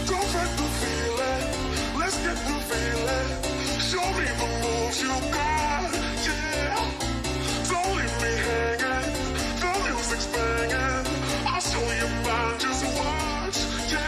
Don't fight the feeling, let's get the feeling. Show me the moves you got, yeah. Don't leave me hanging, the music's banging. I'll show you mine, just watch, yeah.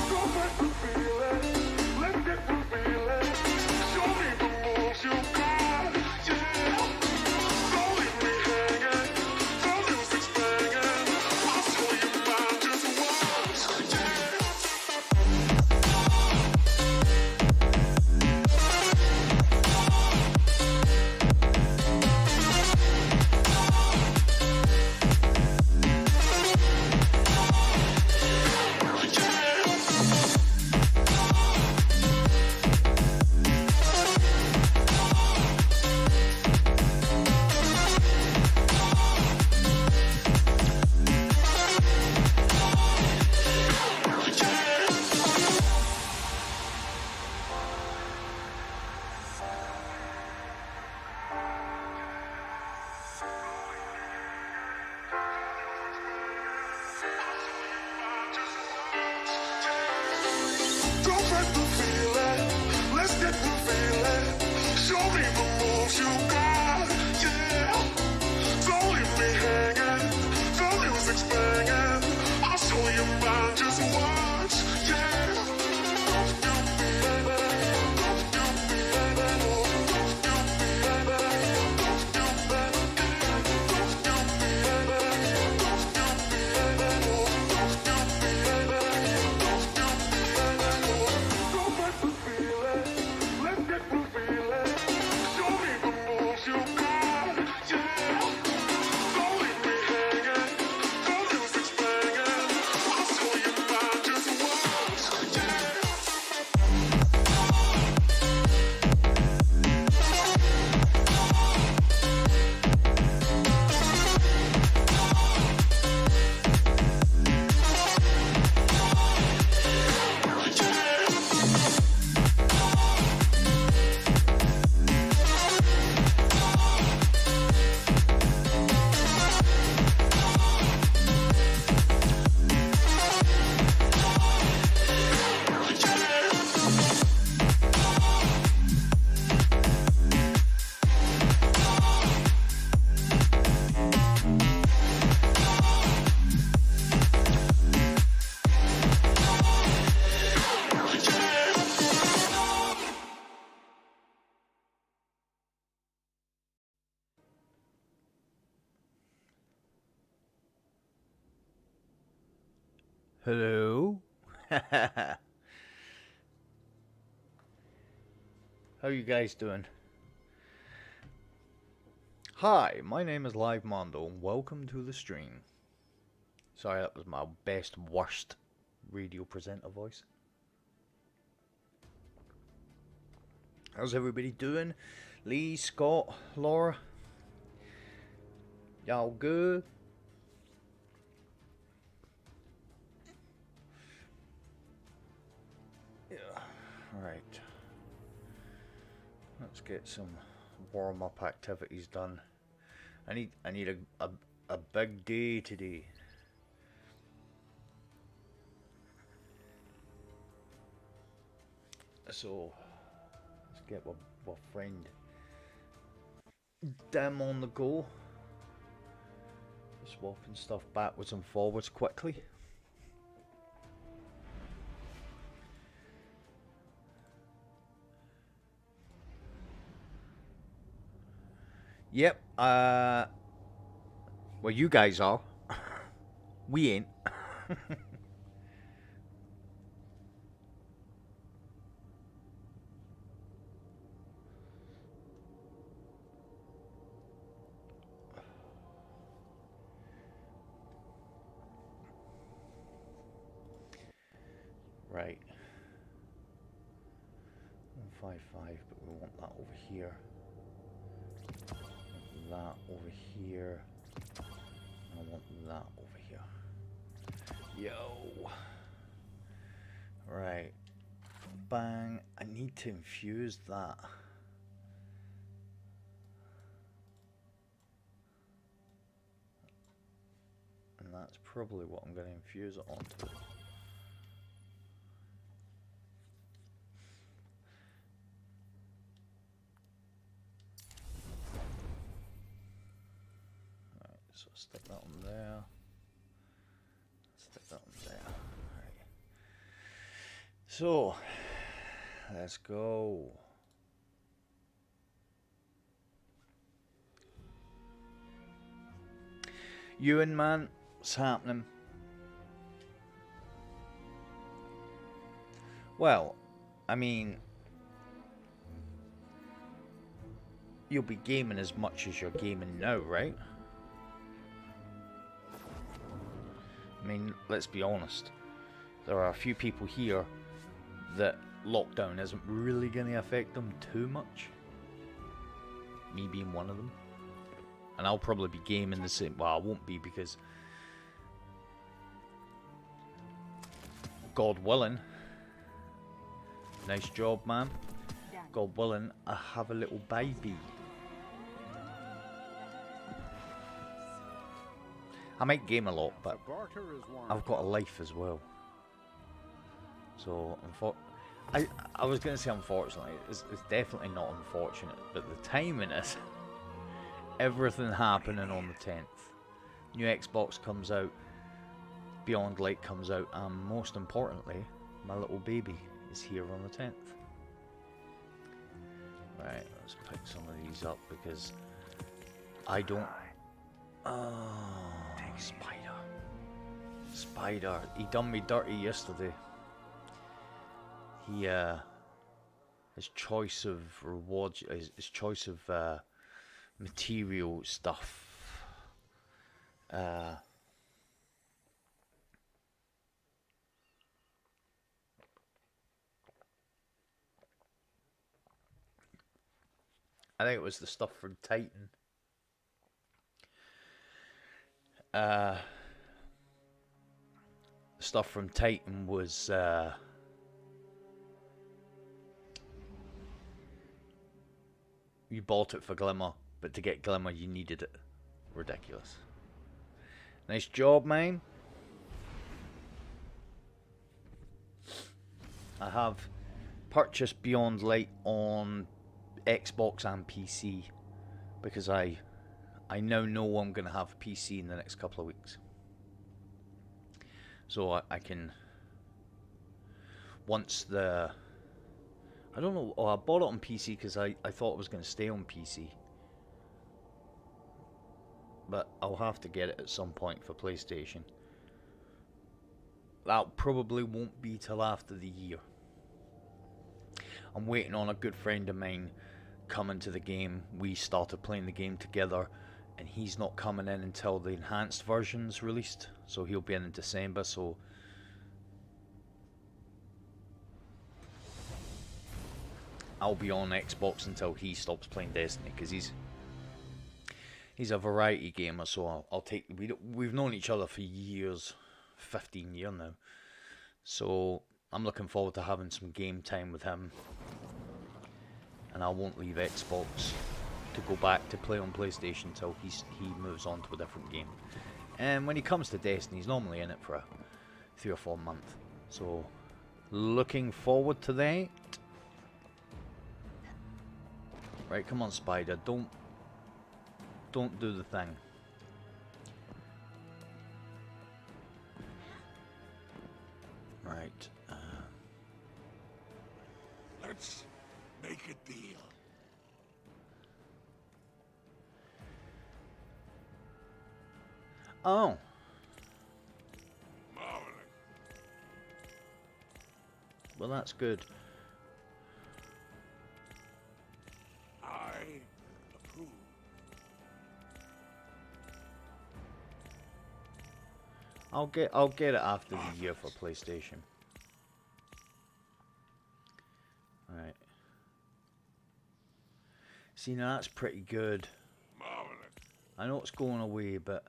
Don't fight the feeling, let's get the feeling. Show me the moves you got, yeah. Don't leave me hanging, the music's banging. I'll show you mine, just watch, yeah. Don't fight the feeling, let's get the feeling. Show me the moves you got, yeah. Don't leave me hanging, the music's banging. I'll show you mine, just watch, yeah. Hello? How you guys doing? Hi, my name is Live Mondo and welcome to the stream. Sorry, that was my best worst radio presenter voice. How's everybody doing? Lee, Scott, Laura? Y'all good? Right, let's get some warm-up activities done. I need a big day today. So let's get our friend Dim on the go. Swapping stuff backwards and forwards quickly. Yep, well, you guys are. We ain't. Right. 155, but we want that over here. That over here. I want that over here. Yo. Right. Bang. I need to infuse that. And that's probably what I'm going to infuse it onto. Right, so stick that on there. Stick that on there. Right. So, let's go. Ewan, man, what's happening? Well, I mean, you'll be gaming as much as you're gaming now, right? I mean, let's be honest. There are a few people here that lockdown isn't really going to affect them too much. Me being one of them. And I'll probably be gaming the same. Well, I won't be because, God willing. Nice job, man. God willing, I have a little baby. I might game a lot, but I've got a life as well. So, I was going to say unfortunately, it's definitely not unfortunate, but the timing is everything happening on the 10th. New Xbox comes out, Beyond Light comes out, and most importantly, my little baby is here on the 10th. Right, let's pick some of these up because I don't... Oh, Spider. He done me dirty yesterday. He, his choice of rewards, his choice of material stuff. I think it was the stuff from Titan. Stuff from Titan was you bought it for Glimmer, but to get Glimmer you needed it. Ridiculous. Nice job, man. I have purchased Beyond Light on Xbox and PC because I now know I'm going to have a PC in the next couple of weeks. So I can, once the, I don't know, I bought it on PC because I thought it was going to stay on PC. But I'll have to get it at some point for PlayStation. That probably won't be till after the year. I'm waiting on a good friend of mine coming to the game. We started playing the game together, and he's not coming in until the enhanced version's released, so he'll be in December. So I'll be on Xbox until he stops playing Destiny, because he's a variety gamer. So I'll take. We've known each other for years, 15 years now. So I'm looking forward to having some game time with him, and I won't leave Xbox to go back to play on PlayStation until he moves on to a different game. And when he comes to Destiny, he's normally in it for 3 or 4 months. So looking forward to that. Right, come on, Spider. Don't do the thing. Right. Let's make a deal. Oh. Marvelous. Well, that's good. I approve. I'll get it after the year for PlayStation. Alright. See, now that's pretty good. Marvelous. I know it's going away, but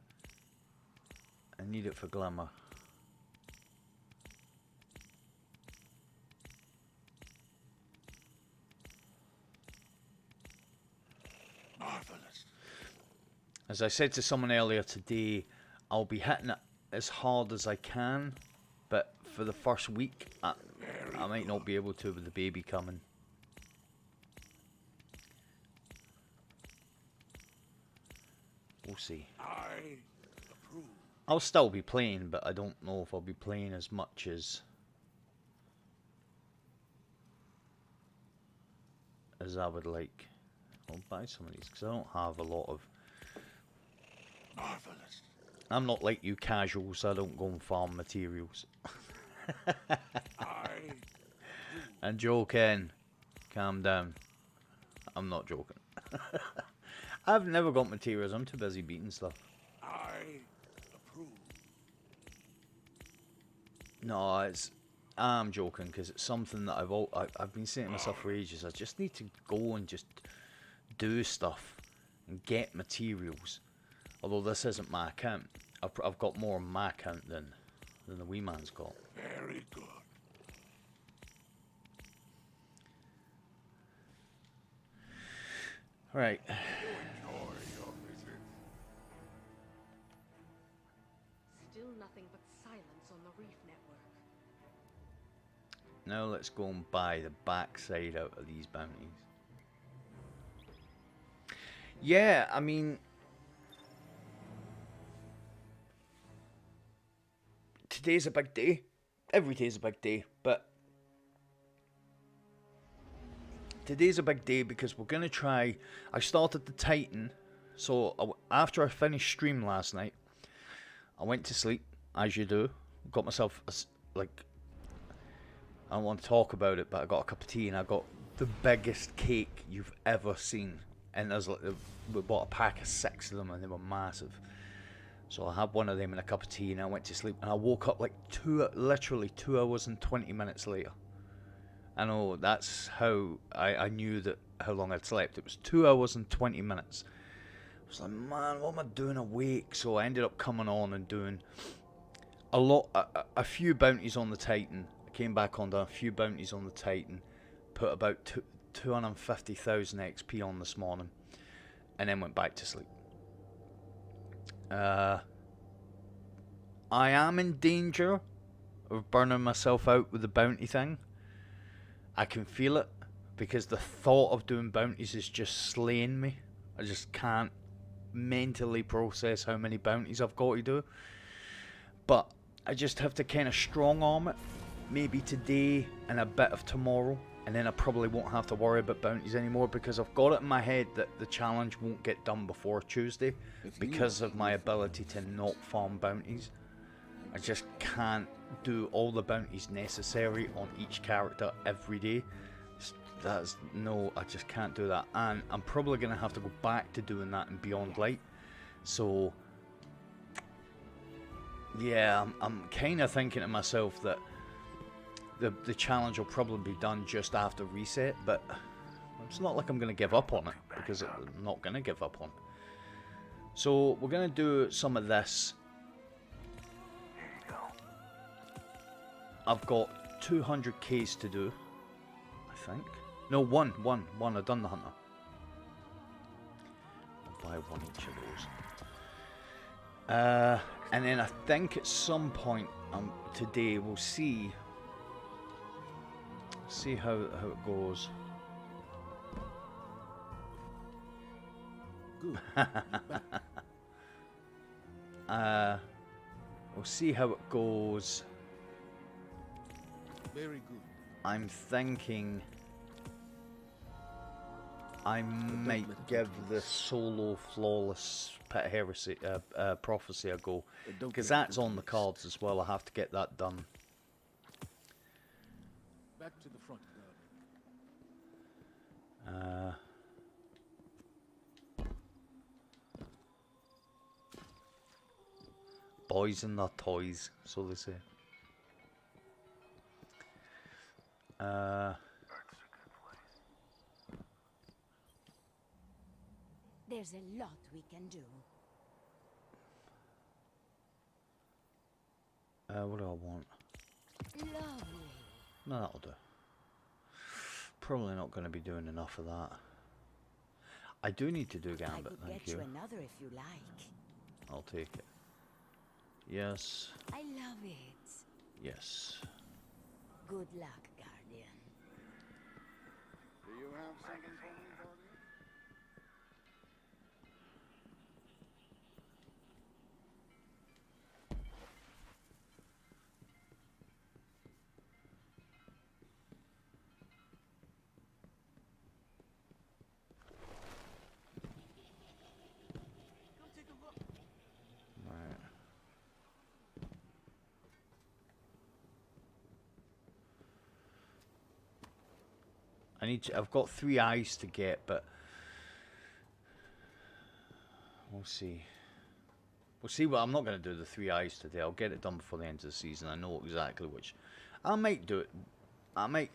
I need it for Glimmer. Marvelous. As I said to someone earlier today, I'll be hitting it as hard as I can, but for the first week, I might not be able to with the baby coming. We'll see. I approve. I'll still be playing, but I don't know if I'll be playing as much as I would like. I'll buy some of these because I don't have a lot of. Marvelous. I'm not like you casuals. I don't go and farm materials. I And joking. Calm down. I'm not joking. I've never got materials. I'm too busy beating stuff. I approve. No, I'm joking because it's something that I've been saying to myself for ages. I just need to go and just do stuff and get materials. Although this isn't my account, I've got more on my account than the wee man's got. Very good. Right. Enjoy your visit. Still nothing but silence on the reef network. Now let's go and buy the backside out of these bounties. Yeah, I mean, today's a big day. Every day's a big day, but today's a big day because we're going to try. I started the Titan, so after I finished stream last night, I went to sleep, as you do. Got myself, like, I don't want to talk about it, but I got a cup of tea and I got the biggest cake you've ever seen. And there's like, we bought a pack of 6 of them and they were massive. So I had one of them and a cup of tea and I went to sleep. And I woke up like literally 2 hours and 20 minutes later. I know, that's how I knew that how long I'd slept. It was 2 hours and 20 minutes. I was like, man, what am I doing awake? So I ended up coming on and doing a few bounties on the Titan. I came back on, done a few bounties on the Titan. Put about 250,000 XP on this morning. And then went back to sleep. I am in danger of burning myself out with the bounty thing. I can feel it because the thought of doing bounties is just slaying me. I just can't mentally process how many bounties I've got to do. But I just have to kind of strong arm it. Maybe today and a bit of tomorrow. And then I probably won't have to worry about bounties anymore because I've got it in my head that the challenge won't get done before Tuesday because of my ability to not farm bounties. I just can't do all the bounties necessary on each character every day. I just can't do that. And I'm probably going to have to go back to doing that in Beyond Light. So, yeah, I'm kind of thinking to myself that the challenge will probably be done just after reset, but it's not like I'm going to give up on it, because I'm not going to give up on it. So we're going to do some of this. I've got 200 Ks to do, I think. No, one. I've done the hunter. I'll buy one each of those. And then I think at some point today we'll see how it goes. Good. We'll see how it goes. Very good. I'm thinking I might give the solo flawless Pit Heresy prophecy a go, because that's on the cards as well. I have to get that done. Back to the front, guard. Boys and their toys, so they say. There's a lot we can do. What do I want? Lovely. No, that'll do. Probably not going to be doing enough of that. I do need to do I Gambit, could thank get you you. another if you like. I'll take it. Yes, I love it. yes. Good luck, Guardian. Do you have something for me, Guardian? Right. I've got 3 eyes to get, but we'll see. We'll see. What I'm not going to do the 3 eyes today. I'll get it done before the end of the season. I know exactly which. I might do it. I might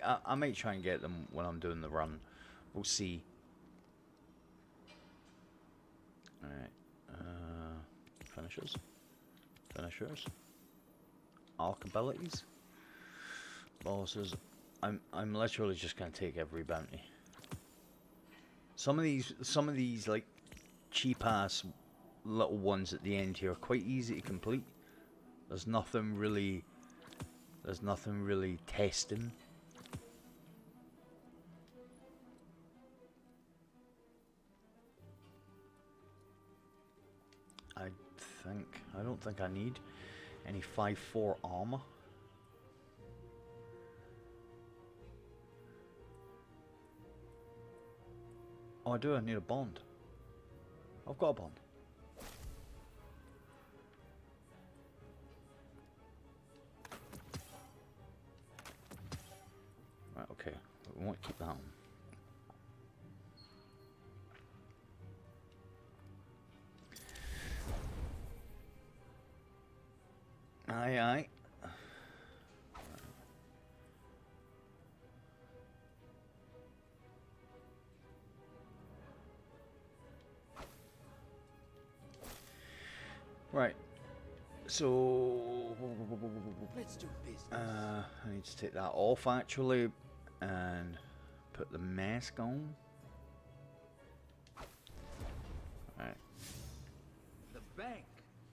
try and get them when I'm doing the run. We'll see. All right. Finishers. Arc abilities. Bosses. I'm literally just gonna take every bounty. Some of these like cheap ass little ones at the end here are quite easy to complete. There's nothing really testing. I don't think I need any 5/4 armor. Oh, I do. I need a bond. I've got a bond. Right, okay. We won't keep that on. Aye, aye. Right. So Let's do business. I need to take that off actually and put the mask on. Right. The bank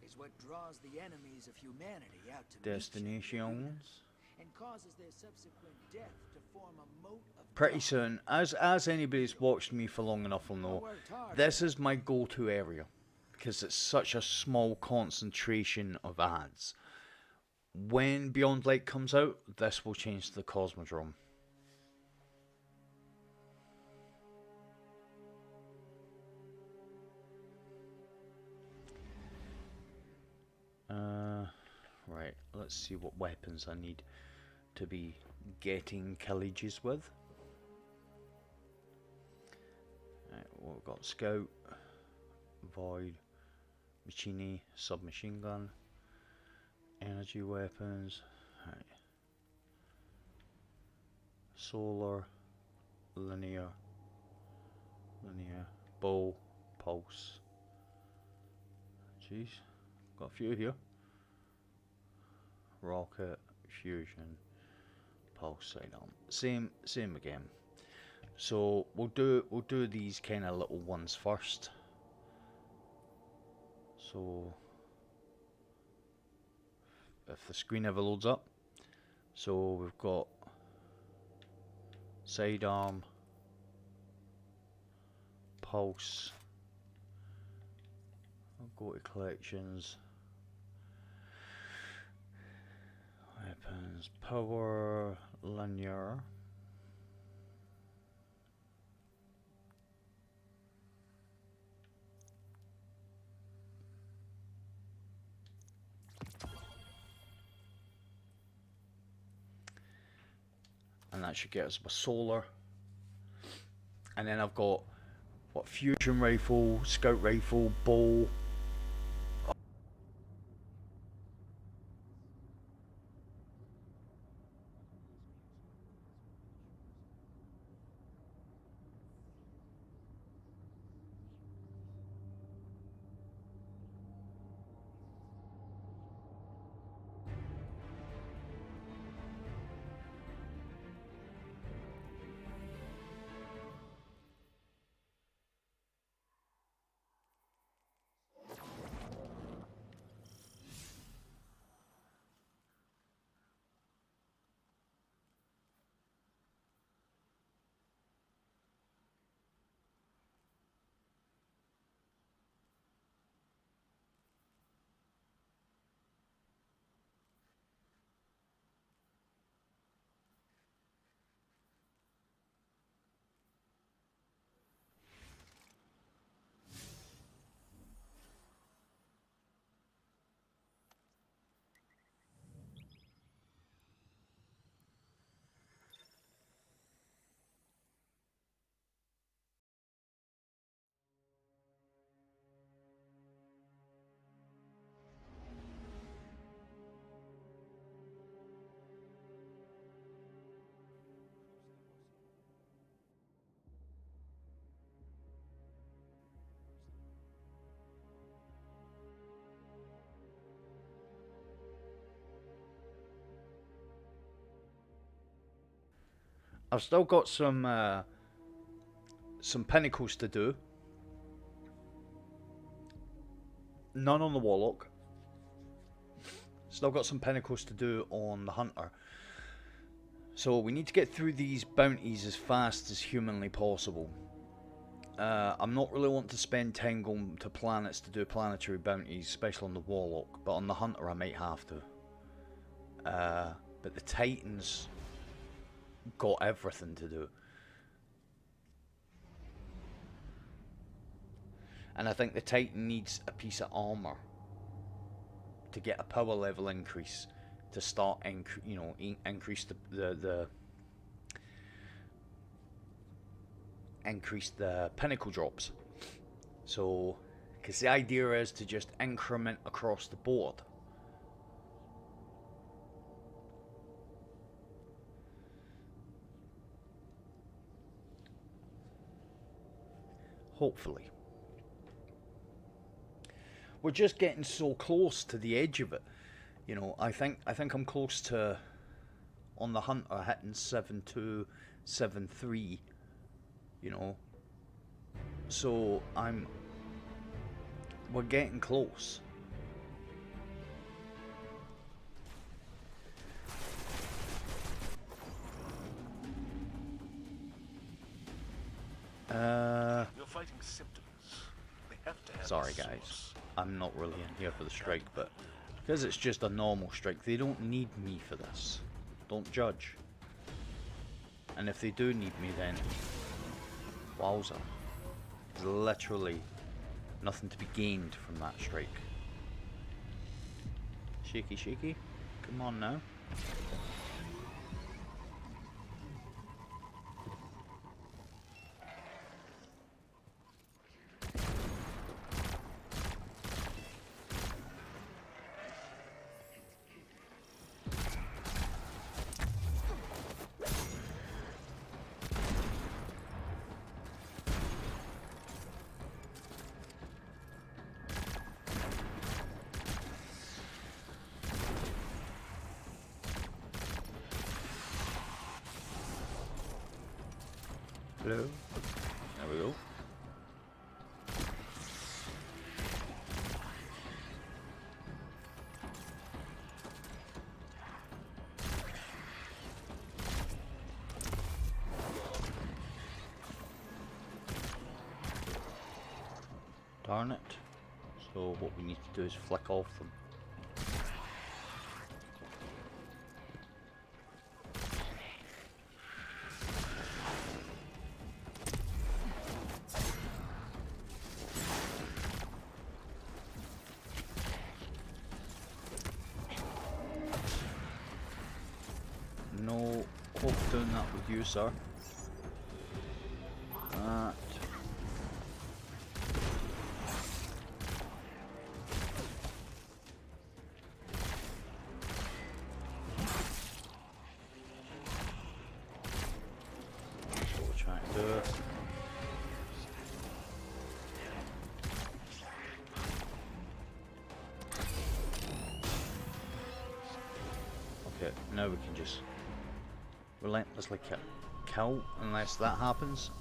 is what draws the enemies of humanity out to meet you Destinations. and causes their subsequent death to form a moat of Pretty dark. soon, as anybody's watched me for long enough will know, this is my go-to area because it's such a small concentration of ads. When Beyond Light comes out, this will change to the Cosmodrome. Right, let's see what weapons I need to be getting killages with. Right, well, we've got Scout, Void, Machini, Submachine Gun, Energy Weapons, right. Solar, Linear, Bow, Pulse. Jeez, got a few here. Rocket, Fusion, Pulse, Sidearm. Same again. So we'll do these kind of little ones first. So if the screen ever loads up, so we've got Sidearm, Pulse. I'll go to collections. Weapons, Power, Linear. And that should get us a Solar. And then I've got, what, Fusion Rifle, Scout Rifle, Bow. I've still got some pinnacles to do. None on the Warlock. Still got some pinnacles to do on the Hunter. So we need to get through these bounties as fast as humanly possible. I'm not really wanting to spend time going to planets to do planetary bounties, especially on the Warlock, but on the Hunter I might have to. But the Titans got everything to do. And I think the Titan needs a piece of armor to get a power level increase to start, increase the pinnacle drops. So, because the idea is to just increment across the board. Hopefully. We're just getting so close to the edge of it. You know, I think I'm close to, on the Hunter, hitting 7.2, 7.3. You know, so we're getting close. You're fighting symptoms. They have to have Sorry a guys, source. I'm not really in here for the strike, but because it's just a normal strike, they don't need me for this. Don't judge. And if they do need me, then wowza. There's literally nothing to be gained from that strike. Shaky, shaky. Come on now. Hello. There we go. Darn it. So what we need to do is flick off them. No hope of doing that with you, sir. That. That's what we're trying to do. Okay, now we can just relentlessly kill unless that happens.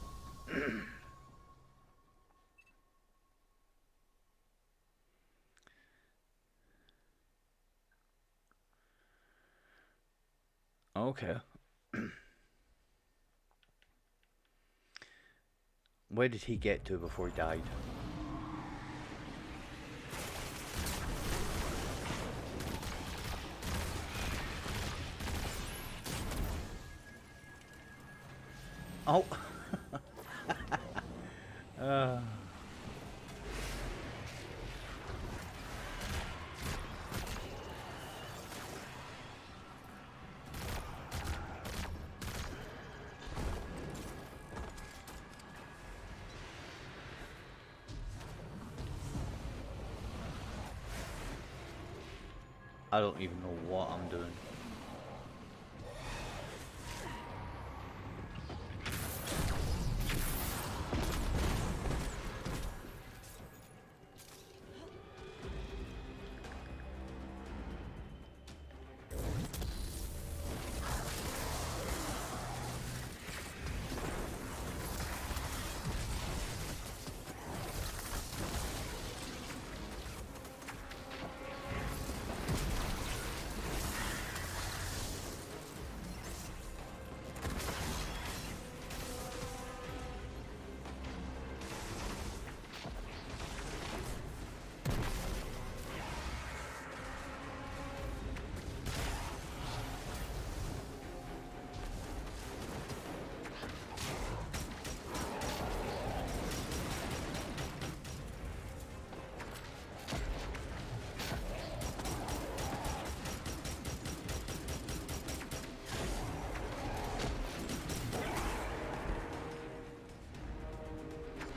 Okay. Where did he get to before he died? Oh. I don't even know what I'm doing.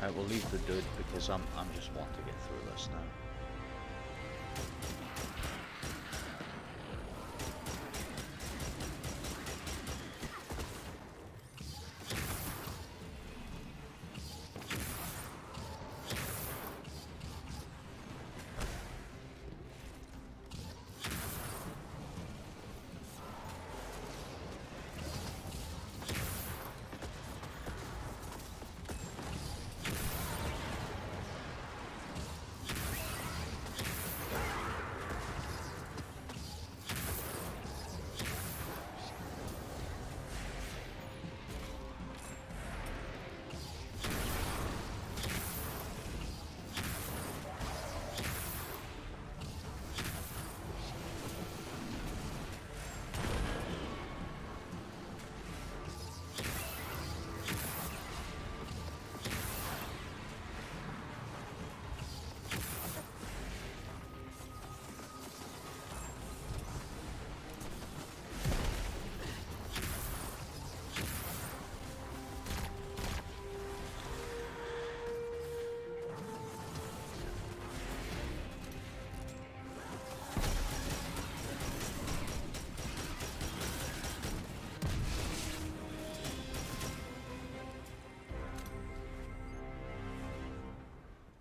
Right, we'll leave the dude because I'm just wanting to get through this now.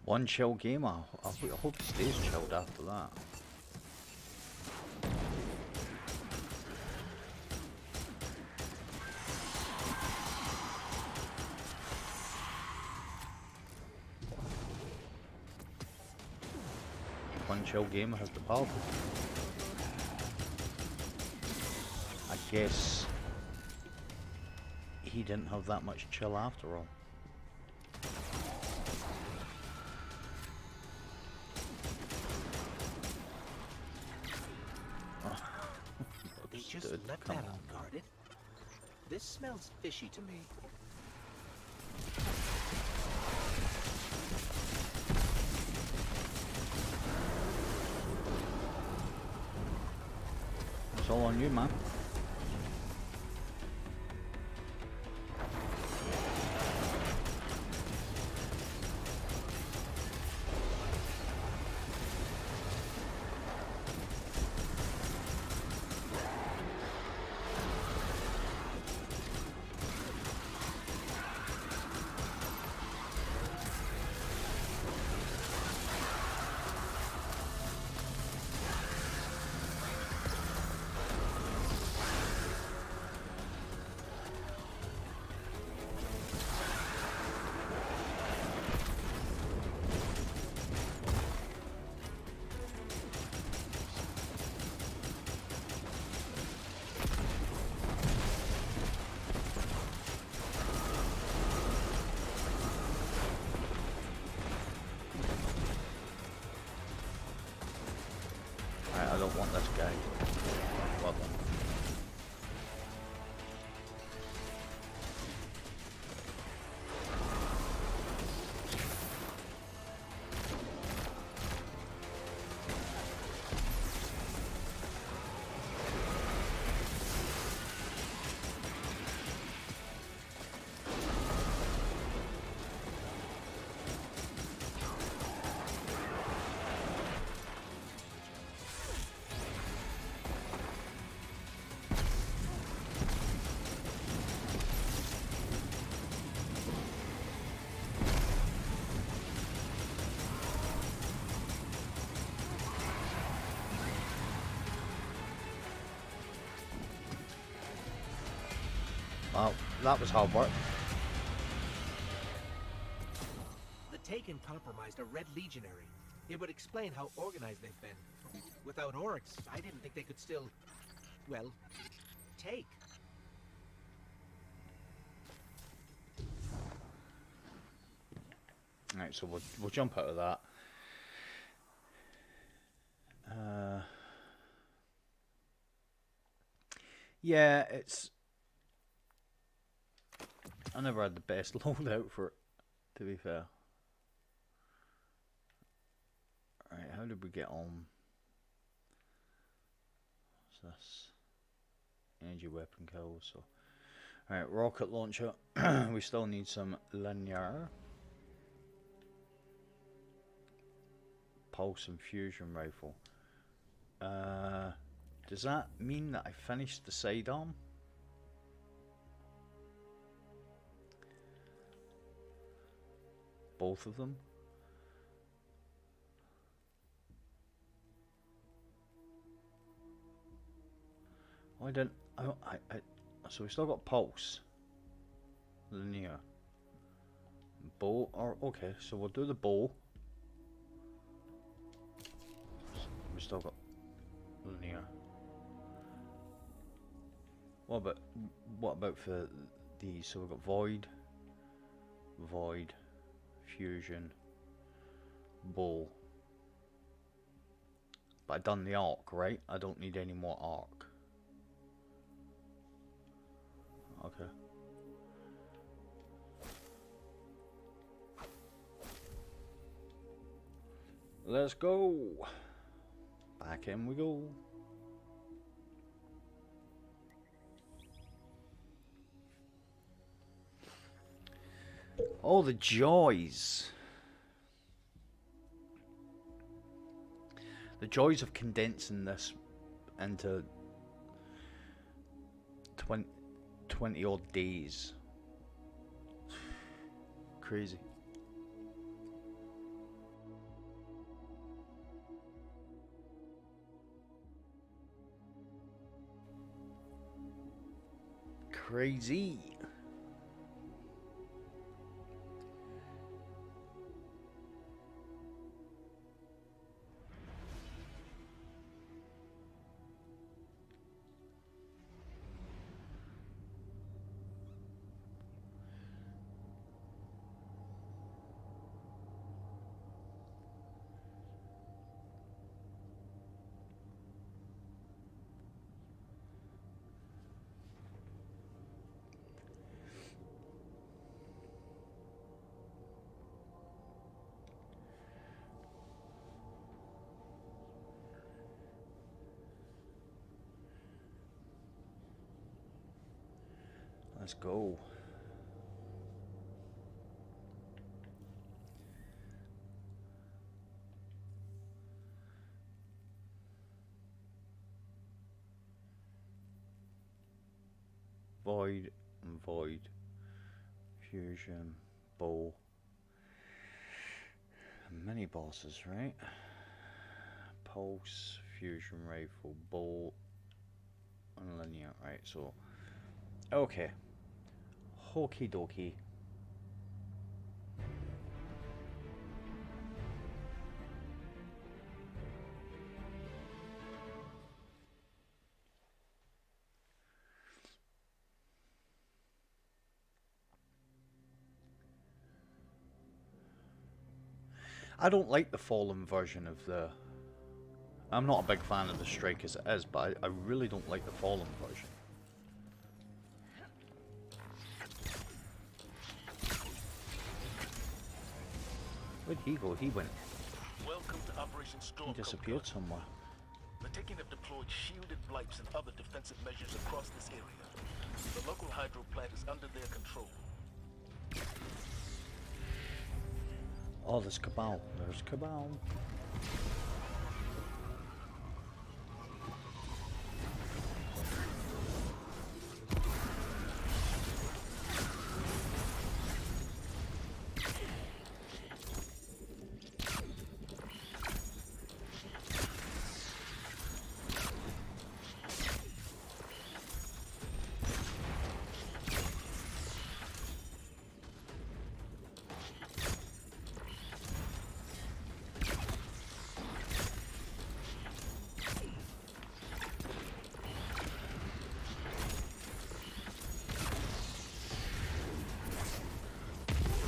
One chill gamer. I hope he stays chilled after that. One chill gamer has the power. I guess he didn't have that much chill after all. They just left that unguarded. This smells fishy to me. It's all on you, man. I don't want this guy. Well done. Well, that was hard work. The Taken compromised a Red Legionary. It would explain how organized they've been. Without Oryx, I didn't think they could still, well, take. Alright, so we'll jump out of that. Yeah, it's... I never had the best loadout for it, to be fair. Right, how did we get on? What's this? Energy weapon kill, so... Alright, rocket launcher. We still need some linear. pulse and fusion rifle. Does that mean that I finished the sidearm? Both of them? Oh, I didn't. So we still got pulse, linear, bow. Or okay, so we'll do the bow. We still got linear. What about for these? So we've got void, fusion, bow. But I done the arc, right? I don't need any more arc. Okay. Let's go. Back in we go. Oh, the joys. The joys of condensing this into 20 odd days. Crazy. Crazy. Let's go. Void and void. Fusion, bow. Mini bosses, right? Pulse, fusion rifle, bow, and linear, right? So, okay. Okie dokie. I don't like the Fallen version of the... I'm not a big fan of the Strike as it is, but I really don't like the Fallen version. Where'd he go? He went. Welcome to Operation Storm. He disappeared somewhere. The Taken have deployed shielded blipes and other defensive measures across this area. The local hydro plant is under their control. Oh, there's Cabal. There's Cabal.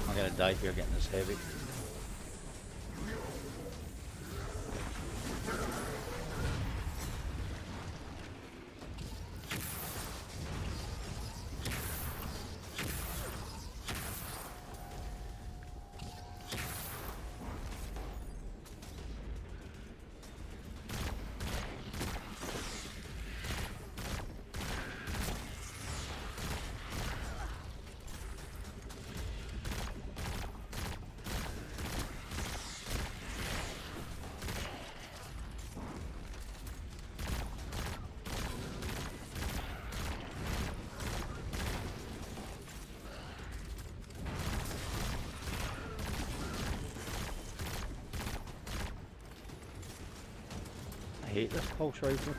I'm gonna die here getting this heavy. hate this pulse rifle.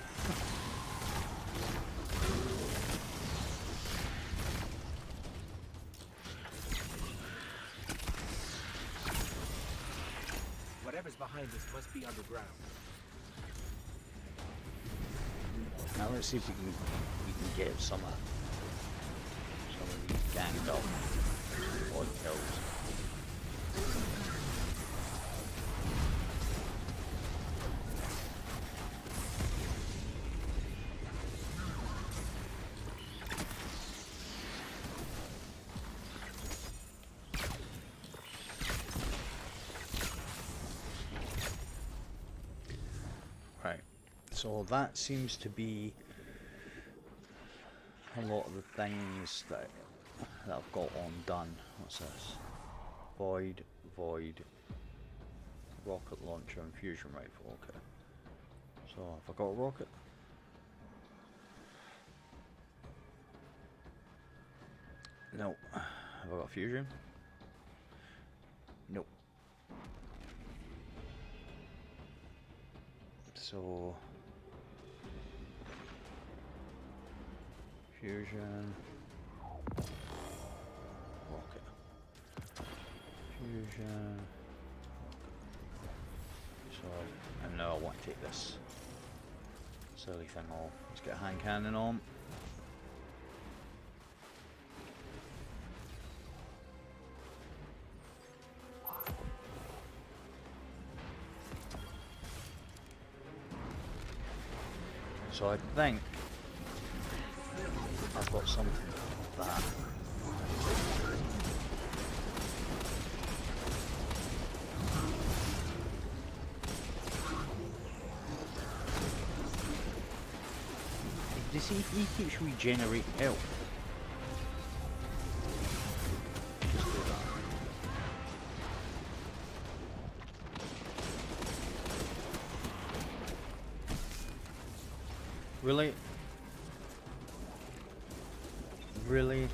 Whatever's behind this must be underground. Now let's see if we can get some of these ganged up odd kills. Right, so that seems to be a lot of the things that I've got on done. What's this? Void, rocket launcher and fusion rifle, okay. So have I got a rocket? No. Have I got fusion? Nope. So fusion, rocket, fusion, rocket. So and now I want to take this silly thing off. Let's get a hand cannon on. So I think I've got something like that. Does he keeps regenerating health? Just do that. Really? Really?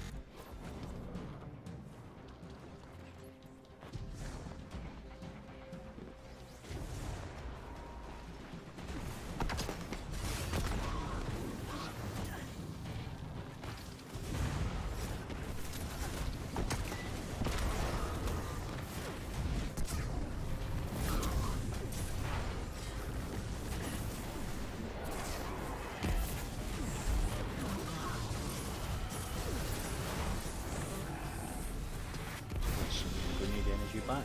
We need energy back.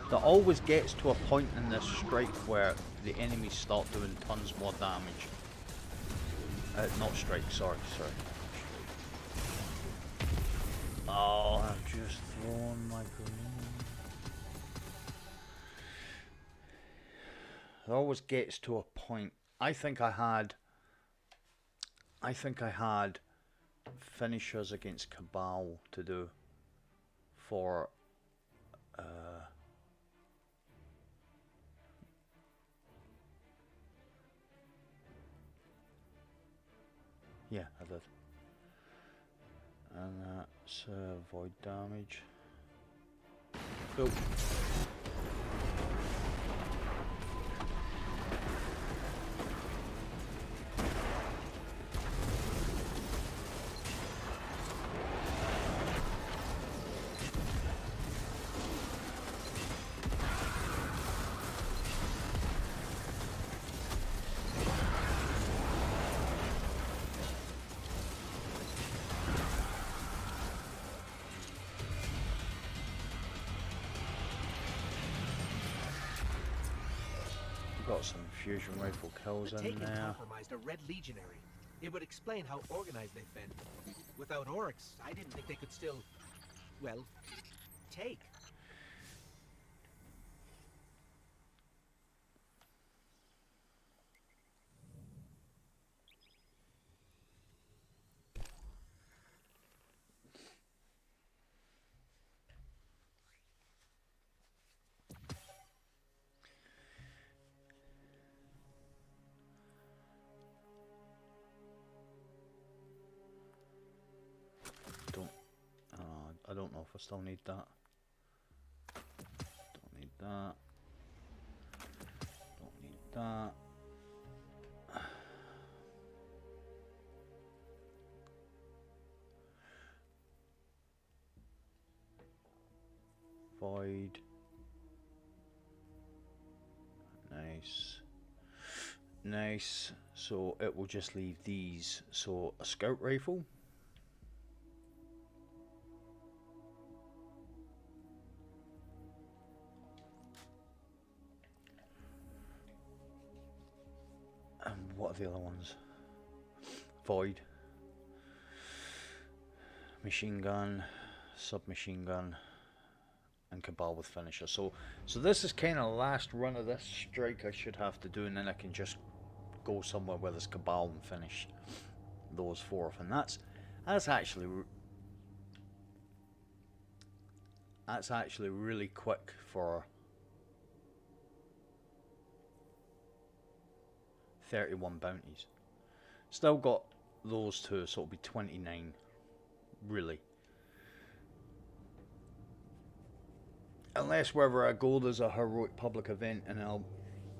That always gets to a point in this strike where the enemies start doing tons more damage. Not strike, sorry. Oh, I've just thrown my grenade. It always gets to a point. I think I had finishers against Cabal to do for yeah, I did. And that's void damage. Cool. Got some fusion rifle kills The in Taken there. compromised a Red Legionary. It would explain how organized they've been. Without Oryx, I didn't think they could still, well, take. I still need that. Don't need that. Don't need that. Void. Nice. Nice. So it will just leave these. So a scout rifle. And what are the other ones? Void. Machine gun. Submachine gun. And Cabal with finisher. So this is kind of last run of this strike I should have to do, and then I can just go somewhere where there's Cabal and finish those 4 off. And that's actually really quick for 31 bounties. Still got those 2, so it'll be 29 really. Unless wherever I go there's a heroic public event and I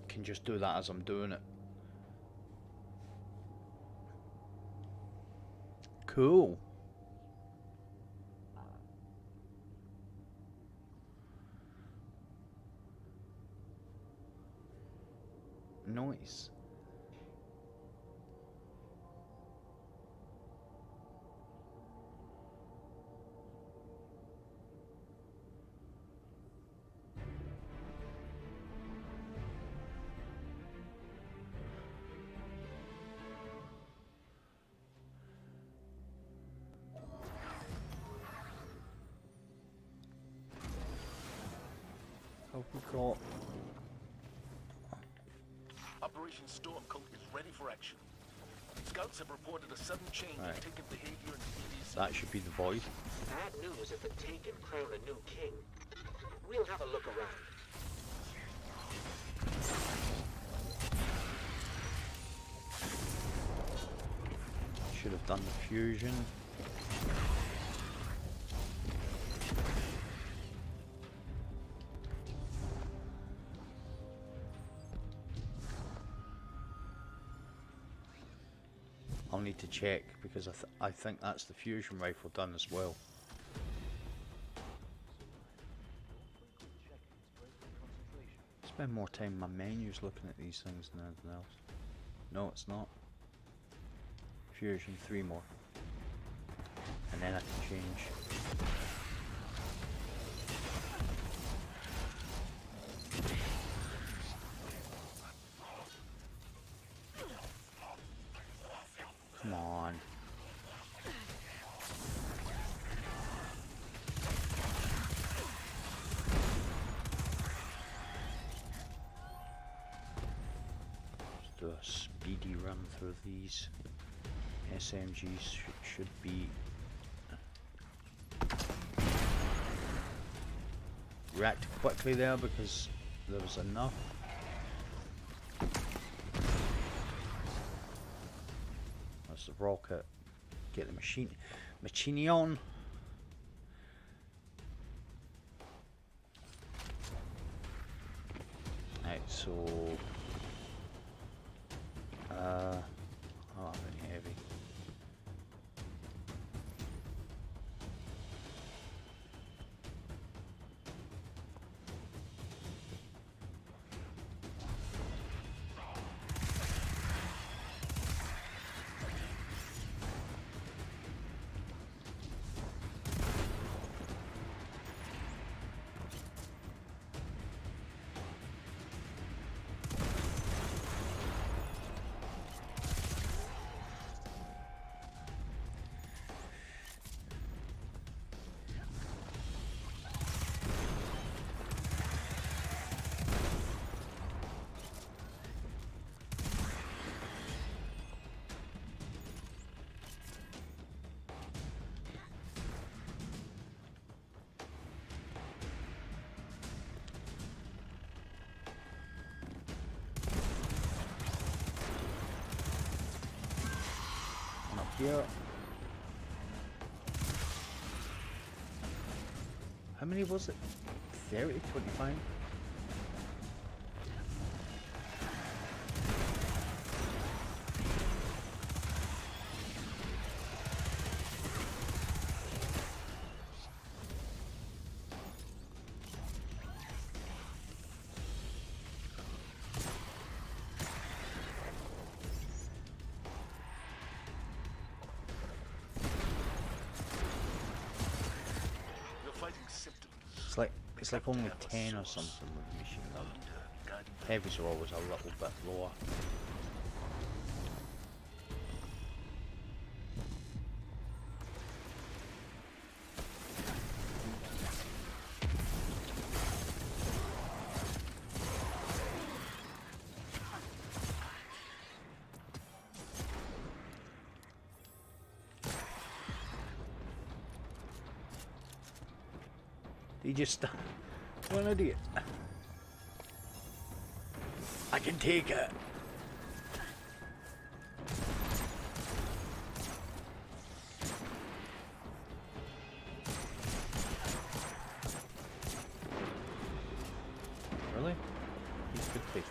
can just do that as I'm doing it. Cool. Nice. We got Operation Stormcoat is ready for action. Scouts have reported a sudden change in Taken behavior in the EDC. that should be the Void. Bad news if the Taken crown a new king. We'll have a look around. Should have done the fusion. I'll need to check because I think that's the fusion rifle done as well. Spend more time in my menus looking at these things than anything else. No, it's not. Fusion, 3 more. And then I can change. Come on. Let's do a speedy run through these. SMGs should be react quickly there because there was enough. That's the rocket. Get the machine on. Right, so I don't have any heavy. Here. How many was it? 30, 25? You're fighting symptoms. It's like only 10 or something with the machine gun. Heavies are always a little bit lower. He just... what an idiot. I can take it. Really? He could take it.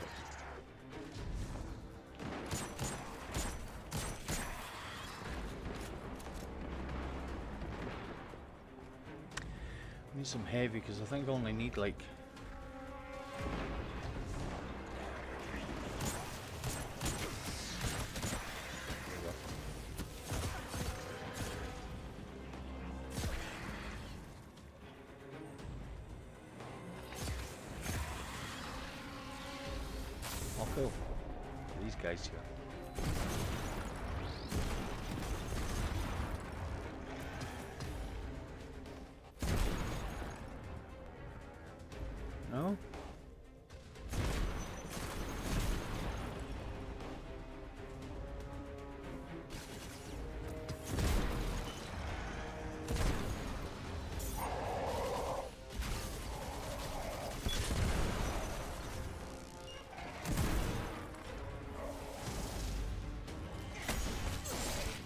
Need some heavy because I think I only need like... I'll fill these guys here. No?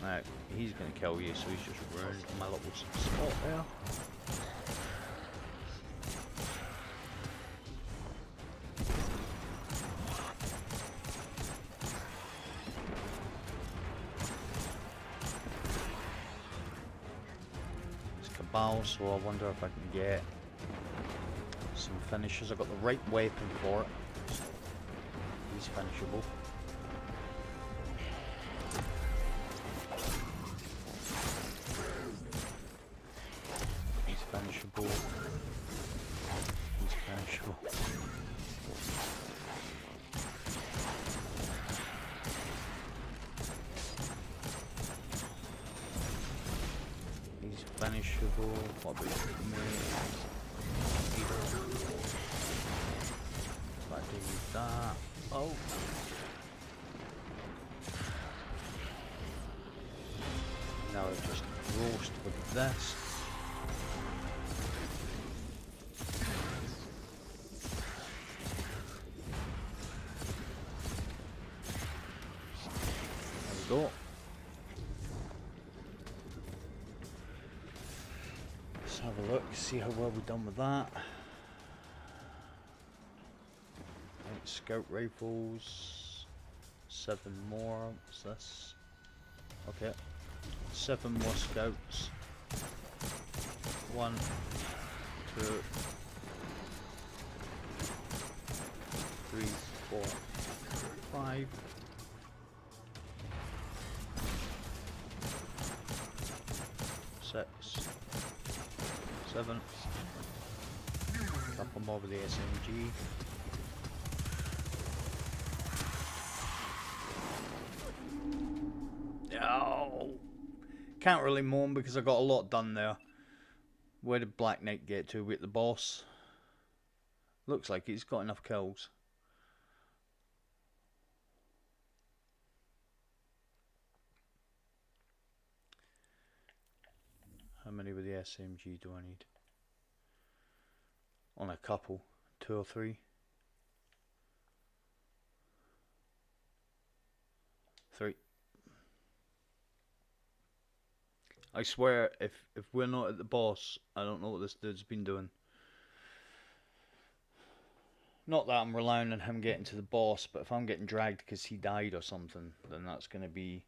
Right, he's gonna kill you, so he's just ruined my little spot there. Cabal, so I wonder if I can get some finishes. I've got the right weapon for it. He's finishable. He's finishable. He's finishable. He's finishable. What about me? If I do that. Oh. Now I just roast with this. There we go. Let's have a look, see how well we've done with that. Right, scout rifles. 7 more. What's this? Okay. 7 more scouts. 1, 2, 3, 4, 5. 6, 7. Couple more with the SMG. Oh, can't really moan because I got a lot done there. Where did Black Knight get to with the boss? Looks like he's got enough kills. How many with the SMG do I need? On a couple, 2 or 3. 3. I swear, if we're not at the boss, I don't know what this dude's been doing. Not that I'm relying on him getting to the boss, but if I'm getting dragged because he died or something, then that's going to be...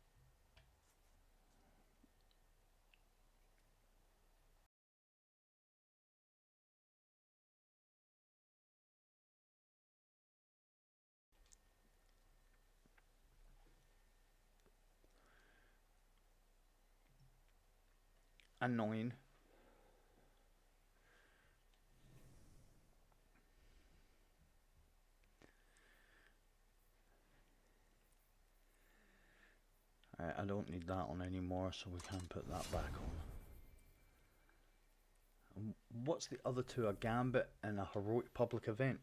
annoying. Alright, I don't need that on anymore, so we can put that back on. And what's the other two? A gambit and a heroic public event?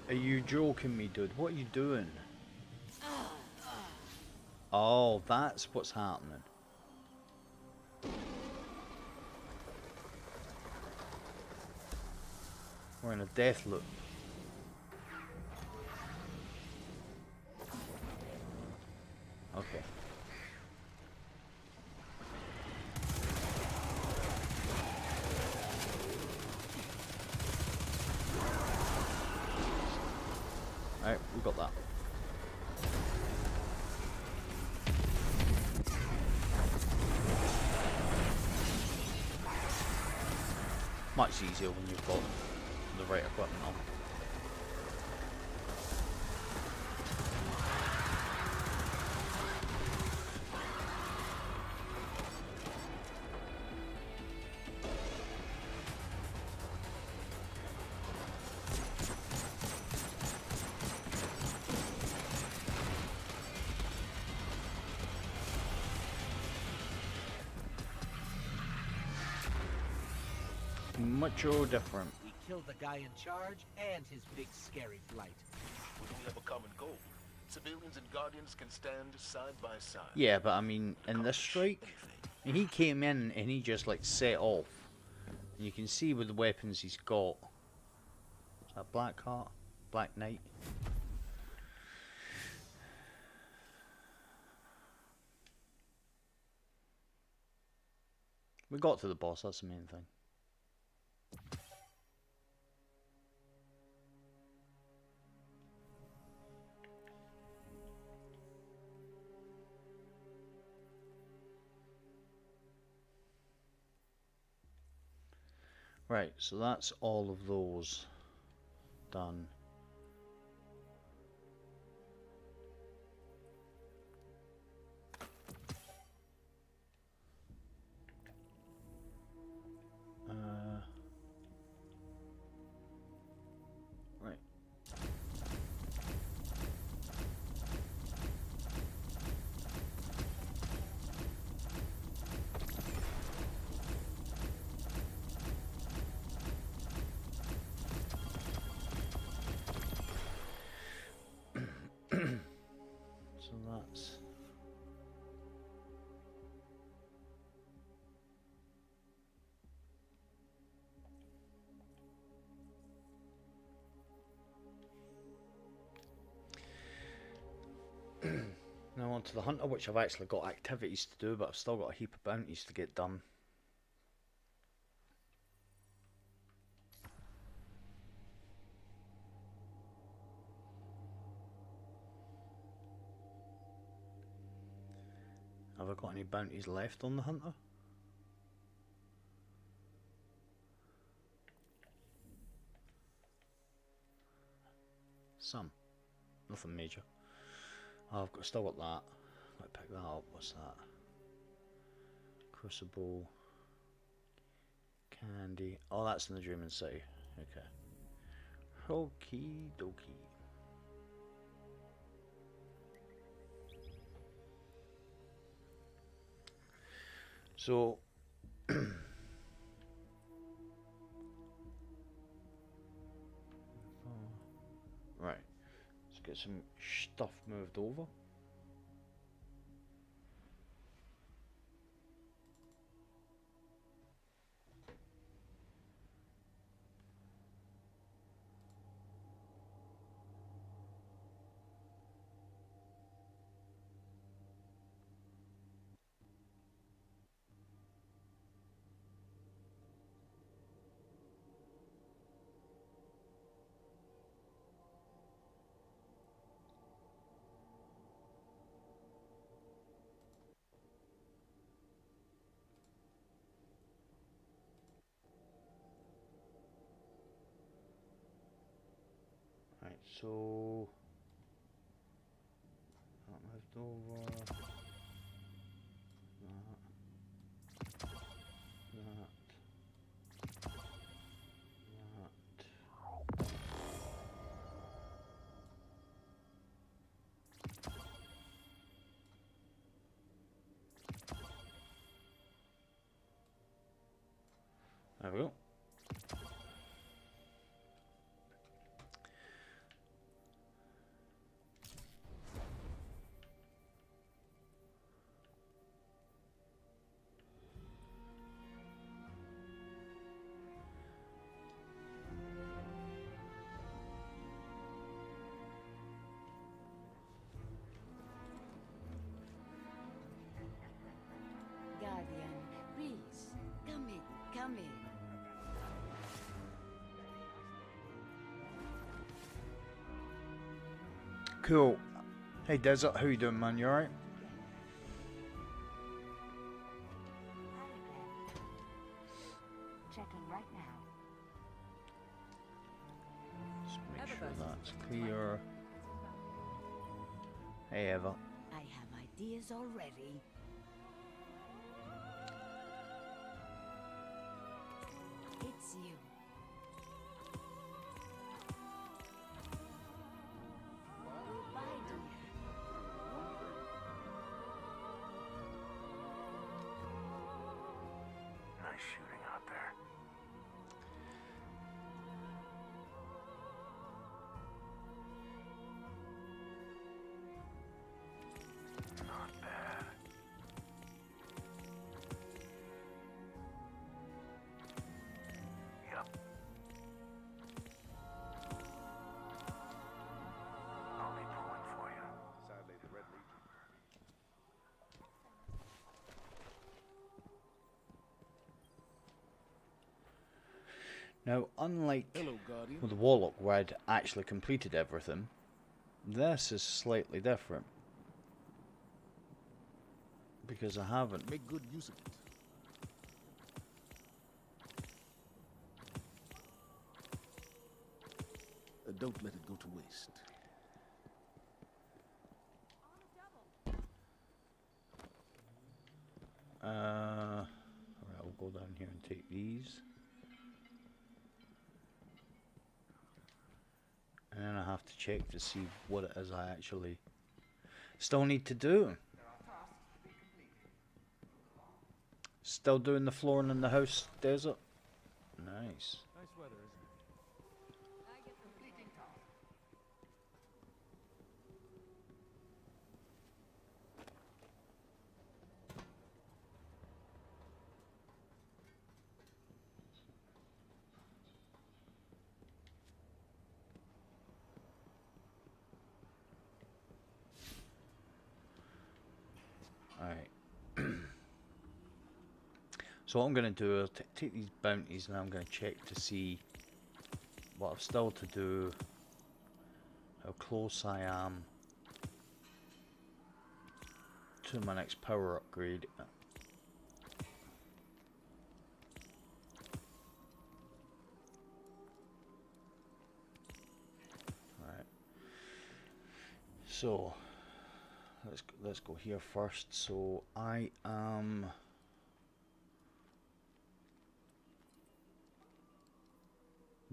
Are you joking me, dude? What are you doing? Oh, that's what's happening. We're in a death loop. Okay. Alright, we got that. Much easier when you've got the right equipment on. Mucho different. We killed the guy in charge and his big scary blight. We have a common goal. Civilians and Guardians can stand side by side. Yeah, but I mean, in this strike, he came in and he just like set off. And you can see with the weapons he's got. Is that Black Heart? Black Knight? We got to the boss, that's the main thing. Right, so that's all of those done. Right. So that's... Now on to the hunter, which I've actually got activities to do, but I've still got a heap of bounties to get done. Have I got any bounties left on the hunter? Some. Nothing major. Oh, I've still got that. Might pick that up. What's that? Crucible. Candy. Oh, that's in the Dreaming City. Okay. Okie dokie. So, right, let's get some stuff moved over. So that moved over. There we go. Guardian, please, come in, come in. Cool. Hey Desert, how you doing, man? You alright? Checking right now. Just make sure that's clear. Hey Eva. I have ideas already. It's you. Goodbye, dear. Nice shooting out there. Not bad. Yep. I'll be pulling for you. Sadly, the Red Legion. Now, unlike Hello, Guardian. with the Warlock where I'd actually completed everything, this is slightly different. Because I haven't. Make good use of it. Don't let it go to waste. Alright, I'll go down here and take these. And then I have to check to see what it is I actually still need to do. Still doing the flooring in the house, Desert? Nice. Nice weather, isn't it? Alright. So what I'm going to do is take these bounties and I'm going to check to see what I've still to do, how close I am to my next power upgrade. Alright. So let's go here first. So I am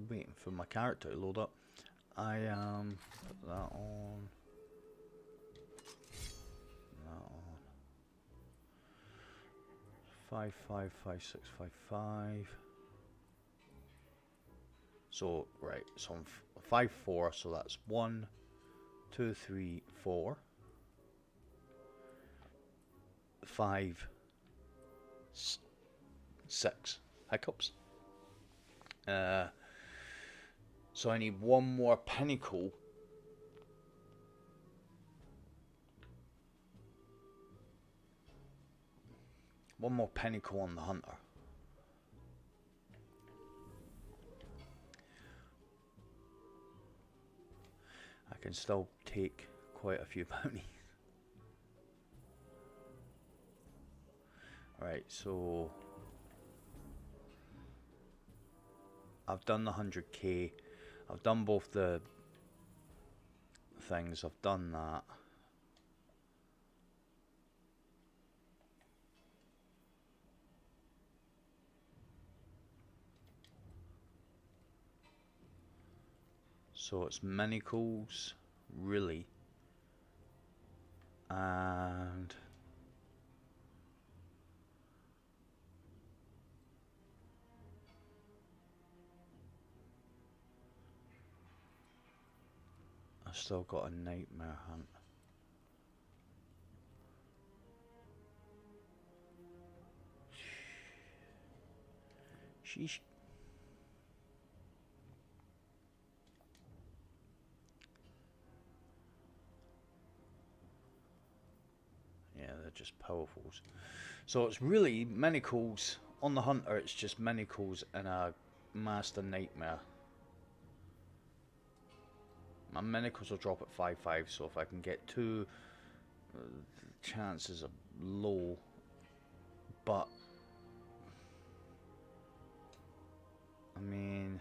waiting for my character to load up. I am put that on. That on. 555655. So right, so I'm 5-4, so that's 1, 2, 3, 4, 5, 6 hiccups. So I need one more pinnacle. One more pinnacle on the hunter. I can still take quite a few bounties. Right, so I've done the 100k. I've done both the things. I've done that. So it's Minicles, really, and I've still got a Nightmare Hunt. Sheesh. Yeah, they're just powerfuls. So it's really Minicles on the Hunter. It's just Minicles and a Master Nightmare. My Minicles will drop at 5/5, so if I can get two, the chances are low. But I mean,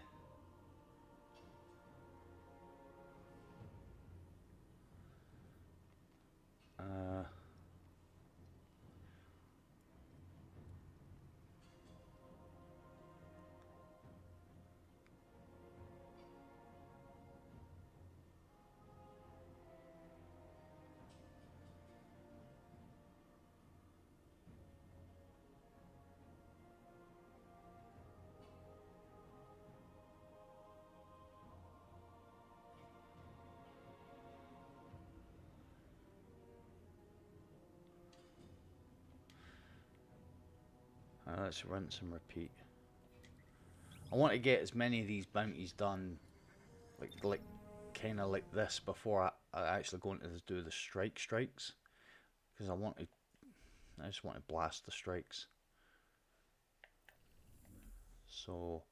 let's rinse and repeat. I want to get as many of these bounties done, like kind of like this, before I actually go into do the strikes, because I just want to blast the strikes. So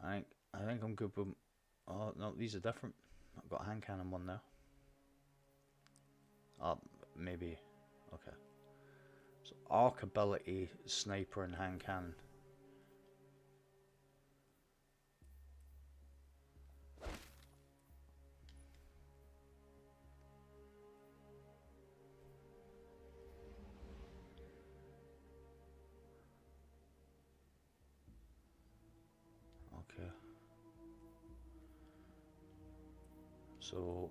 I think I'm good with. Oh no, these are different. I've got a hand cannon one now. Maybe. Okay. So arc ability, sniper, and hand cannon. Okay. So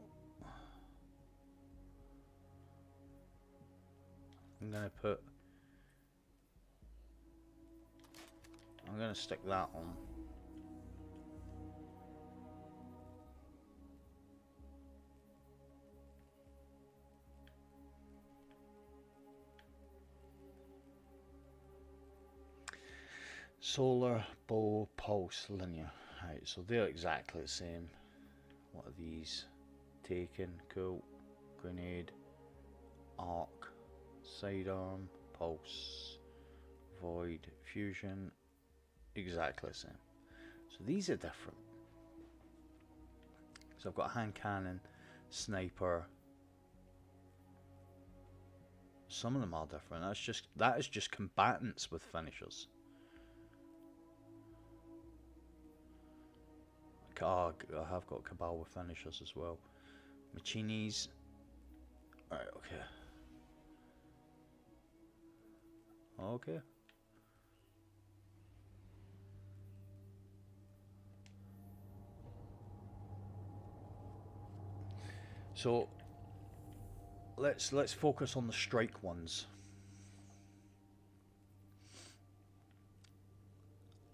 I'm gonna stick that on. Solar, bow, pulse, linear. Right, so they're exactly the same. What are these? Taken, cool. Grenade, arc, sidearm, pulse, void, fusion. Exactly the same. So these are different. So I've got hand cannon, sniper. Some of them are different. That is just combatants with finishers. I have got Cabal with finishers as well. Machinis. Alright, okay. Okay. So let's focus on the strike ones.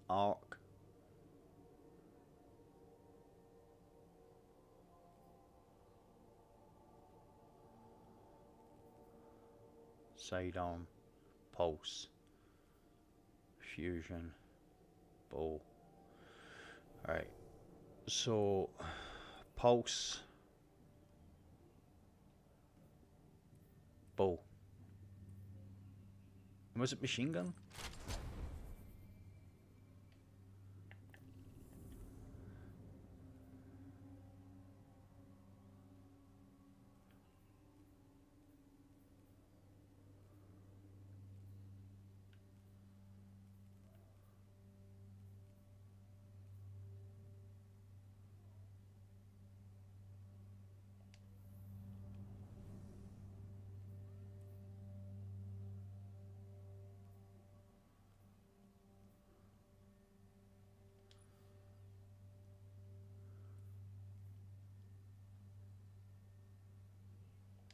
Arc. Sidearm, pulse, fusion, bow. Alright, so pulse, bow. Was it machine gun?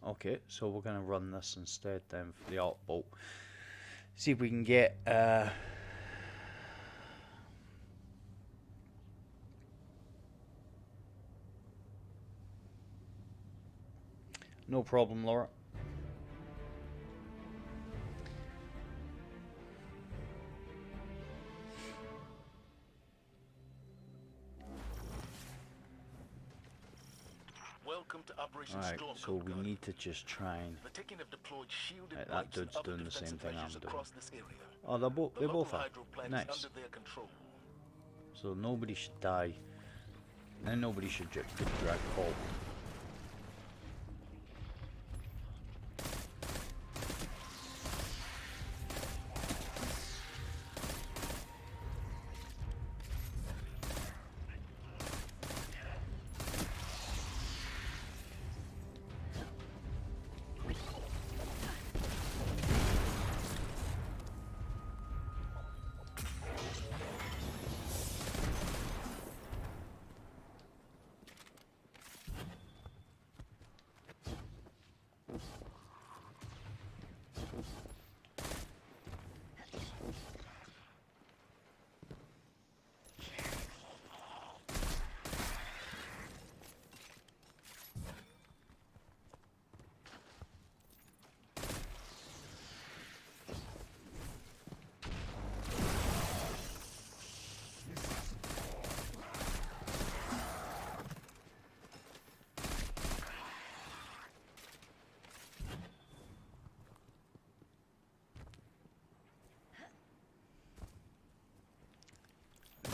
Okay, so we're gonna run this instead then for the Arc Bolt. See if we can get no problem, Laura. Welcome to Operation Alright, Storm so we Guard. need to just try and... The Taken have deployed shielded Right, that blipes and dude's other doing the same defensive thing I'm measures doing. across this area. Oh, The they local both are. hydro plant Nice. is under their control. So nobody should die. And nobody should get dragged home.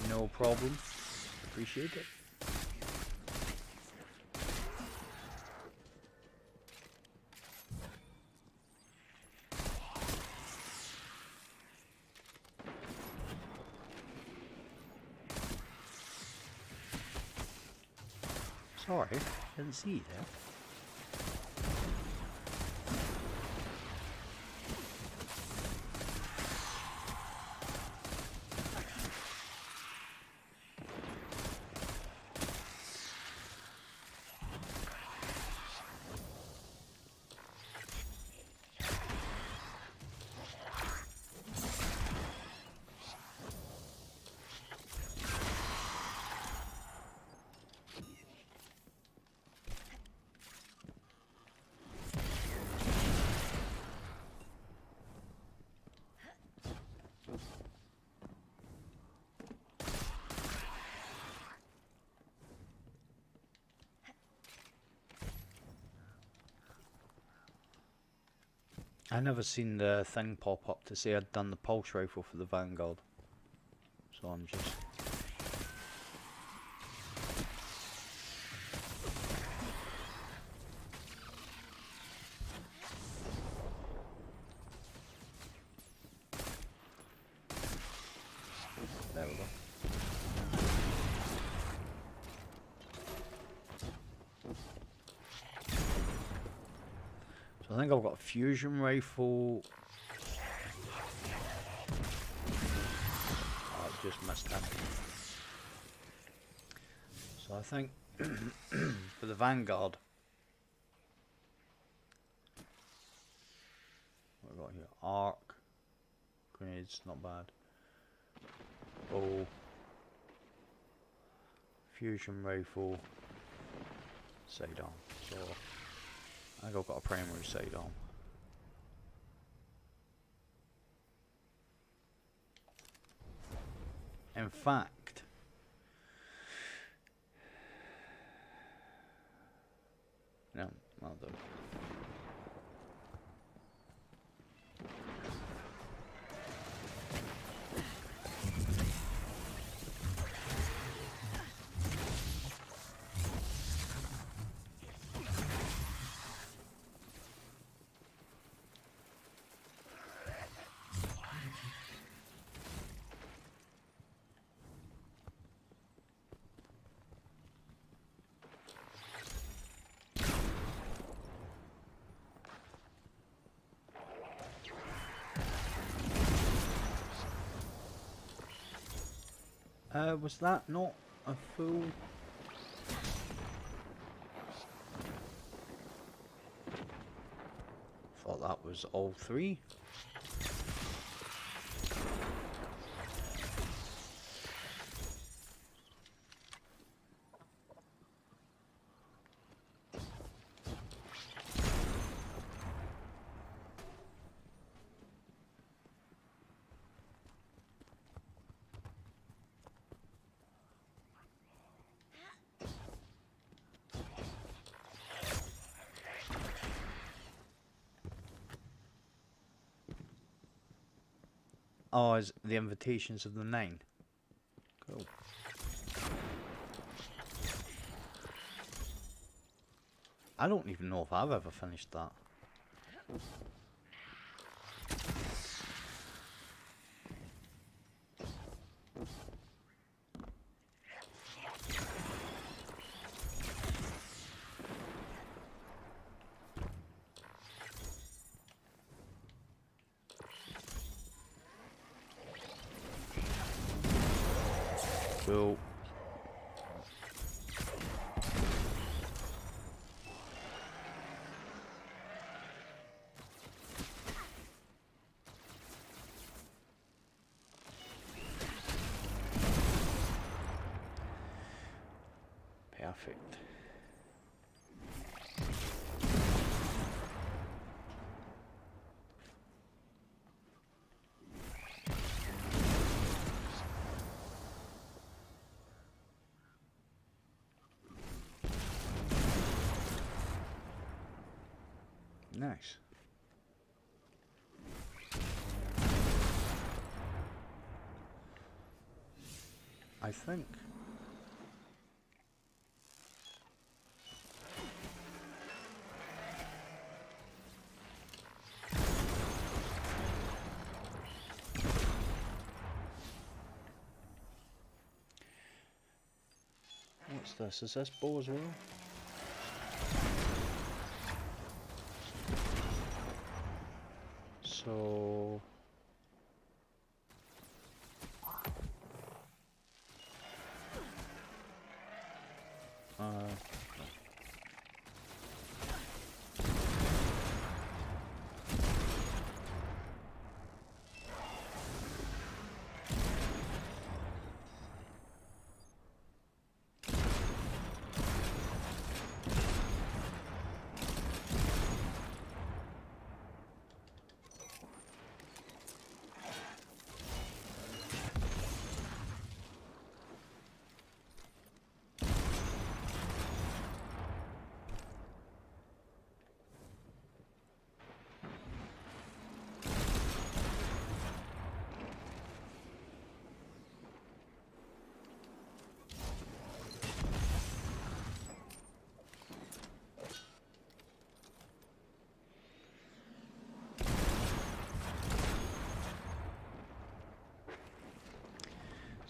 No problem. Appreciate it. Sorry, didn't see you there. I never seen the thing pop up to say I'd done the pulse rifle for the Vanguard. So I'm just... There we go. So I think I've got a fusion rifle. Oh, I just missed him. So I think for the Vanguard, what have we got here? Arc, grenades, not bad. Bow, fusion rifle, sidearm. So I think I've got a primary sidearm. In fact, no, I'll do. Was that not a full... thought that was all 3. Oh, is the invitations of the 9. Cool. I don't even know if I've ever finished that. Cool. Perfect. Nice. I think. What's this? Is this bow as well?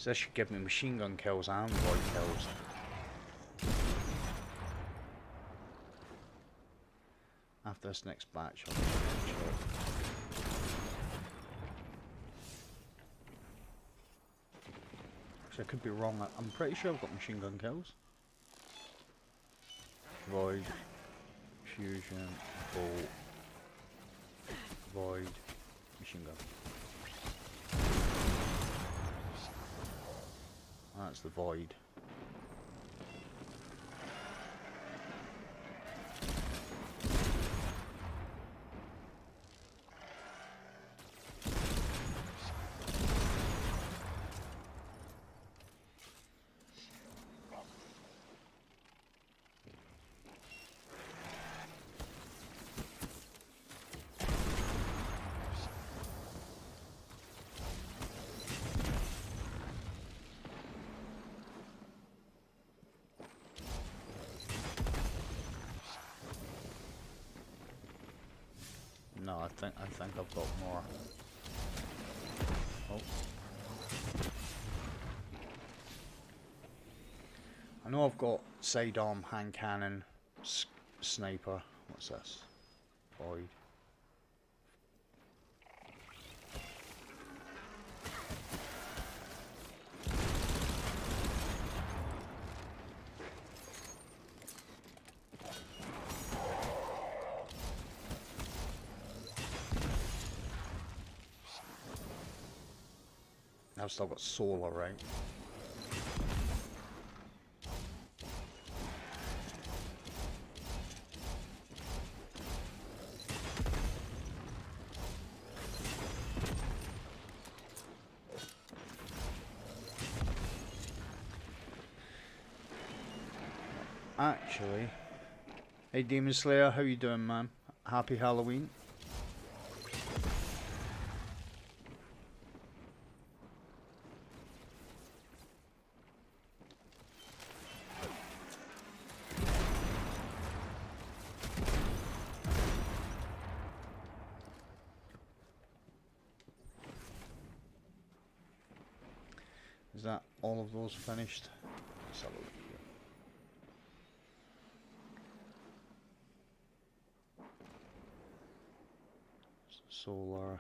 So this should give me machine gun kills and void kills. After this next batch, I'll check. So I could be wrong. I'm pretty sure I've got machine gun kills. Void, fusion, bolt, void, machine gun. That's the void. No, I think I've got more. Oh. I know I've got sidearm, hand cannon, sniper. What's this? Void. I've still got solar, right? Actually, hey Demon Slayer, how you doing, man? Happy Halloween. Is that all of those finished? Let's have a look here. Solar,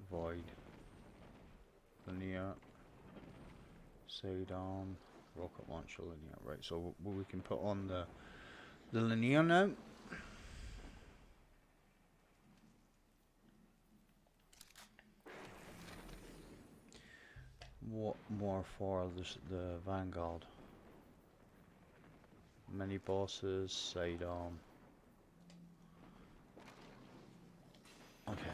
Void, Linear, Sidon, Rocket Launcher, Linear. Right, so we can put on the Linear now. What more for the Vanguard? Mini bosses, Sidon. Okay.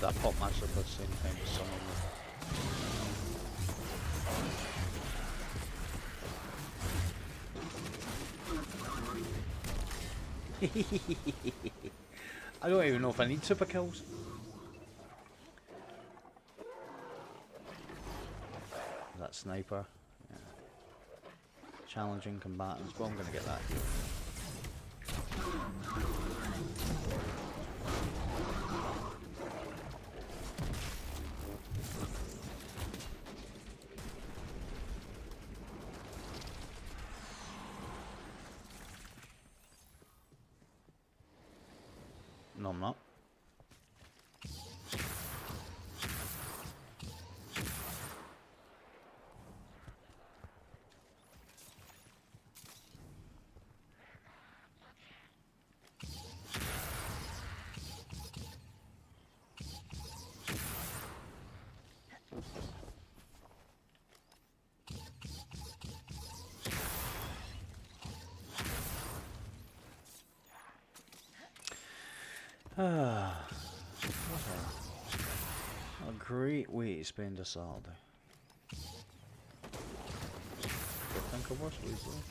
That pop match up at the same time as some of them. I don't even know if I need super kills. That sniper. Yeah. Challenging combatants. Well, I'm gonna get that here. No, I'm not. What a great way to spend a Saturday. I think of worse ways though.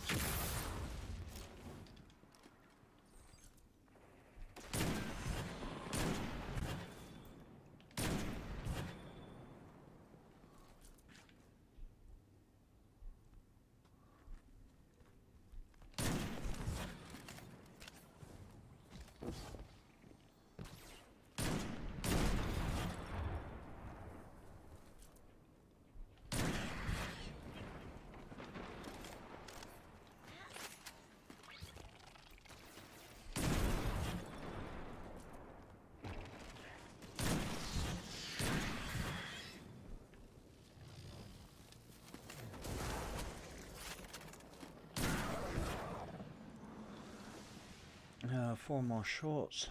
Four more shots.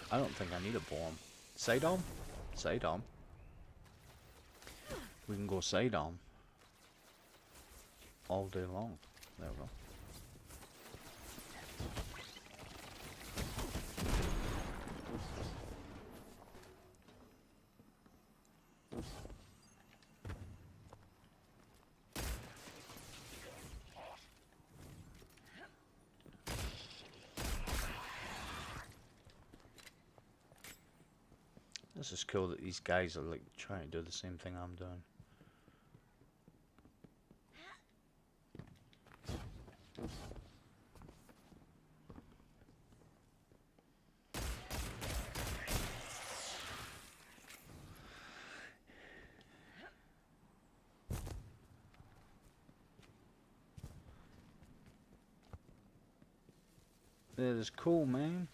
I don't think I need a bomb. Side arm? Side arm. We can go sidearm all day long. There we go. This is cool that these guys are like trying to do the same thing I'm doing. That is cool, man.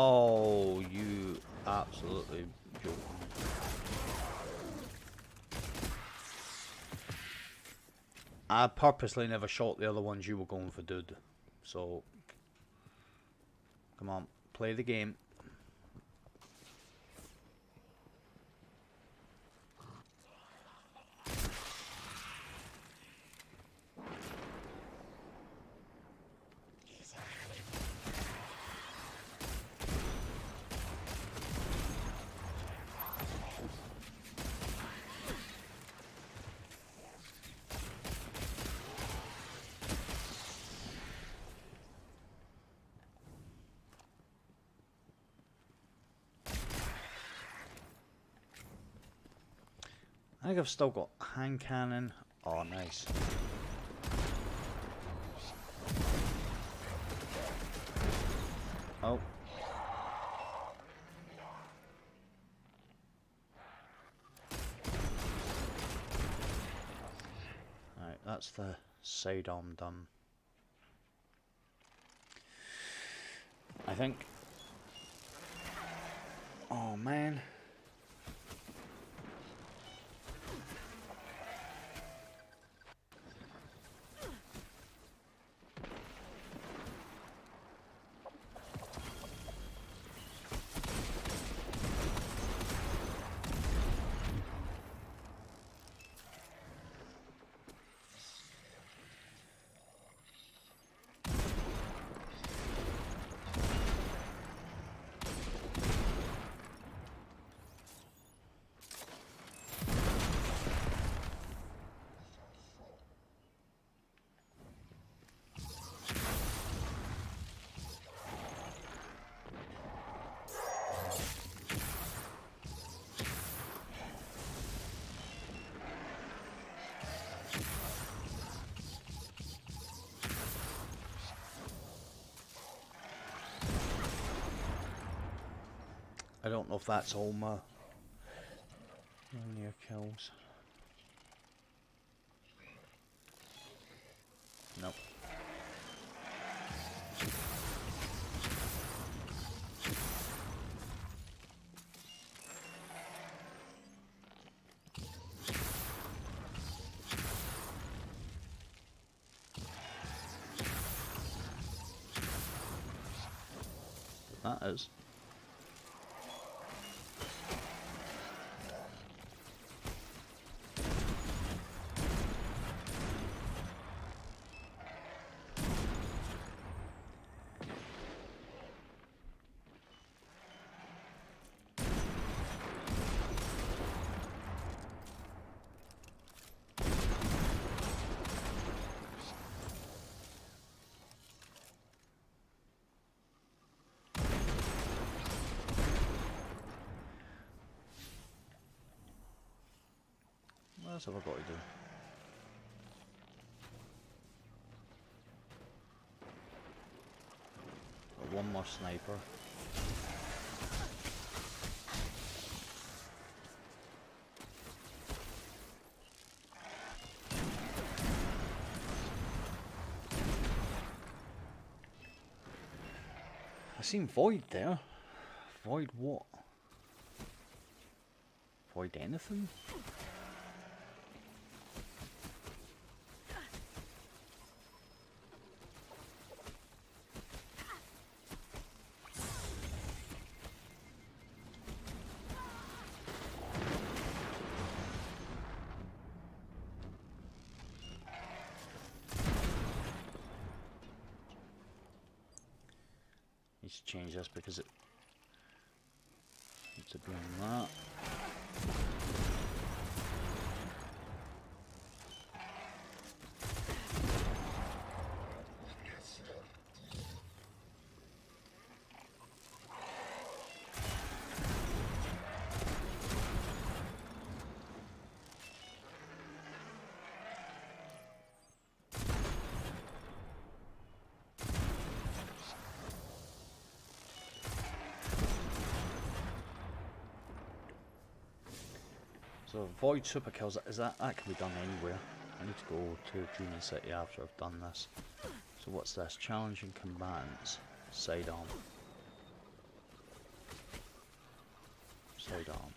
Oh, you absolutely joking. I purposely never shot the other ones you were going for, dude. So, come on, play the game. I think I've still got hand cannon. Oh, nice. Oh. Alright, that's the sidearm done. I think. Oh, man. I don't know if that's all my near kills. Nope. That is. What else have I got to do? Got one more sniper. I seen Void there. Void what? Void anything? Need to change this because it needs to be on that. So Void super kills, is that can be done anywhere. I need to go to Demon City after I've done this. So what's this? Challenging combatants. Sidearm. Sidearm.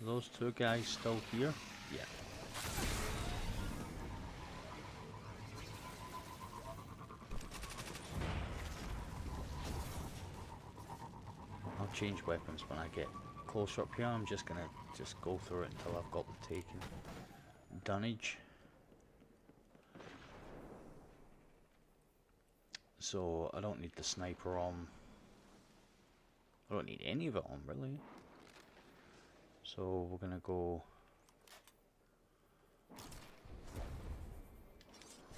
Are those two guys still here? Yeah. I'll change weapons when I get closer up here. I'm just gonna go through it until I've got the taken dunnage. So I don't need the sniper on. I don't need any of it on, really. So we're gonna go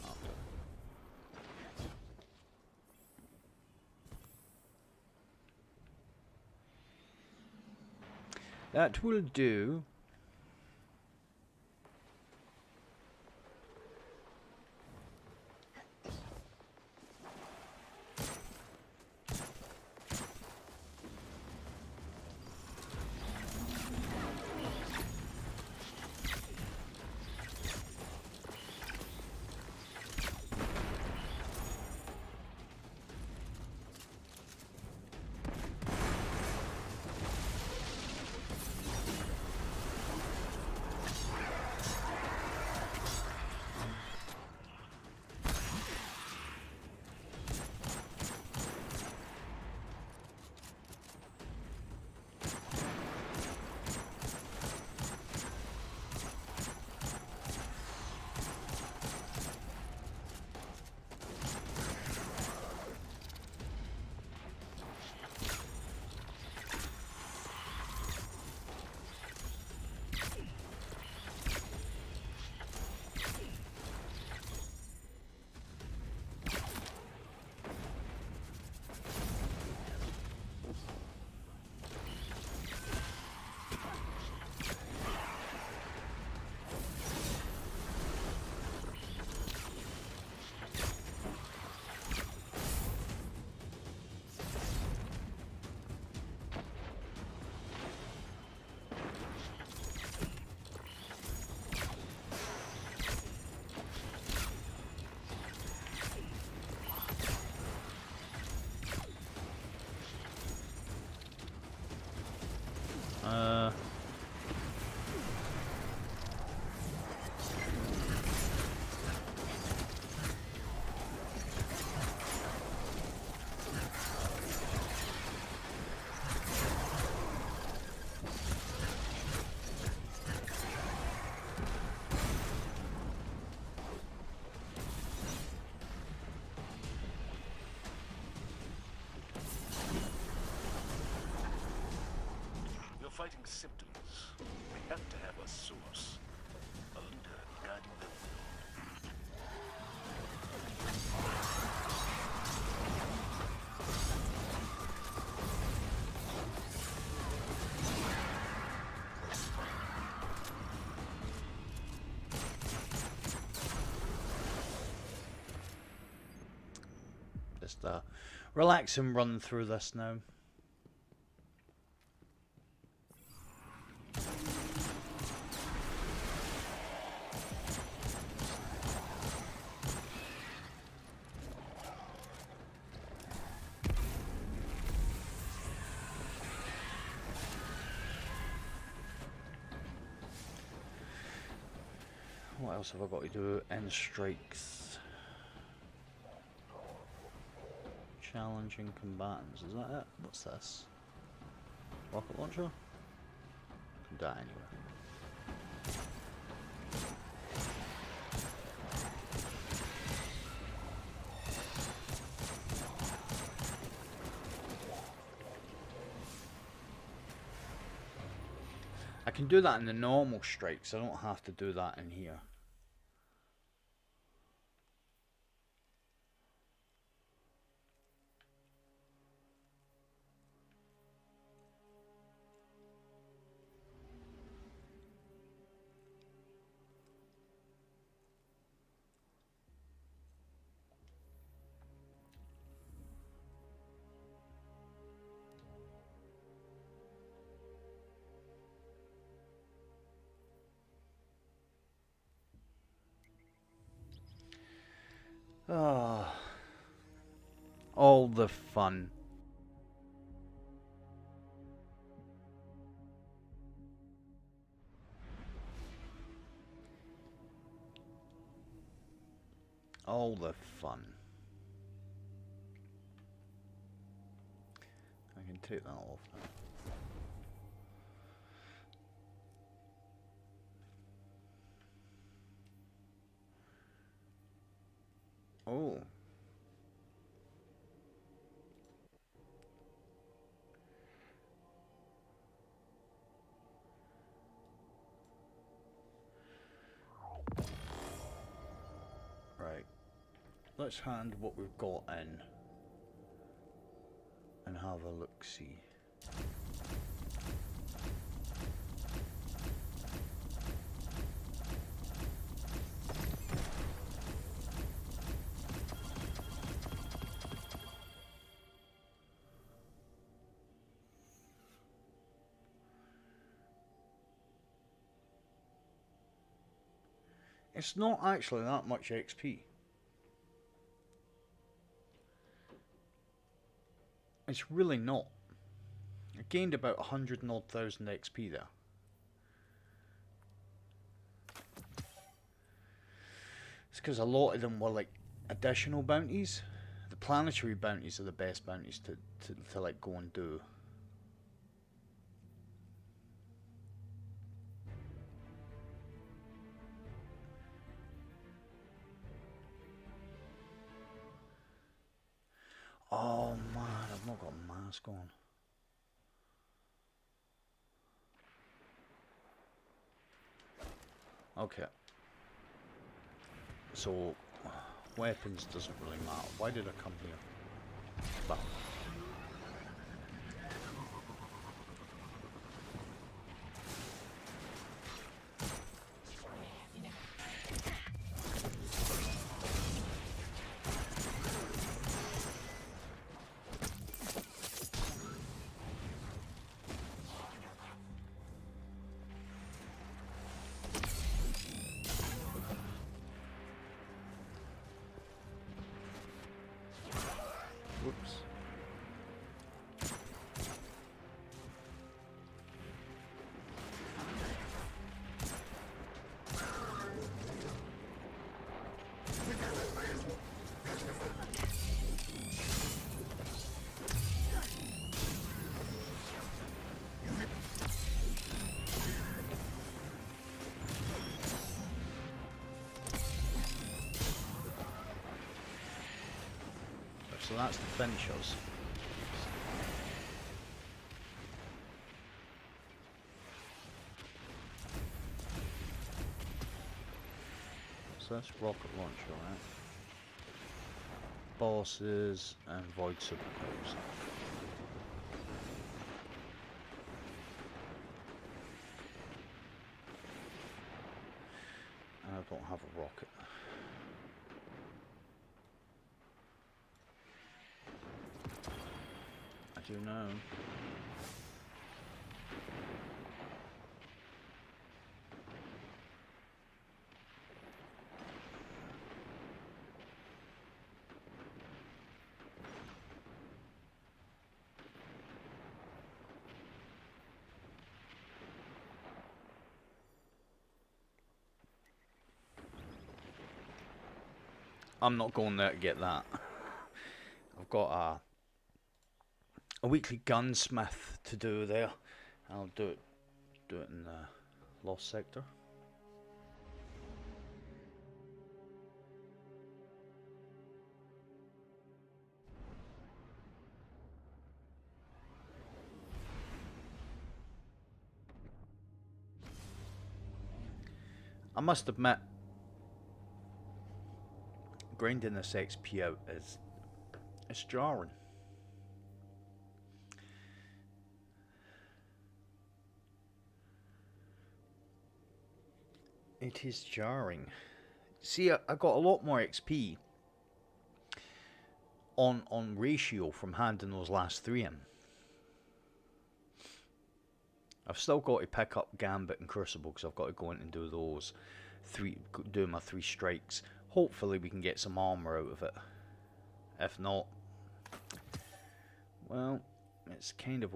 after. That will do. Fighting symptoms. We have to have a source. A leader guiding the Just Relax and run through this now. What else have I got to do? End strikes. Challenging combatants. Is that it? What's this? Rocket launcher? Can die anywhere. I can do that in the normal strikes. I don't have to do that in here. Ah, all the fun. All the fun. I can take that off now. Oh. Right. Let's hand what we've got in and have a look-see. It's not actually that much XP. It's really not. I gained about 100 and odd thousand XP there. It's because a lot of them were like additional bounties. The planetary bounties are the best bounties to like go and do. Oh man, I've not got a mask on. Okay. So, weapons doesn't really matter. Why did I come here? Well. Whoops. So that's the finishers. So that's rocket launcher, right? Bosses and void supercodes. And I don't have a rocket. to now. I'm not going there to get that. I've got a weekly gunsmith to do there. I'll do it in the Lost Sector. I must admit, grinding this XP out is jarring. It is jarring. See, I got a lot more XP on ratio from handing those last 3 in. I've still got to pick up Gambit and Crucible because I've got to go in and do those do my 3 strikes. Hopefully we can get some armor out of it. If not, well, it's kind of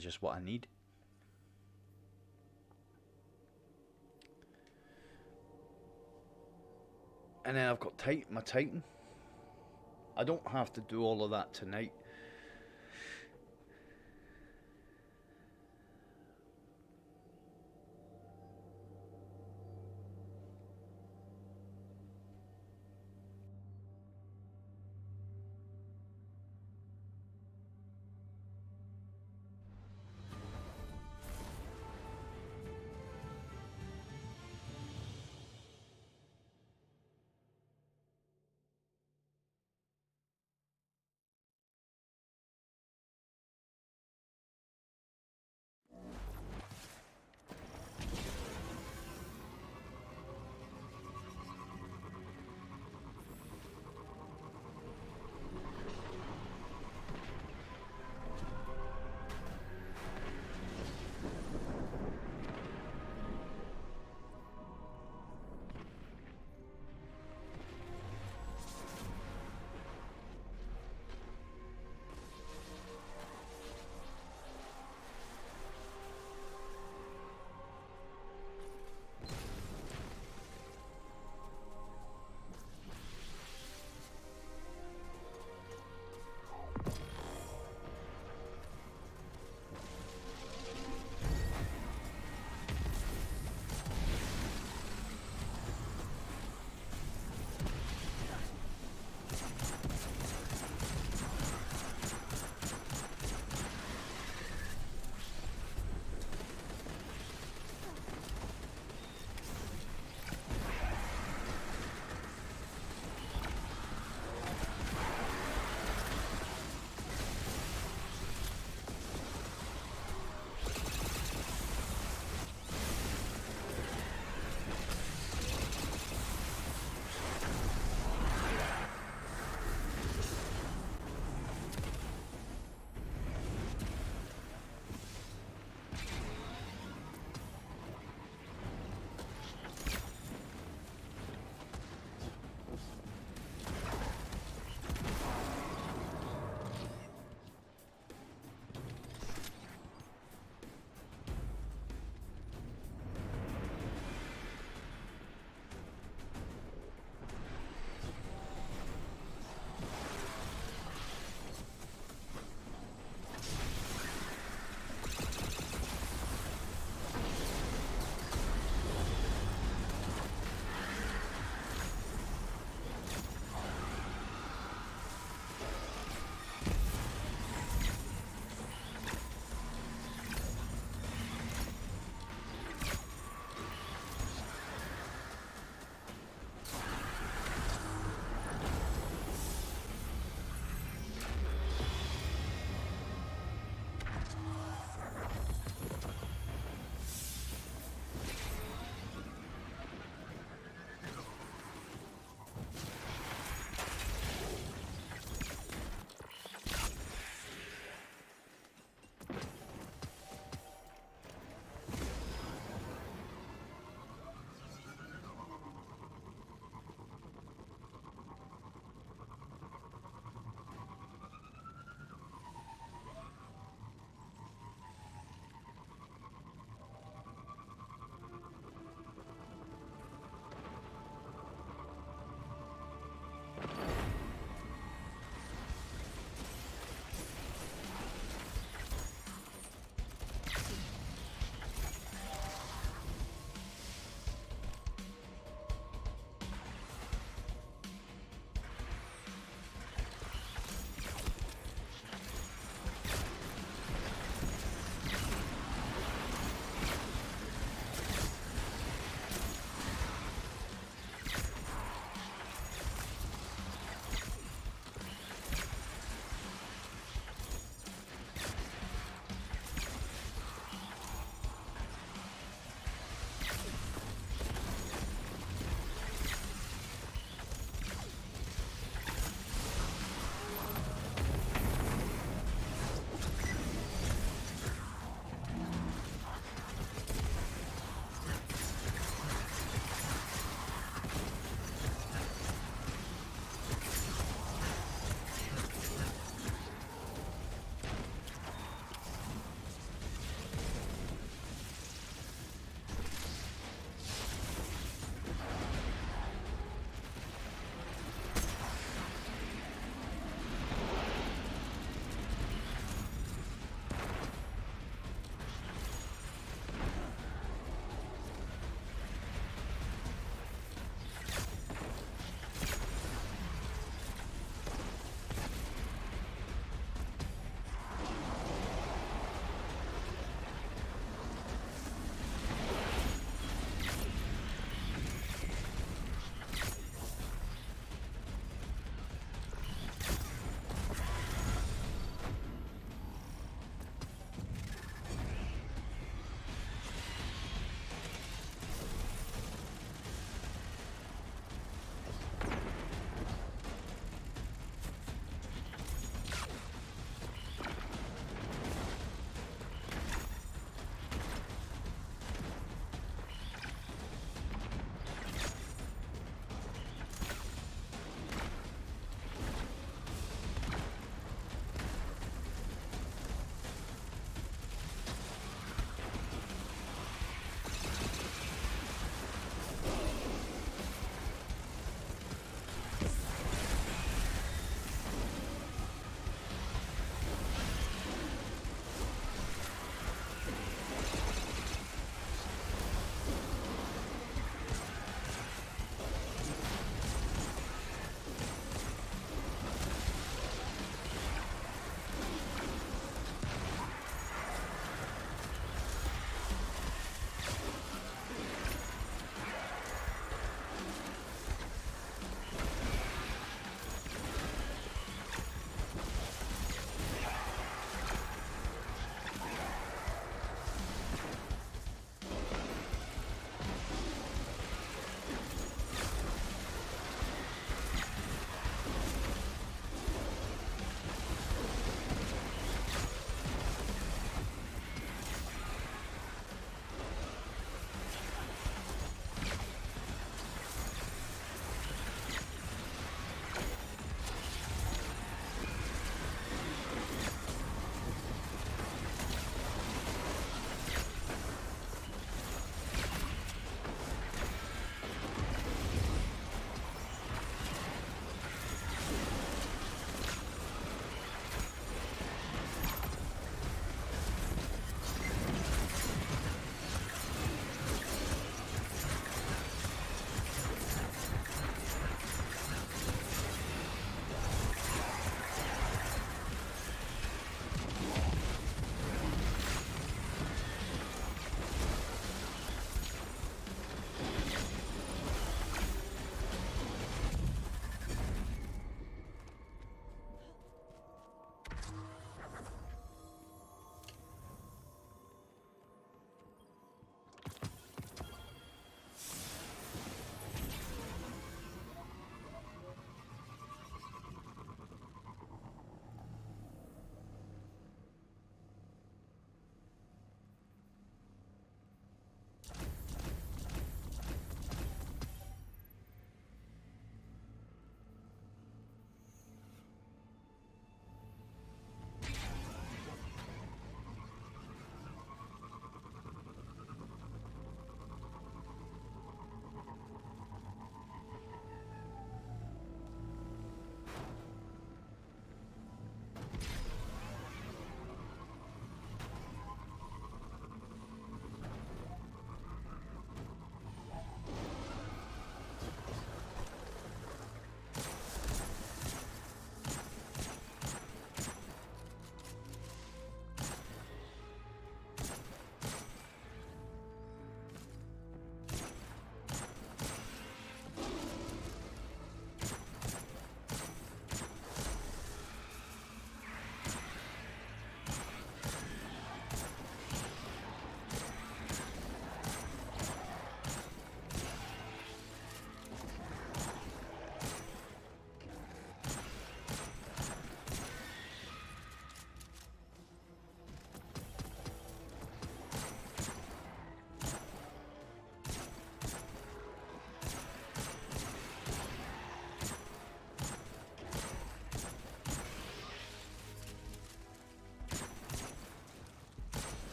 just what I need. And then I've got my Titan. I don't have to do all of that tonight.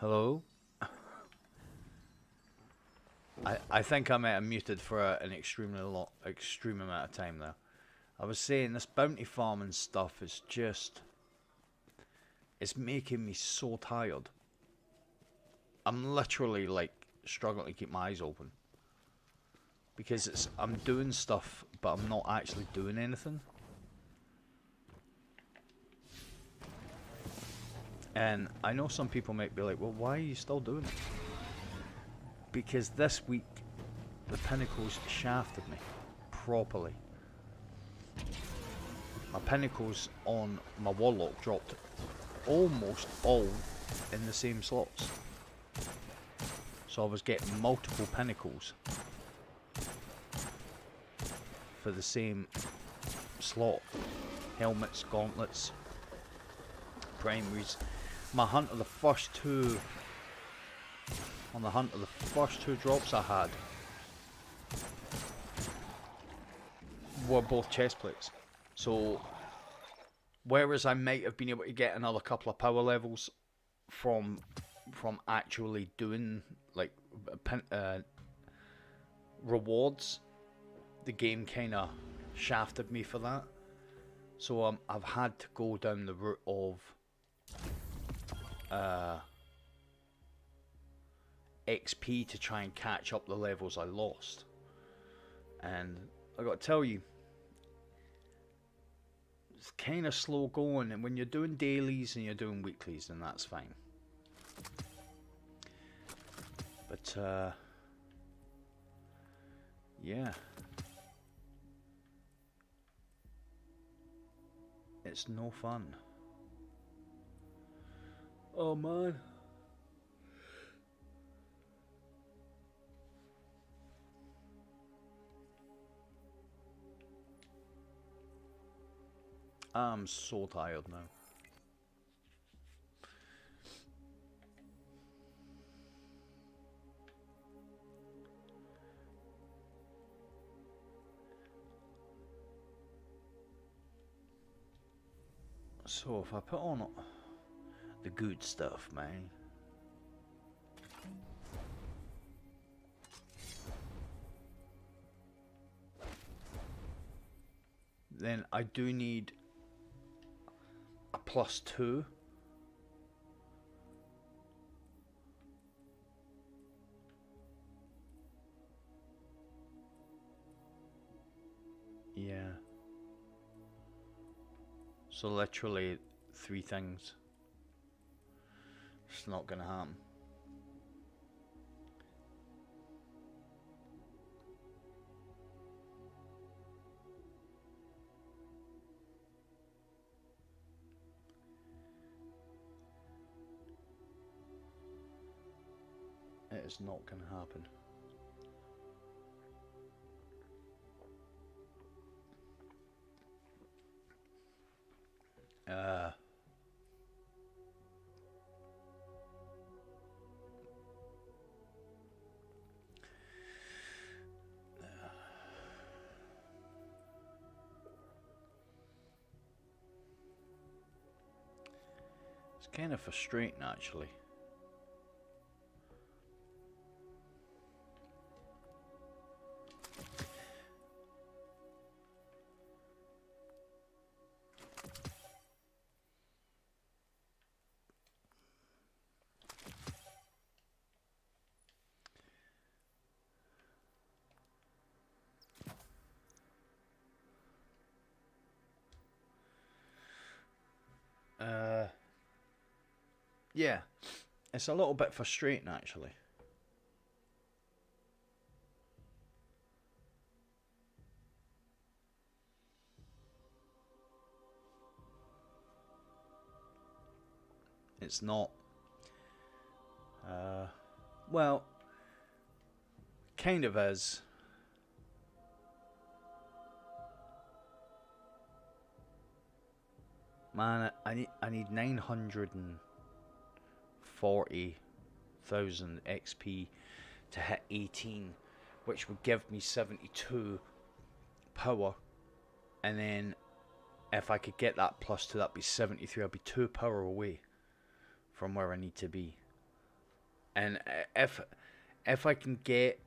Hello? I think I might have muted for an extreme amount of time there. I was saying this bounty farming stuff is just... It's making me so tired. I'm literally like struggling to keep my eyes open. Because I'm doing stuff, but I'm not actually doing anything. And I know some people might be like, well, why are you still doing it? Because this week, the Pinnacles shafted me properly. My Pinnacles on my Warlock dropped almost all in the same slots. So I was getting multiple Pinnacles for the same slot. Helmets, gauntlets, primaries. My hunt of the first two... On the hunt of the first two drops I had were both chest plates. So whereas I might have been able to get another couple of power levels from actually doing like rewards, the game kind of shafted me for that. So I've had to go down the route of XP to try and catch up the levels I lost. And I got to tell you, it's kind of slow going, and when you're doing dailies and you're doing weeklies, then that's fine. But yeah, it's no fun. Oh man. I'm so tired now. So if I put on the good stuff, man. Then I do need a +2. Yeah. So literally 3 things. It's not gonna happen. It is not gonna happen. It's kind of frustrating, actually. Yeah, it's a little bit frustrating, actually. It's not. Well, kind of is. Man, I need 940,000 XP to hit 18, which would give me 72 power, and then if I could get that +2, that'd be 73. I'd be 2 power away from where I need to be. And if I can get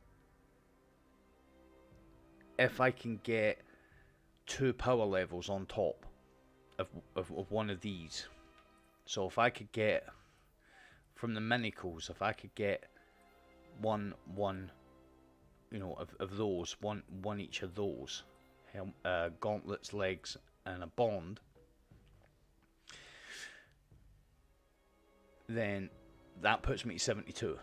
2 power levels on top of one of these, so if I could get from the minicles, if I could get one you know, of those, one each of those, gauntlets, legs, and a bond, then that puts me to 72.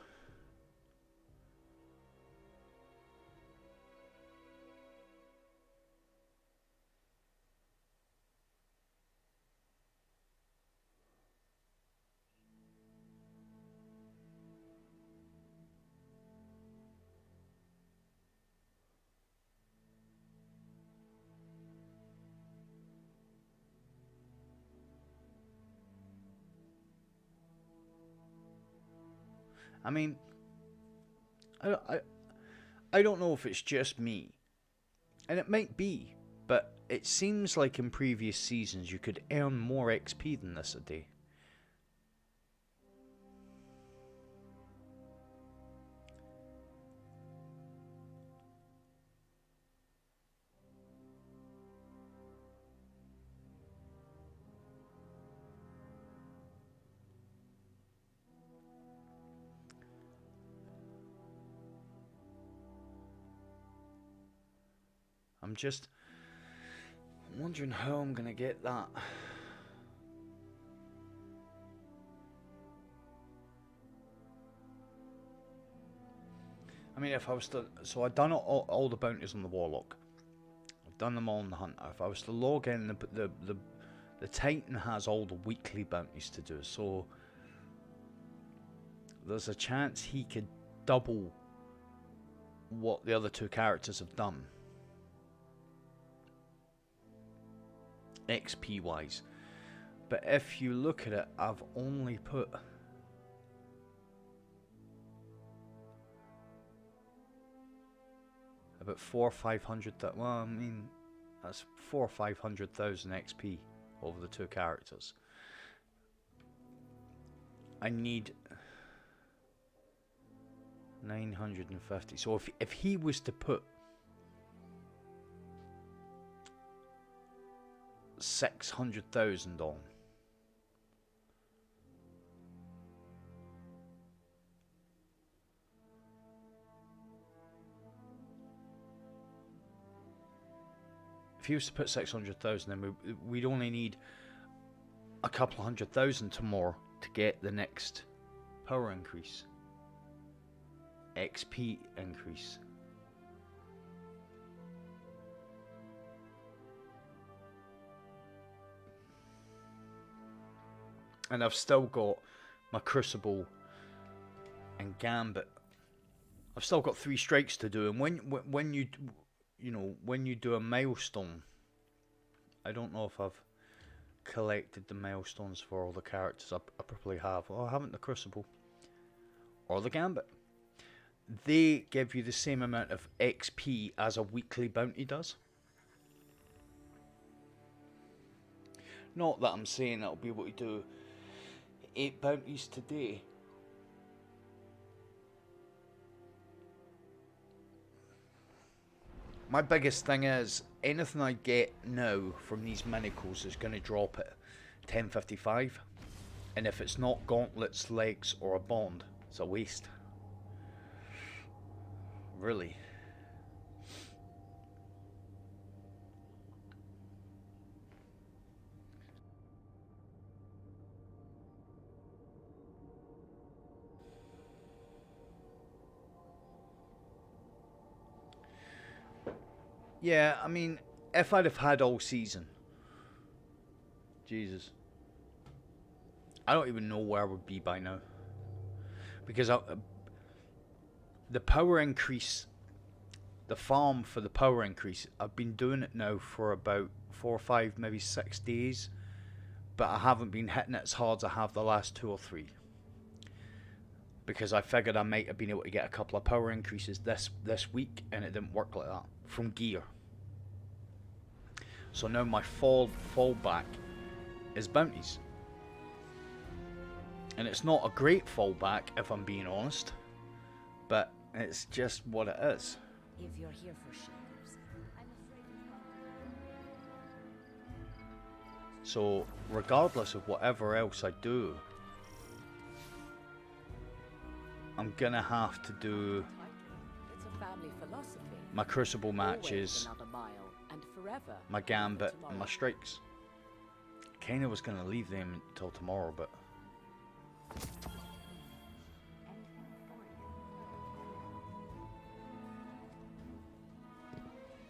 I mean, I don't know if it's just me, and it might be, but it seems like in previous seasons you could earn more XP than this a day. I'm just wondering how I'm gonna get that. I mean, if I was to, so I've done all the bounties on the Warlock. I've done them all on the Hunter. If I was to log in, the Titan has all the weekly bounties to do, so there's a chance he could double what the other 2 characters have done, XP wise. But if you look at it, I've only put about 400 or 500. Well, I mean, that's 400,000 or 500,000 XP over the 2 characters. I need 950. So if he was to put 600,000 on, if he was to put 600,000, then we'd only need a couple of 100,000 more to get the next power increase, XP increase. And I've still got my Crucible and Gambit. I've still got 3 strikes to do, and when you do a milestone, I don't know if I've collected the milestones for all the characters. I probably have. Oh, I haven't the Crucible or the Gambit. They give you the same amount of XP as a weekly bounty does. Not that I'm saying I'll be able to do 8 bounties today. My biggest thing is anything I get now from these minicles is going to drop at 1055, and if it's not gauntlets, legs, or a bond, it's a waste. Really. Yeah, I mean, if I'd have had all season, Jesus, I don't even know where I would be by now, because the power increase, the farm for the power increase, I've been doing it now for about 4 or 5, maybe 6 days, but I haven't been hitting it as hard as I have the last 2 or 3, because I figured I might have been able to get a couple of power increases this week, and it didn't work like that from gear. So now my fallback is bounties. And it's not a great fallback, if I'm being honest. But it's just what it is. If you're here for shakers, I'm afraid So, regardless of whatever else I do, I'm gonna have to do It's a family philosophy. my Crucible matches, Always another mile, and forever my Gambit, and my tomorrow. Strikes. Kinda was gonna leave them until tomorrow, but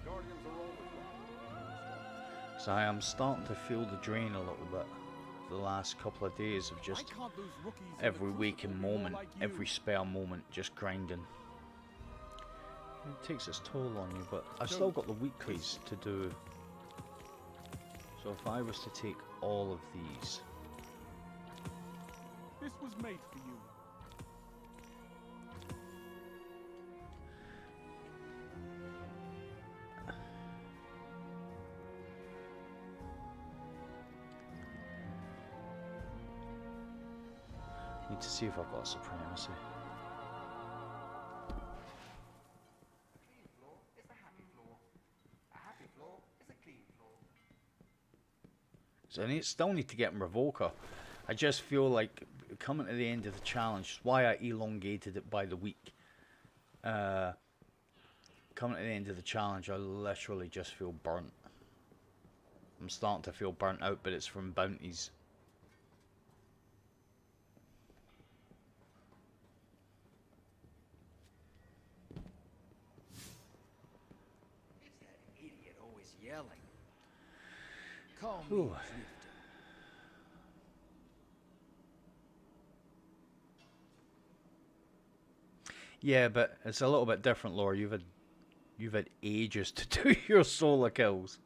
Guardians are always welcome. so I am starting to feel the drain a little bit. The last couple of days of just I can't lose rookies in the every waking Crucible moment, like you. every spare moment, just grinding. It takes its toll on you, but I've still got the weeklies to do. So if I was to take all of these, This was made for you. need to see if I've got Supremacy. So I still need to get Revoker. I just feel like coming to the end of the challenge, why I elongated it by the week. Coming to the end of the challenge, I literally just feel burnt. I'm starting to feel burnt out, but it's from bounties. Is that idiot always yelling? Call Ooh. me Drifter. Yeah, but it's a little bit different, Laura. You've had ages to do your solo kills.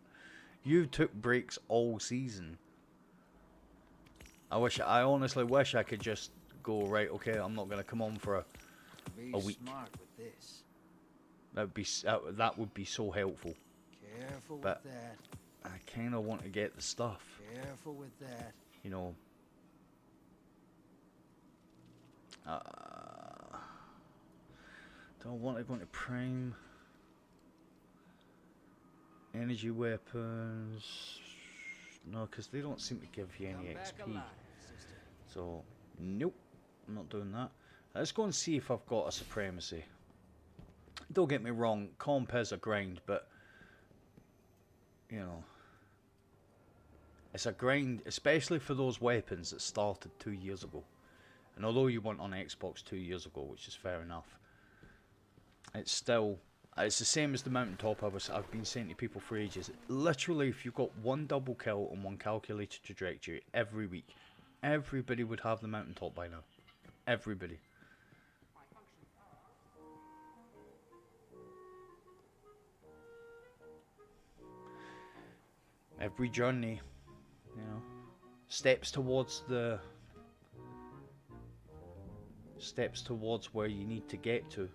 You took breaks all season. I honestly wish I could just go, right, okay, I'm not gonna come on for Be a week. smart with this. that would be so helpful. Careful But- with that. I kinda want to get the stuff, Careful with that. you know. Do I want to go into Prime? Energy weapons? No, because they don't seem to give you any Come back XP. alive, sister. So, nope, I'm not doing that. Let's go and see if I've got a Supremacy. Don't get me wrong, comp is a grind, but, you know, it's a grind, especially for those weapons that started 2 years ago. And although you weren't on Xbox 2 years ago, which is fair enough, it's still, it's the same as the mountaintop I've been saying to people for ages. Literally, if you've got one double kill and one calculated trajectory every week, everybody would have the mountaintop by now. Everybody. Every journey, you know, steps towards where you need to get to.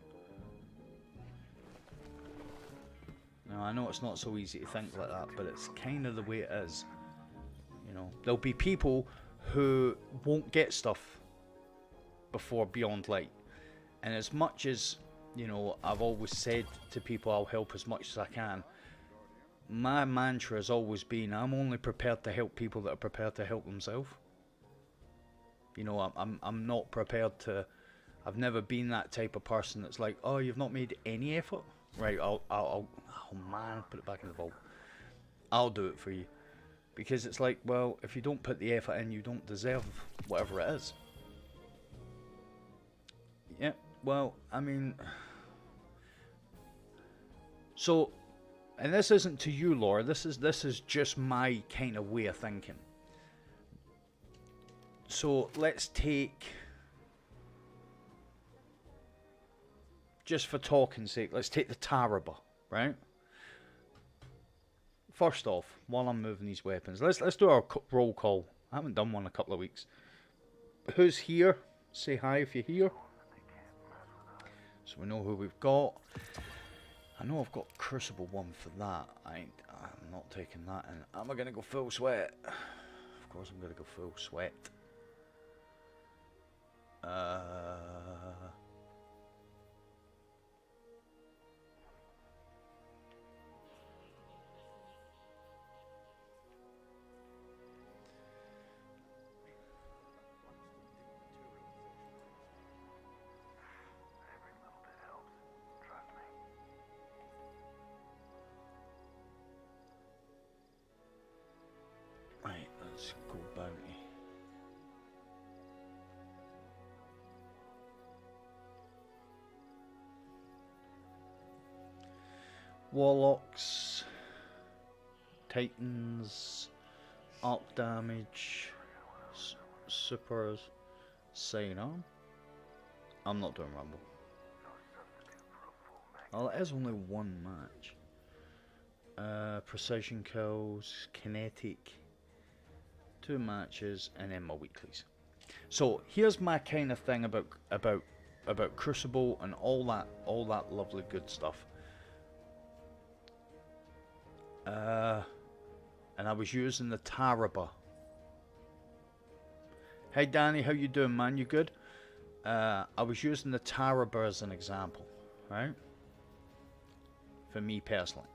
Now, I know it's not so easy to think like that, but it's kind of the way it is. You know, there'll be people who won't get stuff before Beyond Light. And as much as, you know, I've always said to people I'll help as much as I can, my mantra has always been I'm only prepared to help people that are prepared to help themselves. You know, I'm not prepared to, I've never been that type of person that's like, oh, you've not made any effort? Right, I'll oh man, put it back in the vault. I'll do it for you. Because it's like, well, if you don't put the effort in, you don't deserve whatever it is. Yeah, well, I mean, so, and this isn't to you, Laura, this is just my kind of way of thinking. So, let's take, just for talking's sake, let's take the Taraba, right? First off, while I'm moving these weapons, let's do our roll call. I haven't done one in a couple of weeks. Who's here? Say hi if you're here. So we know who we've got. I know I've got Crucible 1 for that. I'm not taking that in. Am I going to go full sweat? Of course I'm going to go full sweat. Warlocks, Titans, arc damage, supers, sidearm. I'm not doing Rumble. Oh, it is only one match. Precision kills, kinetic, 2 matches, and then my weeklies. So here's my kind of thing about Crucible and all that lovely good stuff. And I was using the Taraba. Hey Danny, how you doing, man? You good? I was using the Taraba as an example, right? For me personally,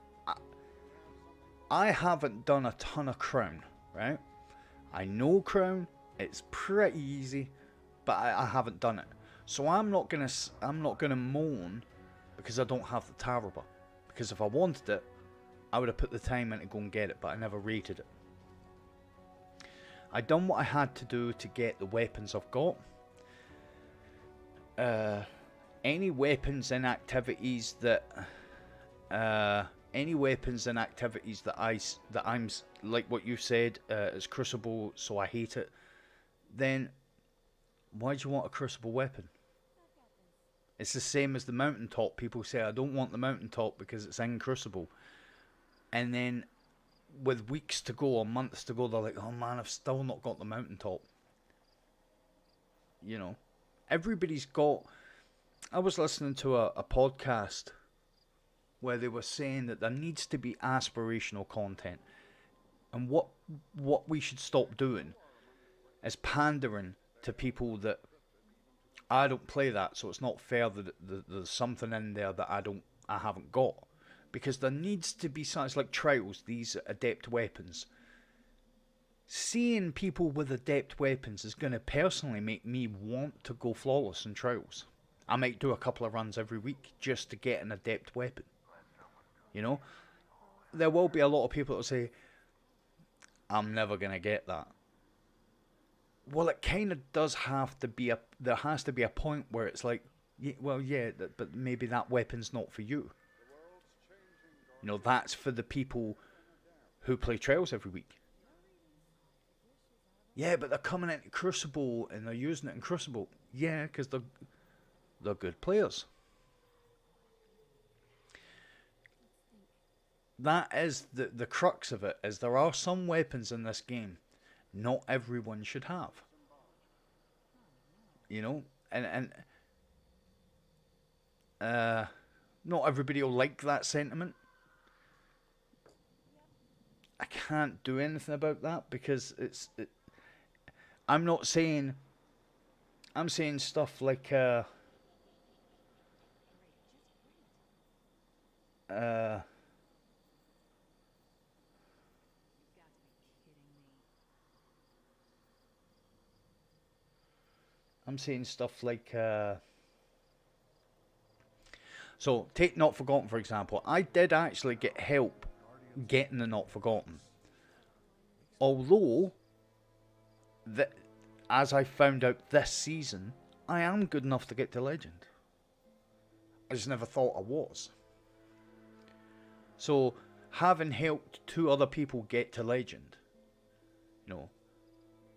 I haven't done a ton of Crown, right? I know Crown, it's pretty easy, but I haven't done it. So I'm not gonna moan because I don't have the Taraba. Because if I wanted it, I would have put the time in to go and get it, but I never rated it. I done what I had to do to get the weapons I've got. Any weapons and activities that I'm like what you said is Crucible, so I hate it. Then why do you want a Crucible weapon? It's the same as the Mountaintop. People say I don't want the Mountaintop because it's in Crucible, and then with weeks to go or months to go, they're like, oh man, I've still not got the Mountaintop. You know, everybody's got. I was listening to a podcast where they were saying that there needs to be aspirational content, and what we should stop doing is pandering to people that I don't play that, so it's not fair that there's something in there that I haven't got. Because there needs to be something like Trials, these adept weapons. Seeing people with adept weapons is going to personally make me want to go flawless in Trials. I might do a couple of runs every week just to get an adept weapon. You know? There will be a lot of people that will say, I'm never going to get that. Well, it kind of does have to be there has to be a point where it's like, well, yeah, but maybe that weapon's not for you. You know, that's for the people who play Trials every week. Yeah, but they're coming into Crucible and they're using it in Crucible. Yeah, because they're good players. That is the crux of it, is there are some weapons in this game not everyone should have. You know, and not everybody will like that sentiment. I can't do anything about that because I'm not saying. I'm saying stuff like I'm saying stuff like so take Not Forgotten for example. I did actually get help getting the Not Forgotten, although that, as I found out this season, I am good enough to get to Legend. I just never thought I was. So having helped 2 other people get to Legend, you know,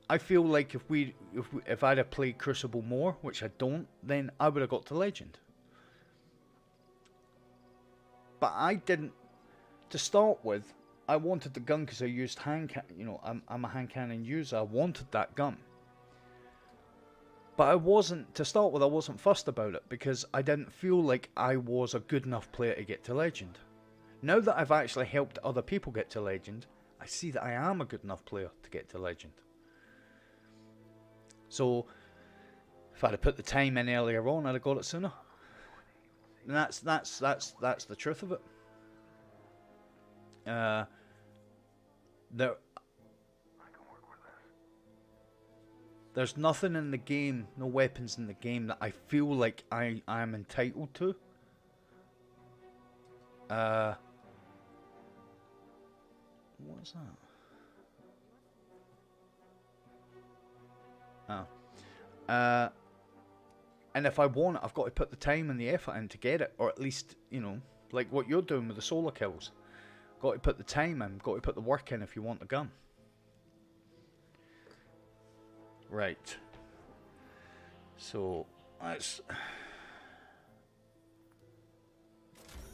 I feel like if I'd have played Crucible more, which I don't, then I would have got to Legend. But I didn't. To start with, I wanted the gun because I used hand cannon. You know, I'm a hand cannon user. I wanted that gun. But I wasn't. To start with, I wasn't fussed about it because I didn't feel like I was a good enough player to get to Legend. Now that I've actually helped other people get to Legend, I see that I am a good enough player to get to Legend. So, if I'd have put the time in earlier on, I'd have got it sooner. And that's the truth of it. There's nothing in the game, no weapons in the game that I feel like I am entitled to. What's that? And if I want it, I've got to put the time and the effort in to get it, or at least, you know, like what you're doing with the solar kills. Got to put the time in, got to put the work in if you want the gun. Right. So, let's...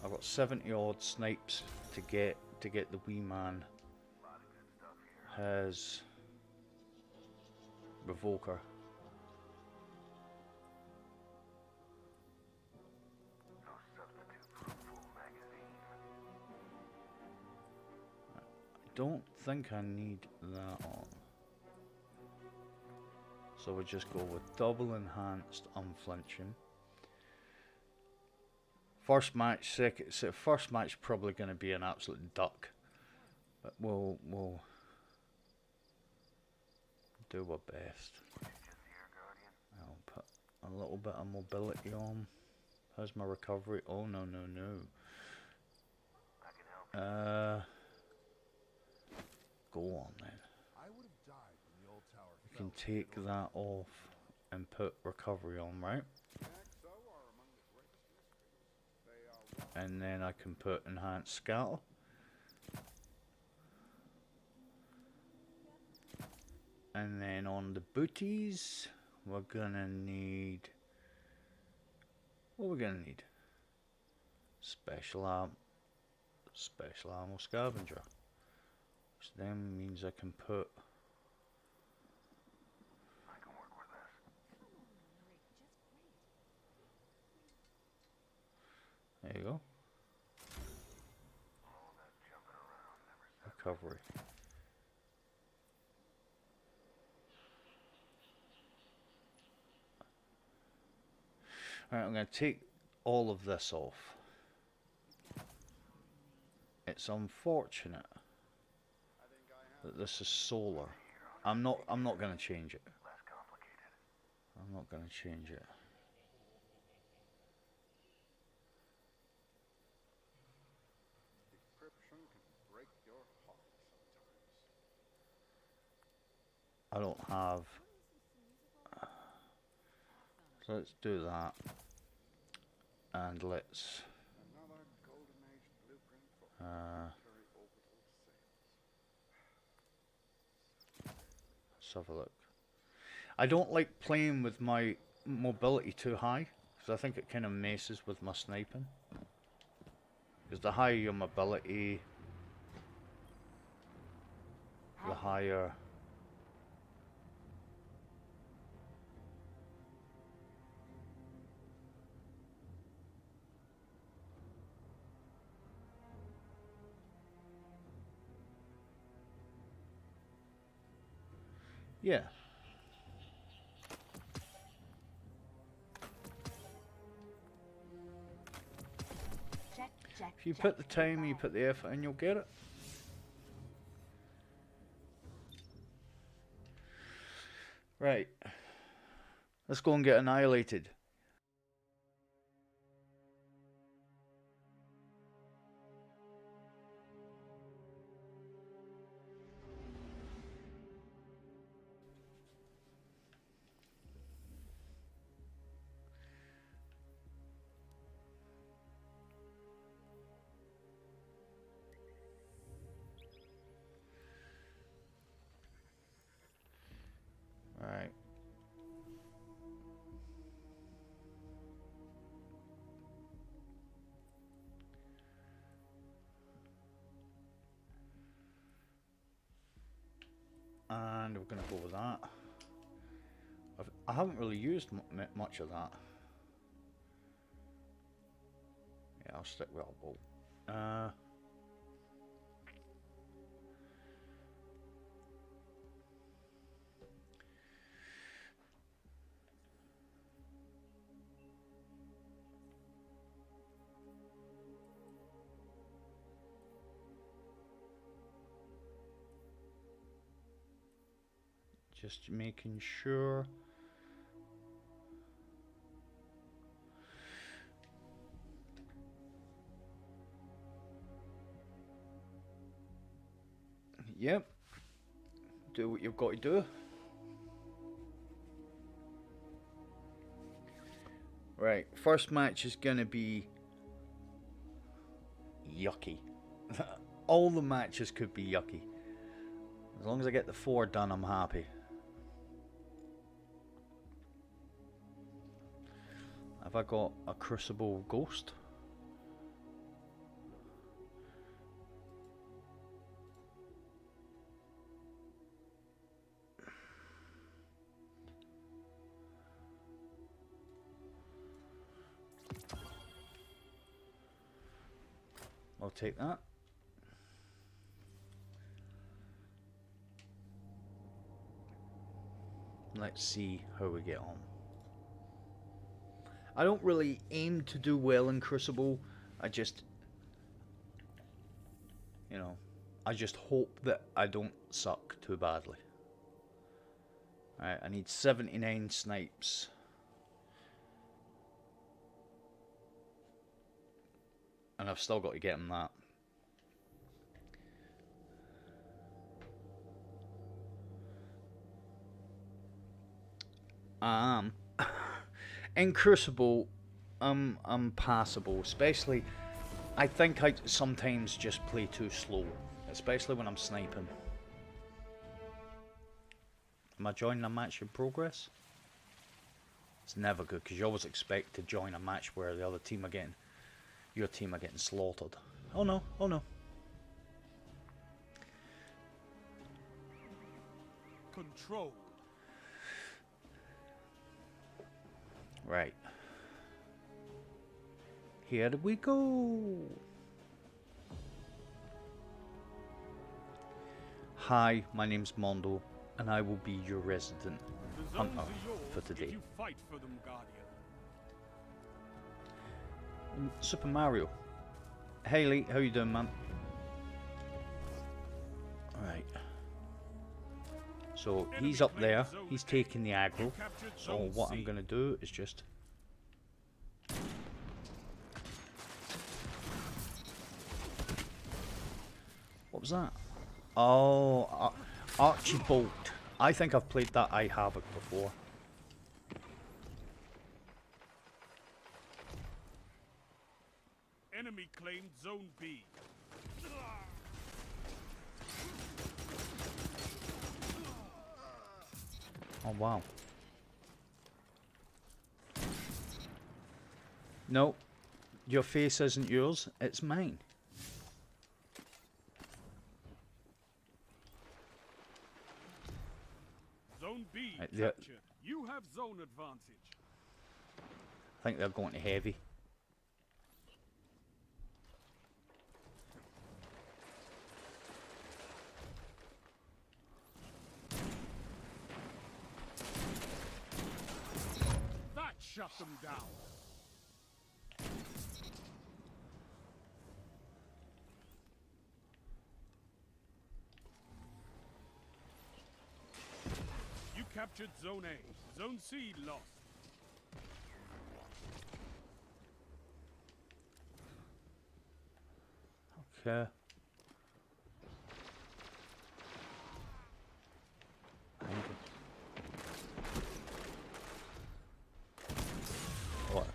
I've got 70 odd snipes to get the wee man his revoker. I don't think I need that on. So we'll just go with double enhanced unflinching. First match, first match probably going to be an absolute duck, but we'll do our best. I'll put a little bit of mobility on. How's my recovery? Oh no. Go on then. You can take that off and put recovery on, right? And then I can put enhanced scatter. And then on the booties, we're gonna need... What are we gonna need? Special ammo scavenger. Which then means I can put... There you go. Recovery. Alright, I'm going to take all of this off. It's unfortunate that this is solar. I'm not going to change it. I'm not going to change it. I don't have, so let's do that, and let's have a look. I don't like playing with my mobility too high, because I think it kind of messes with my sniping, because the higher your mobility, the higher... Yeah. If you put the time, you put the effort in, you'll get it. Right. Let's go and get annihilated. Right. And we're going to go with that. I haven't really used much of that. Yeah, I'll stick with a bolt. Just making sure. Yep. Do what you've got to do. Right, first match is going to be yucky. All the matches could be yucky. As long as I get the 4 done, I'm happy. Have I got a Crucible Ghost? I'll take that. Let's see how we get on. I don't really aim to do well in Crucible. I just, you know, I just hope that I don't suck too badly. Alright, I need 79 snipes. And I've still got to get him that. In Crucible, I'm passable. Especially, I think I sometimes just play too slow. Especially when I'm sniping. Am I joining a match in progress? It's never good, because you always expect to join a match where the other team are getting... Your team are getting slaughtered. Oh no, oh no. Control. Right. Here we go. Hi, my name's Mondo, and I will be your resident hunter for today. You fight for them, Guardian. Super Mario. Haley, how you doing, man? Alright. So, he's up there. He's taking the aggro. So, what I'm going to do is just... What was that? Oh, Archibald. I think I've played that iHavoc before. Enemy claimed Zone B. Oh, wow. No, your face isn't yours, it's mine. Zone B Yeah. captured. You have zone advantage. I think they're going to heavy. That shut them down. You captured Zone A. Zone C lost. Okay. What?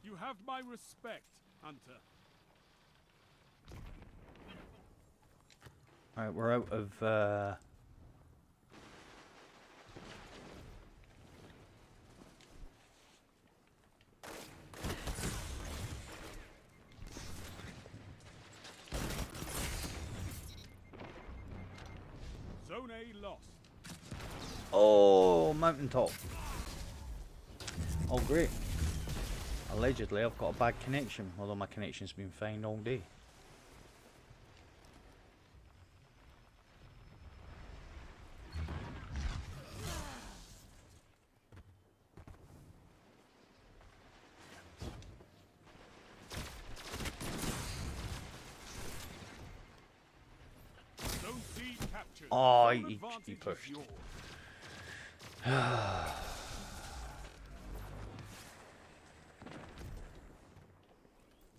You have my respect, Hunter. Alright, we're out of Zone A lost. oh, mountaintop. Oh, great. Allegedly, I've got a bad connection, although my connection's been fine all day. Zone C captured. Oh, Zone he advantage is pushed. yours.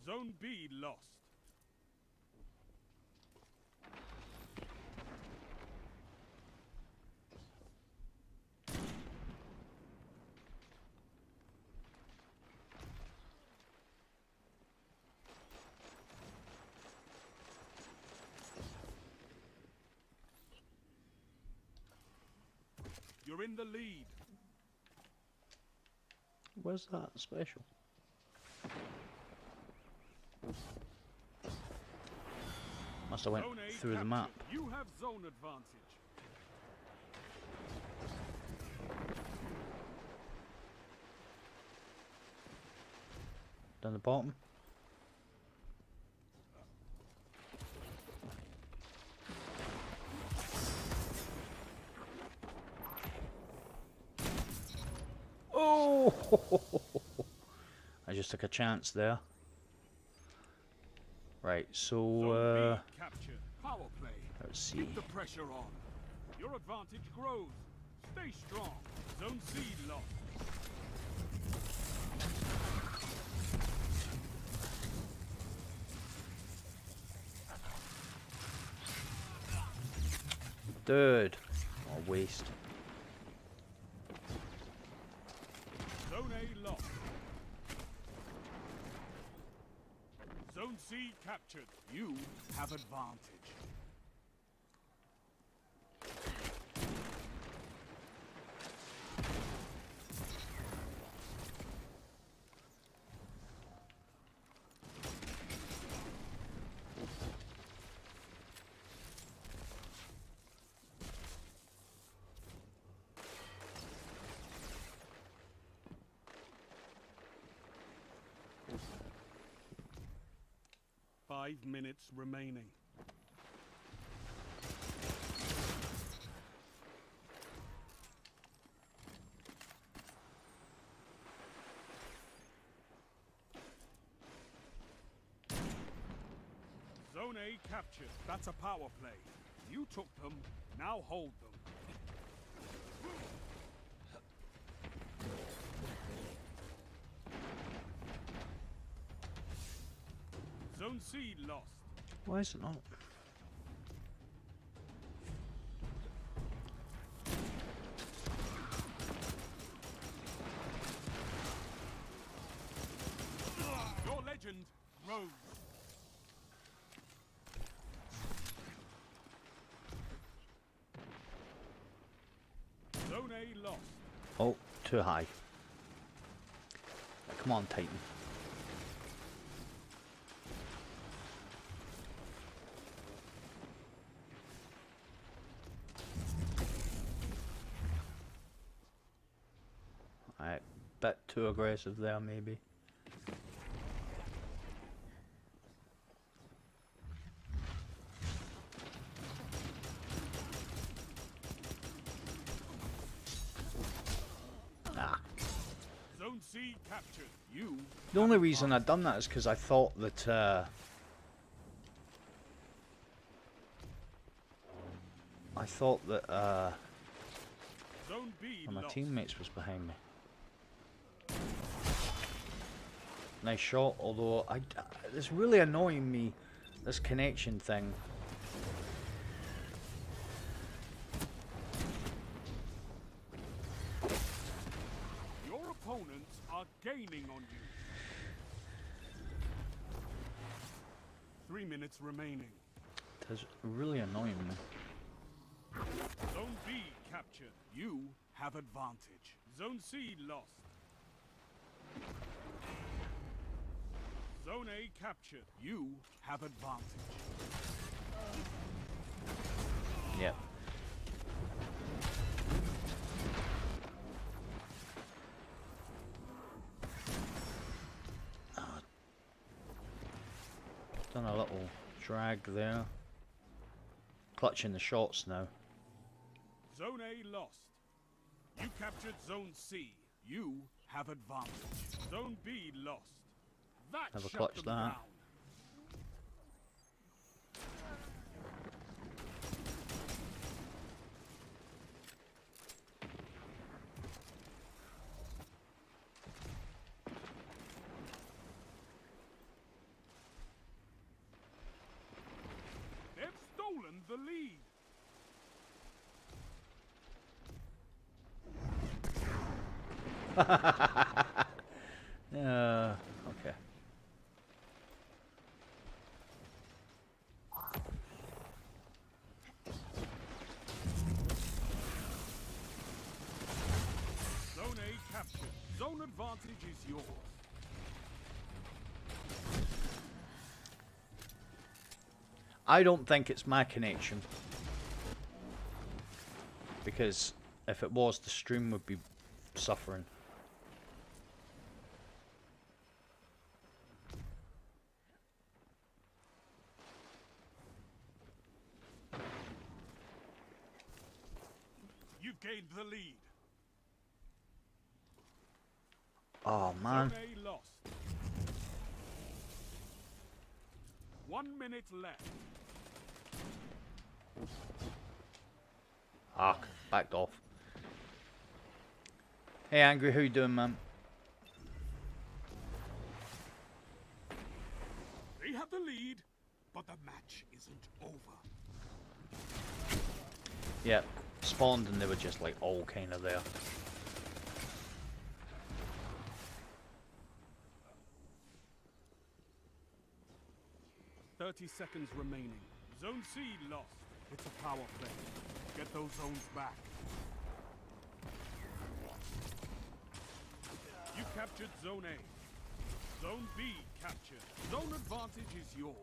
Zone B lost. You're in the lead. Where's that special? Must have went Zone A through the captured. map. You have zone advantage. Down the bottom. Oh! I just took a chance there. Right, so Zone B captured. Power play. let's see. Keep the pressure on. Your advantage grows. Stay strong. Zone C lost. Dude, what a waste. Zone A lost. Zone C captured. You have advantage. Five minutes remaining. Zone A captured. That's a power play. You took them, now hold them. Zone C lost. Why is it not? Your legend rose. Zone A lost. Oh, too high. Come on, Titan. Alright, bit too aggressive there, maybe. Zone C captured. You. The only reason I'd done that is because I thought that Zone B my lost. teammates was behind me. Nice shot, although it's really annoying me, this connection thing. Your opponents are gaining on you. 3 minutes remaining. It's really annoying me. Zone B captured. You have advantage. Zone C lost. Zone A captured. You have advantage. Yep. Done a little drag there. Clutching the shots now. Zone A lost. You captured Zone C. You have advantage. Zone B lost. That Never shut clutched them that. down. They've stolen the lead. Okay. captured. Zone advantage is yours. I don't think it's my connection. Because if it was, the stream would be suffering. You've gained the lead. Oh man. Zone A lost. 1 minute left. Ah, backed off. Hey Angry, how you doing, man? They have the lead, but the match isn't over. Yeah, spawned and they were just like all kind of there. "30 seconds remaining. Zone C lost. It's a power play. Get those zones back. You captured Zone A. Zone B captured. Zone advantage is yours.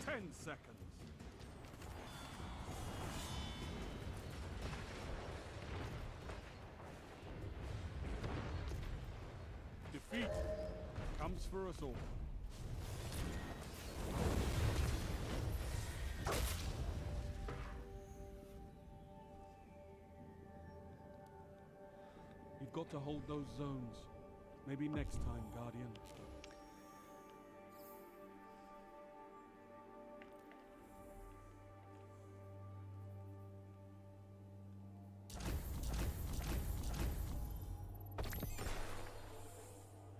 Ten seconds. Defeat comes for us all. You've got to hold those zones. Maybe next time, Guardian.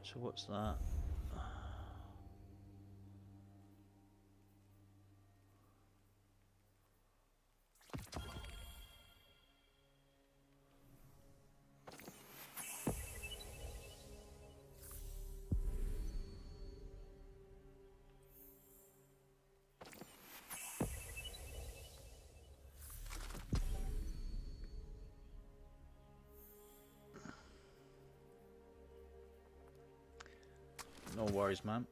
So what's that? No worries, man.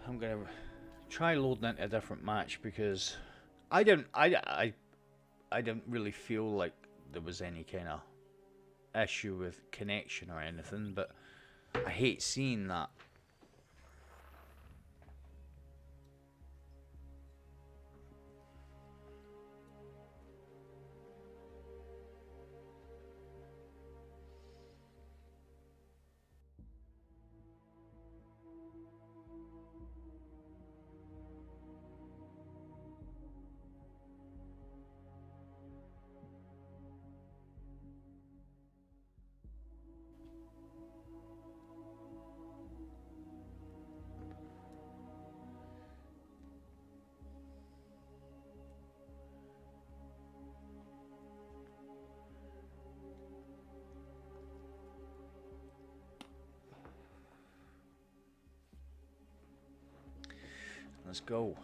I'm gonna try loading into a different match because I didn't really feel like there was any kind of issue with connection or anything, but I hate seeing that. Let's go.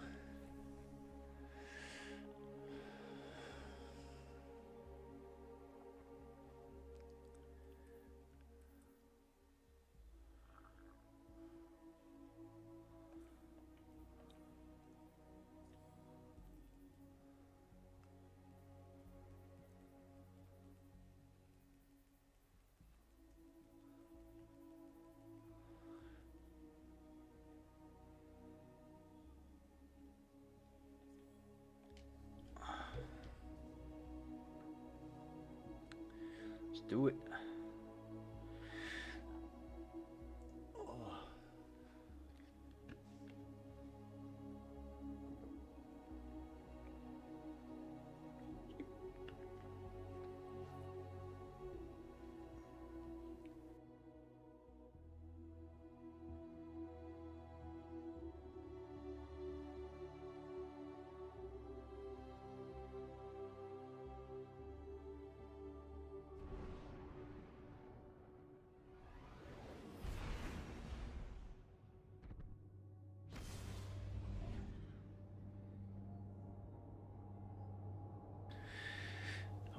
Let's do it.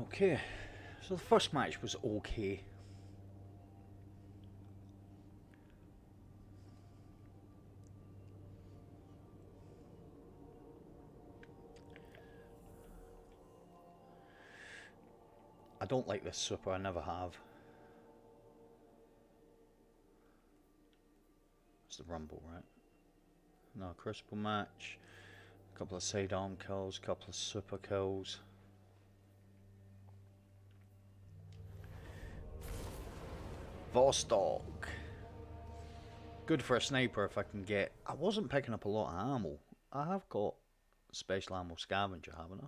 Okay, so the first match was okay. I don't like this super, I never have. It's the Rumble, right? No, Crucible match. A couple of sidearm kills, a couple of super kills. Vostok. Good for a sniper if I can get... I wasn't picking up a lot of ammo. I have got special ammo scavenger, haven't I?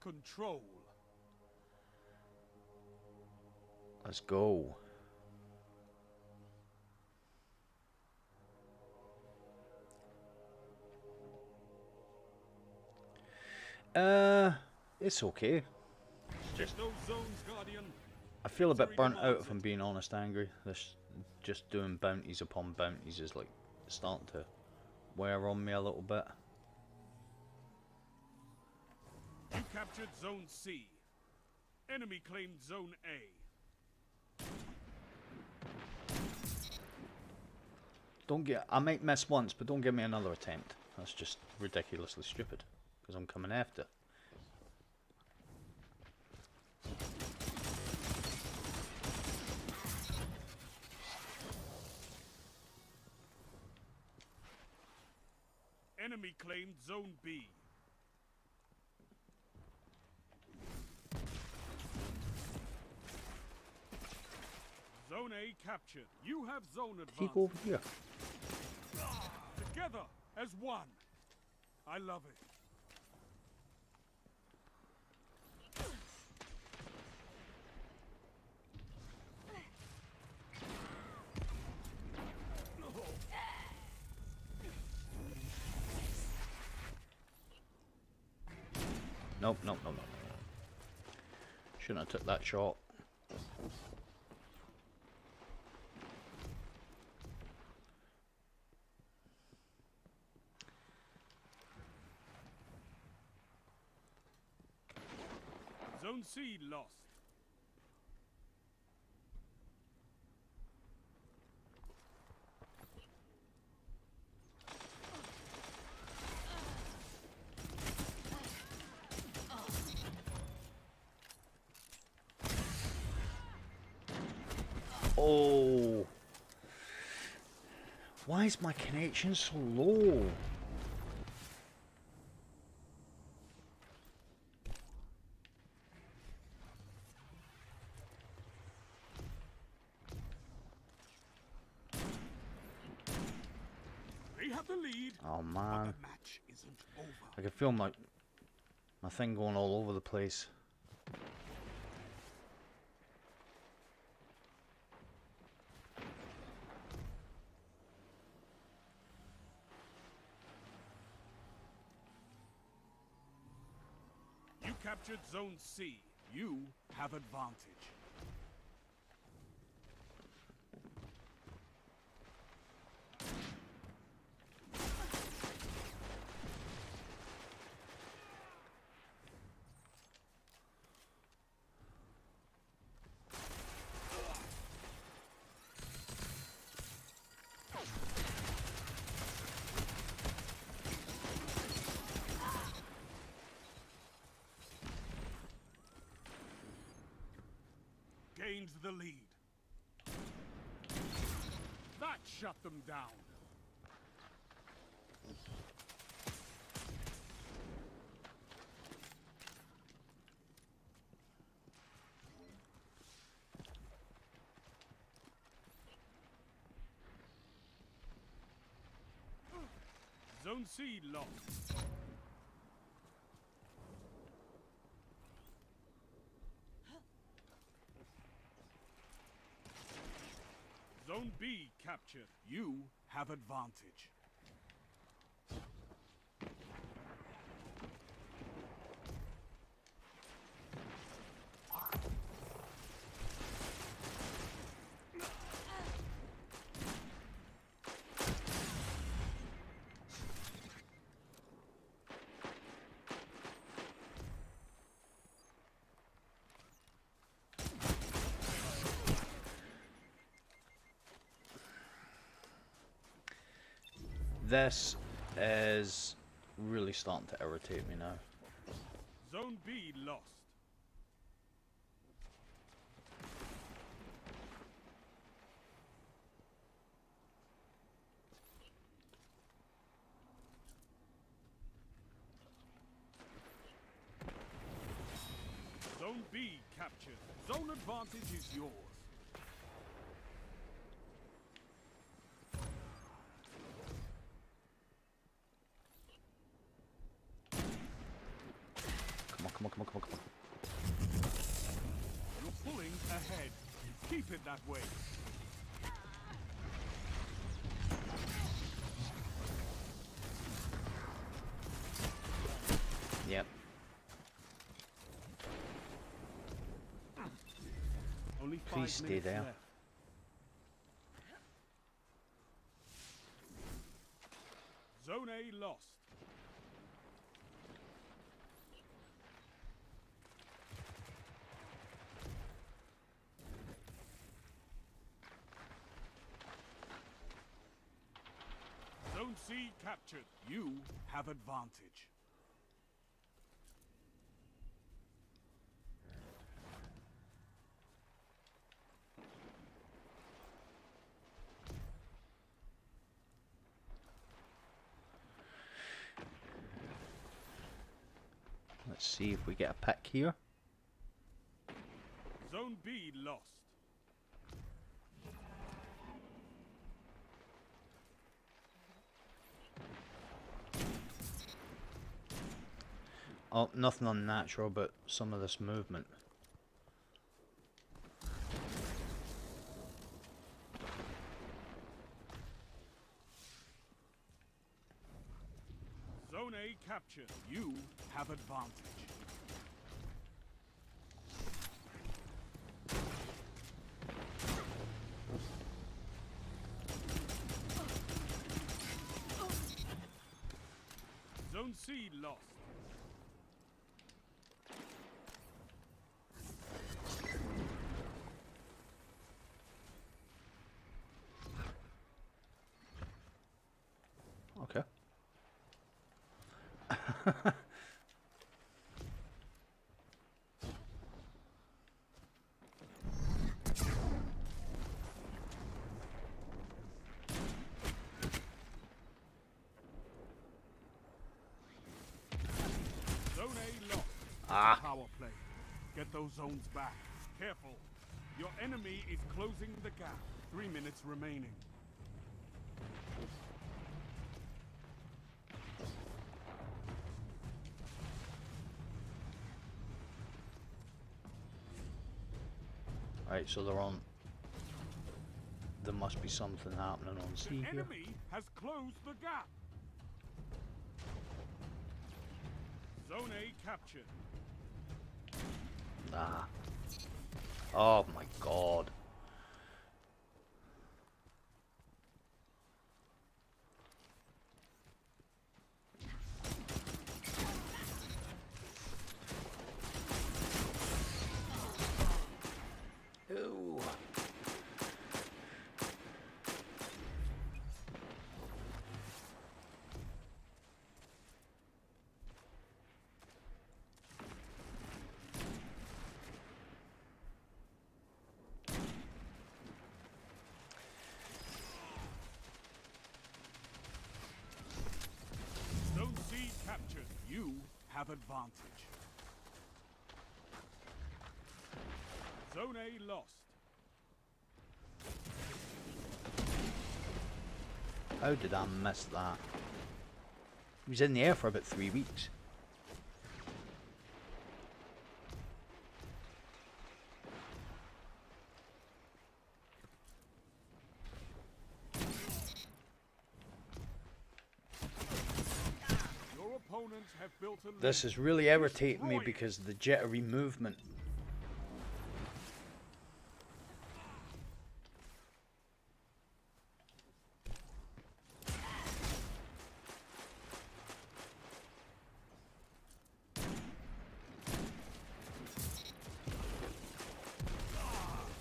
Control. Let's go. It's okay. It's just No zones, Guardian. I feel a bit burnt out if I'm being honest, Angry. This just doing bounties upon bounties is like starting to wear on me a little bit. You captured Zone C. Enemy claimed Zone A. Don't get. I might miss once, but don't give me another attempt. That's just ridiculously stupid. Because I'm coming after. Enemy claimed Zone B. Zone A captured. You have zone advantage. He go over here. Together as one. I love it. Nope, nope, nope, nope. Shouldn't have took that shot. Zone C lost. Oh. Why is my connection so low? They have the lead. Oh But man. the match isn't over. I can feel my thing going all over the place. You captured Zone C. You have advantage. Gains the lead. That shut them down. Zone C lost. Zone B captured. You have advantage. This is really starting to irritate me now. Zone B lost. Zone B captured. Zone advantage is yours. Come on, come on, come on, come on, come on. You're pulling ahead. Keep it that way. Yep. Only 5 Please stay minutes there. left. Zone A lost. Zone C captured. You have advantage. Let's see if we get a pick here. Zone B lost. Oh, nothing unnatural, but some of this movement. Zone A captured. You have advantage. Zone C lost. Okay. Zone A lost. Ah. Power play. Get those zones back. Careful. Your enemy is closing the gap. 3 minutes remaining. Right, so they're on. There must be something happening on C The here. enemy has closed the gap. Zone A captured. Ah. Oh my god. Ooh. Zone C captured. You have advantage. Zone A lost. How did I miss that? He was in the air for about 3 weeks. Your opponents have built a This lead. is really irritating me Destroy it. because of the jittery movement.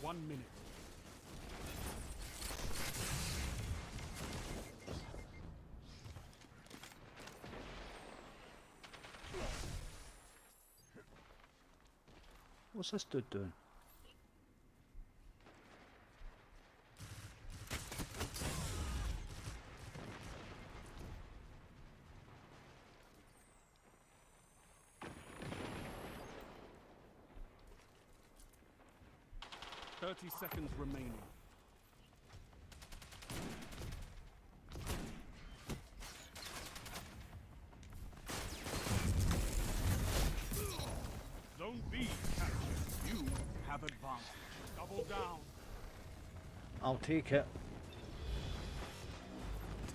One minute. What's this dude doing? Seconds remaining. Zone B captured. You have advanced. Double down. I'll take it.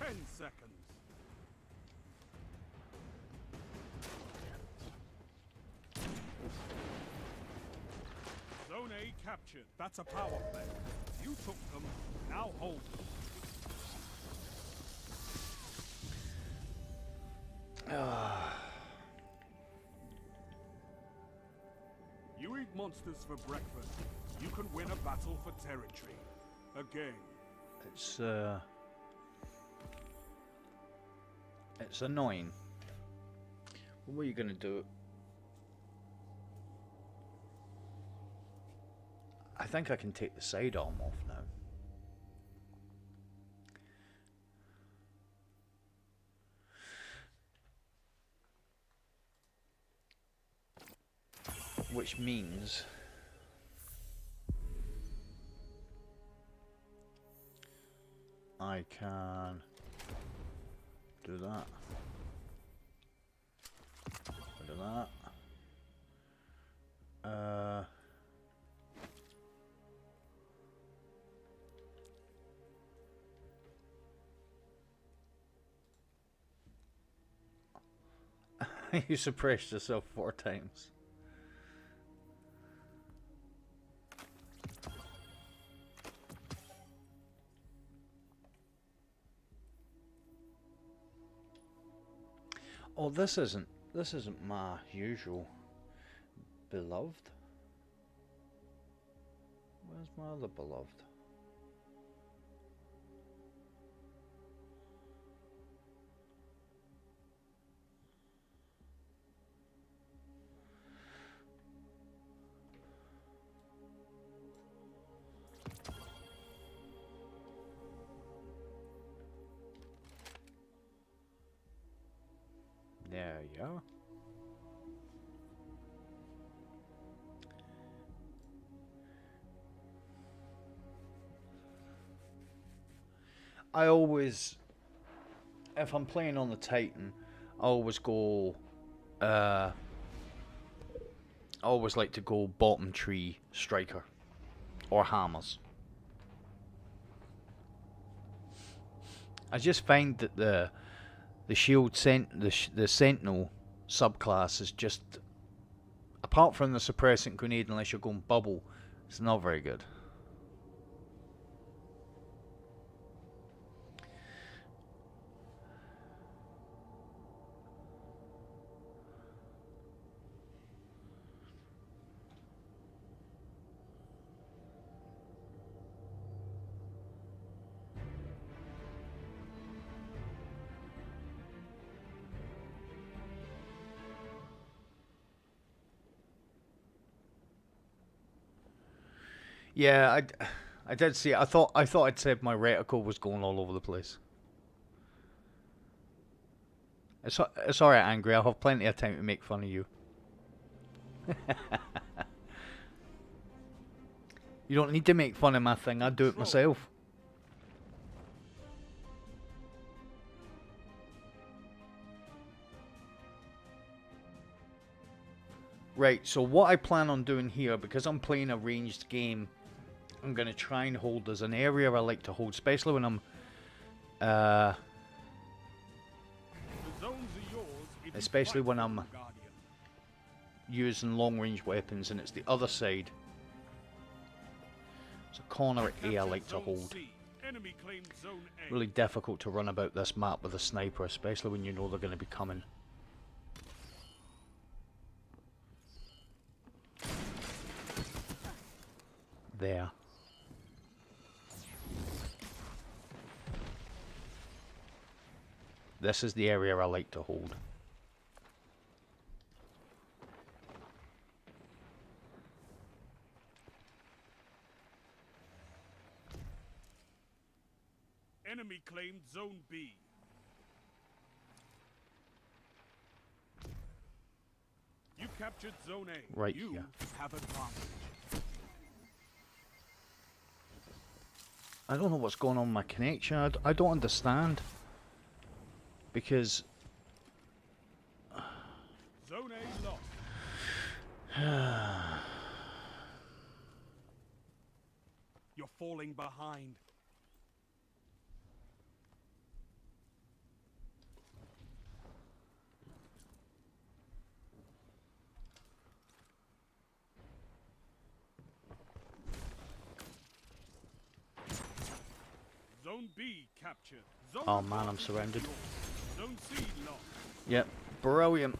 10 seconds. Zone A captured. That's a power play. You took them. Now hold them. You eat monsters for breakfast. You can win a battle for territory. Again. It's annoying. What are you gonna do? I think I can take the sidearm off now. Which means I can do that. Do that. You suppressed yourself 4 times. Oh, this isn't my usual beloved. Where's my other beloved? There you go. I always, if I'm playing on the Titan, I always go, I always like to go bottom tree striker or hammers. I just find that the shield the sentinel subclass is just, apart from the suppressant grenade, unless you're going bubble, it's not very good. Yeah, I did see it. I thought I'd said my reticle was going all over the place. It's alright, Angry. I'll have plenty of time to make fun of you. You don't need to make fun of my thing. I do it myself. Right, so what I plan on doing here, because I'm playing a ranged game, I'm going to try and hold, there's an area I like to hold, especially when I'm especially when I'm using long range weapons, and it's the other side. It's a corner A I like to hold. Really difficult to run about this map with a sniper, especially when you know they're going to be coming. There. This is the area I like to hold. Enemy claimed Zone B. You captured Zone A. Right You here. have advantage. I don't know what's going on with my connection. I don't understand. Because... Zone A lost. You're falling behind. Zone B captured. Zone Oh man, I'm advantage is surrounded. yours. Zone C lost. Yep, brilliant.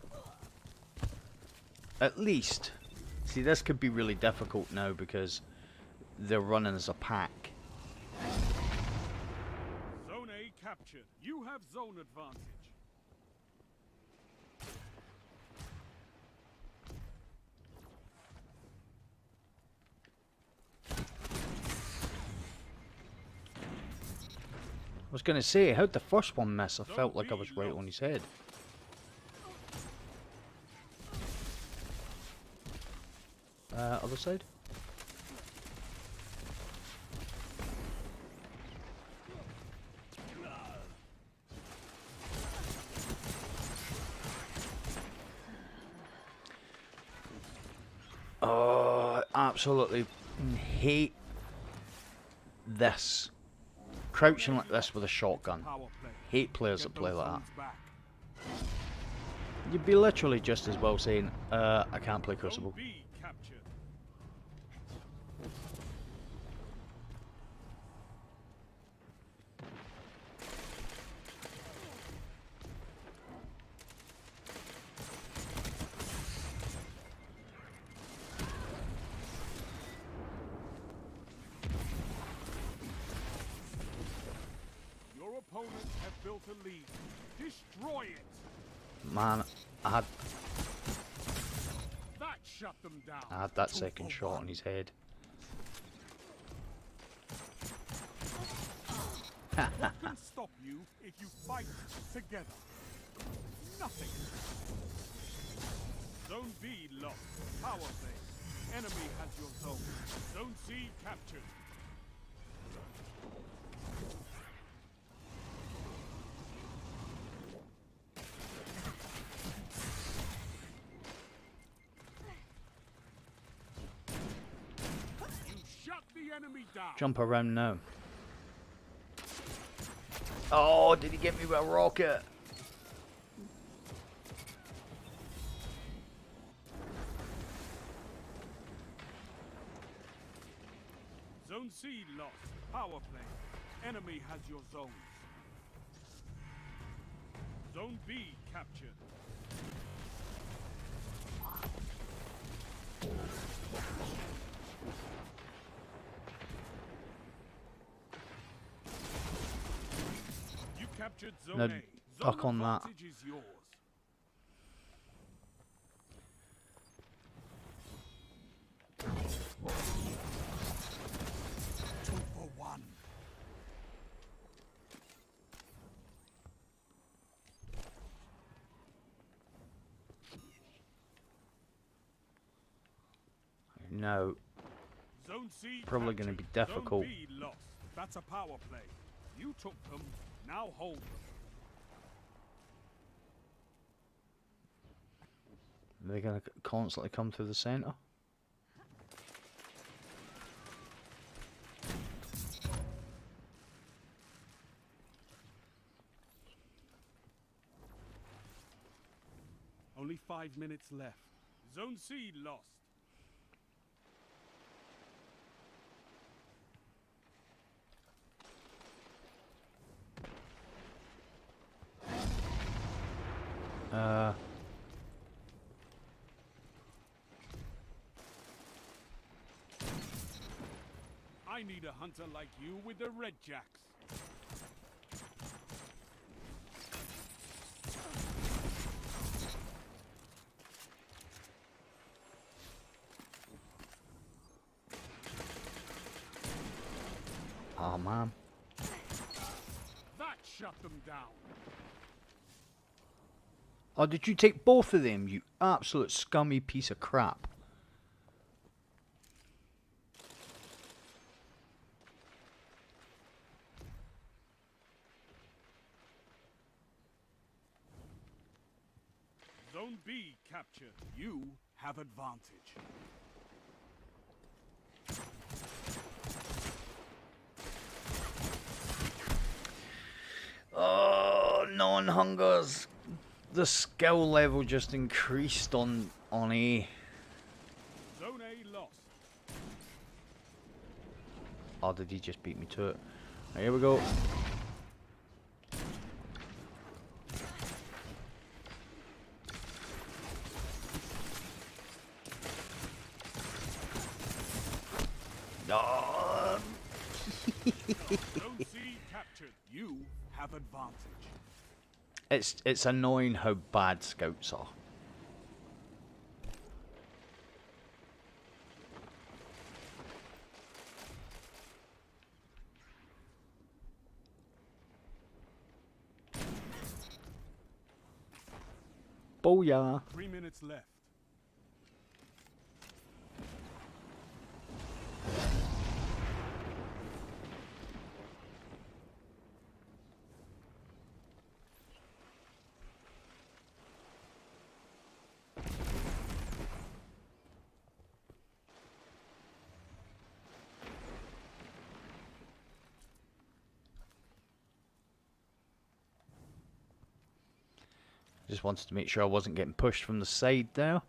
At least, see, this could be really difficult now because they're running as a pack. Zone A captured. You have zone advantage. I was going to say, how'd the first one miss? I felt like I was right on his head. Other side? Oh, I absolutely hate this. Crouching like this with a shotgun. Power play. Hate players that Get play those like that. zones back. You'd be literally just as well saying, I can't play Zone Crucible. B captured. Your opponents have built a lead. Destroy it. Man, I had That shut them down. that 2 second for shot 1. on his head. What can stop you if you fight together? Nothing. Zone B lost. Power play. Enemy has your zone. Zone C captured. You shut the enemy down. Jump around now. Oh, did he get me with a rocket? Zone C lost. Power play. Enemy has your zones. Zone B captured. You captured Zone Now, A. Zone duck on that. advantage is yours. Two for one. No, Zone C probably going to be captured. difficult. Zone B lost. That's a power play. You took them. Now hold them. They're going to constantly come through the center. Only 5 minutes left. Zone C lost. I need a hunter like you with the Red Jacks. Oh man. shut them down. Oh, did you take both of them, you absolute scummy piece of crap? Zone B captured. You have advantage. Oh, non-hungers. The skill level just increased on A. Zone A lost. Oh, did he just beat me to it? Right, here we go. Oh. Zone C captured. You have advantage. It's annoying how bad scouts are. Booyah. 3 minutes left. Just wanted to make sure I wasn't getting pushed from the side there.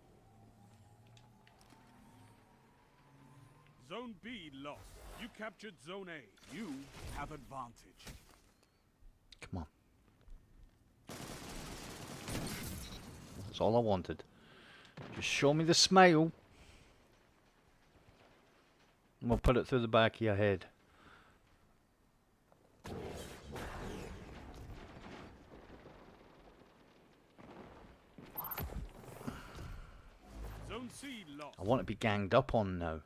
Zone B lost. You captured Zone A. You have advantage. Come on. That's all I wanted. Just show me the smile. And we'll put it through the back of your head. Zone C lost. I want to be ganged up on now.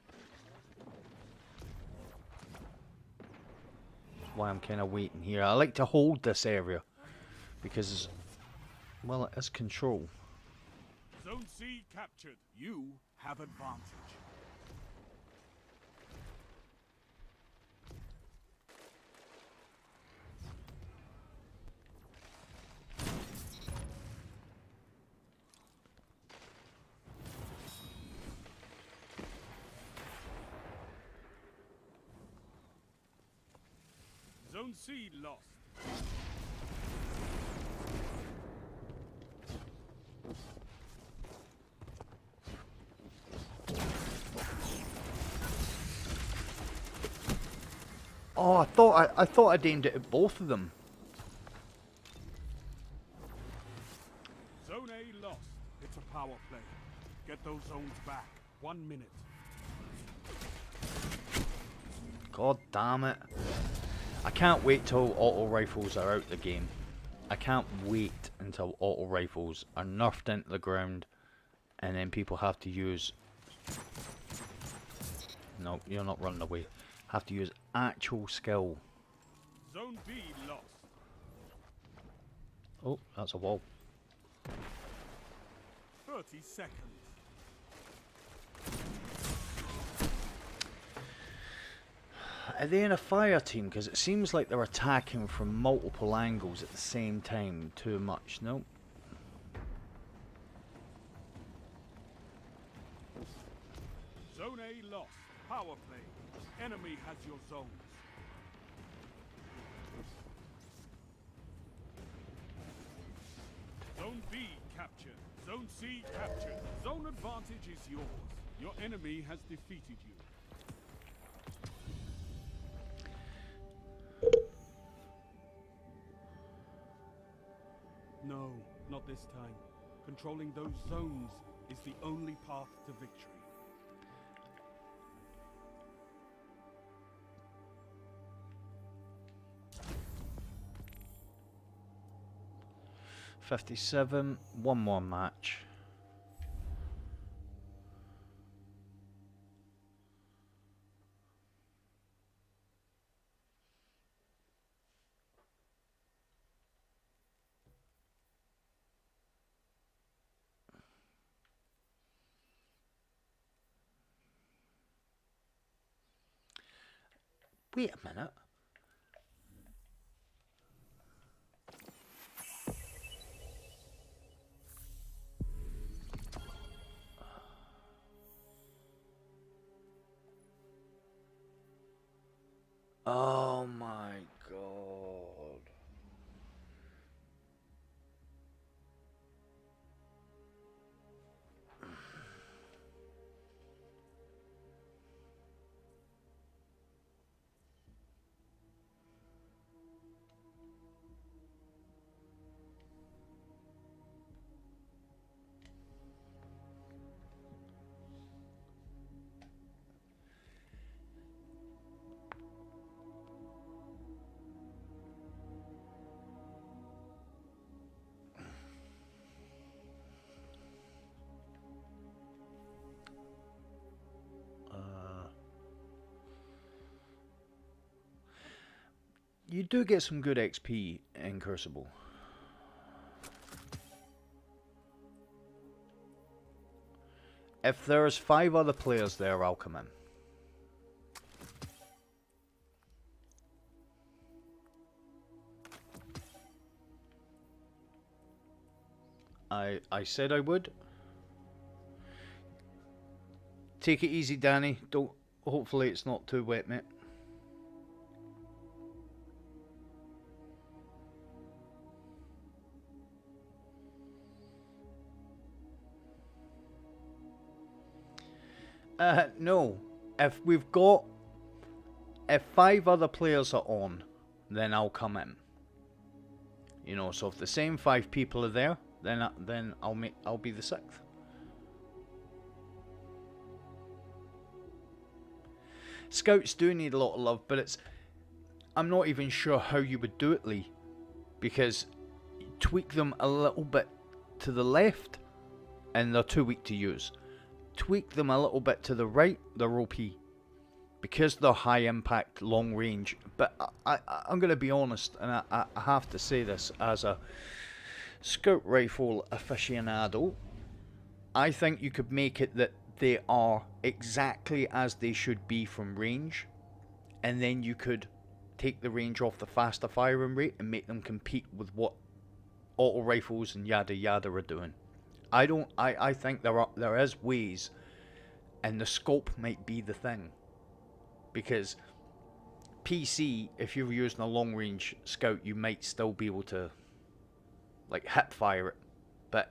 That's why I'm kind of waiting here. I like to hold this area because, well, it has control. Zone C captured. You have advantage. Zone C lost. Oh, I thought I'd aimed it at both of them. Zone A lost. It's a power play. Get those zones back. 1 minute. God damn it. I can't wait till auto rifles are out the game. I can't wait until auto rifles are nerfed into the ground and then people have to use... No, you're not running away. Have to use actual skill. Zone B lost. Oh, that's a wall. 30 seconds. Are they in a fire team? Because it seems like they're attacking from multiple angles at the same time. Too much. Nope. Zone A lost. Power play. Enemy has your zones. Zone B captured. Zone C captured. Zone advantage is yours. Your enemy has defeated you. No, not this time. Controlling those zones is the only path to victory. .57, one more match. Wait a minute. Oh my god. You do get some good XP in Crucible. If there's 5 other players there, I'll come in. I said I would. Take it easy, Danny. Don't. Hopefully it's not too wet, mate. No. If 5 other players are on, then I'll come in. You know, so if the same 5 people are there, then I'll be the 6th. Scouts do need a lot of love, but I'm not even sure how you would do it, Lee, because you tweak them a little bit to the left, and they're too weak to use. Tweak them a little bit to the right, they're OP. Because they're high impact, long range. But I'm going to be honest, and I have to say this as a scout rifle aficionado, I think you could make it that they are exactly as they should be from range, and then you could take the range off the faster firing rate and make them compete with what auto rifles and yada yada are doing. I think there is ways, and the scope might be the thing, because PC, if you're using a long range scout, you might still be able to like hip fire it, but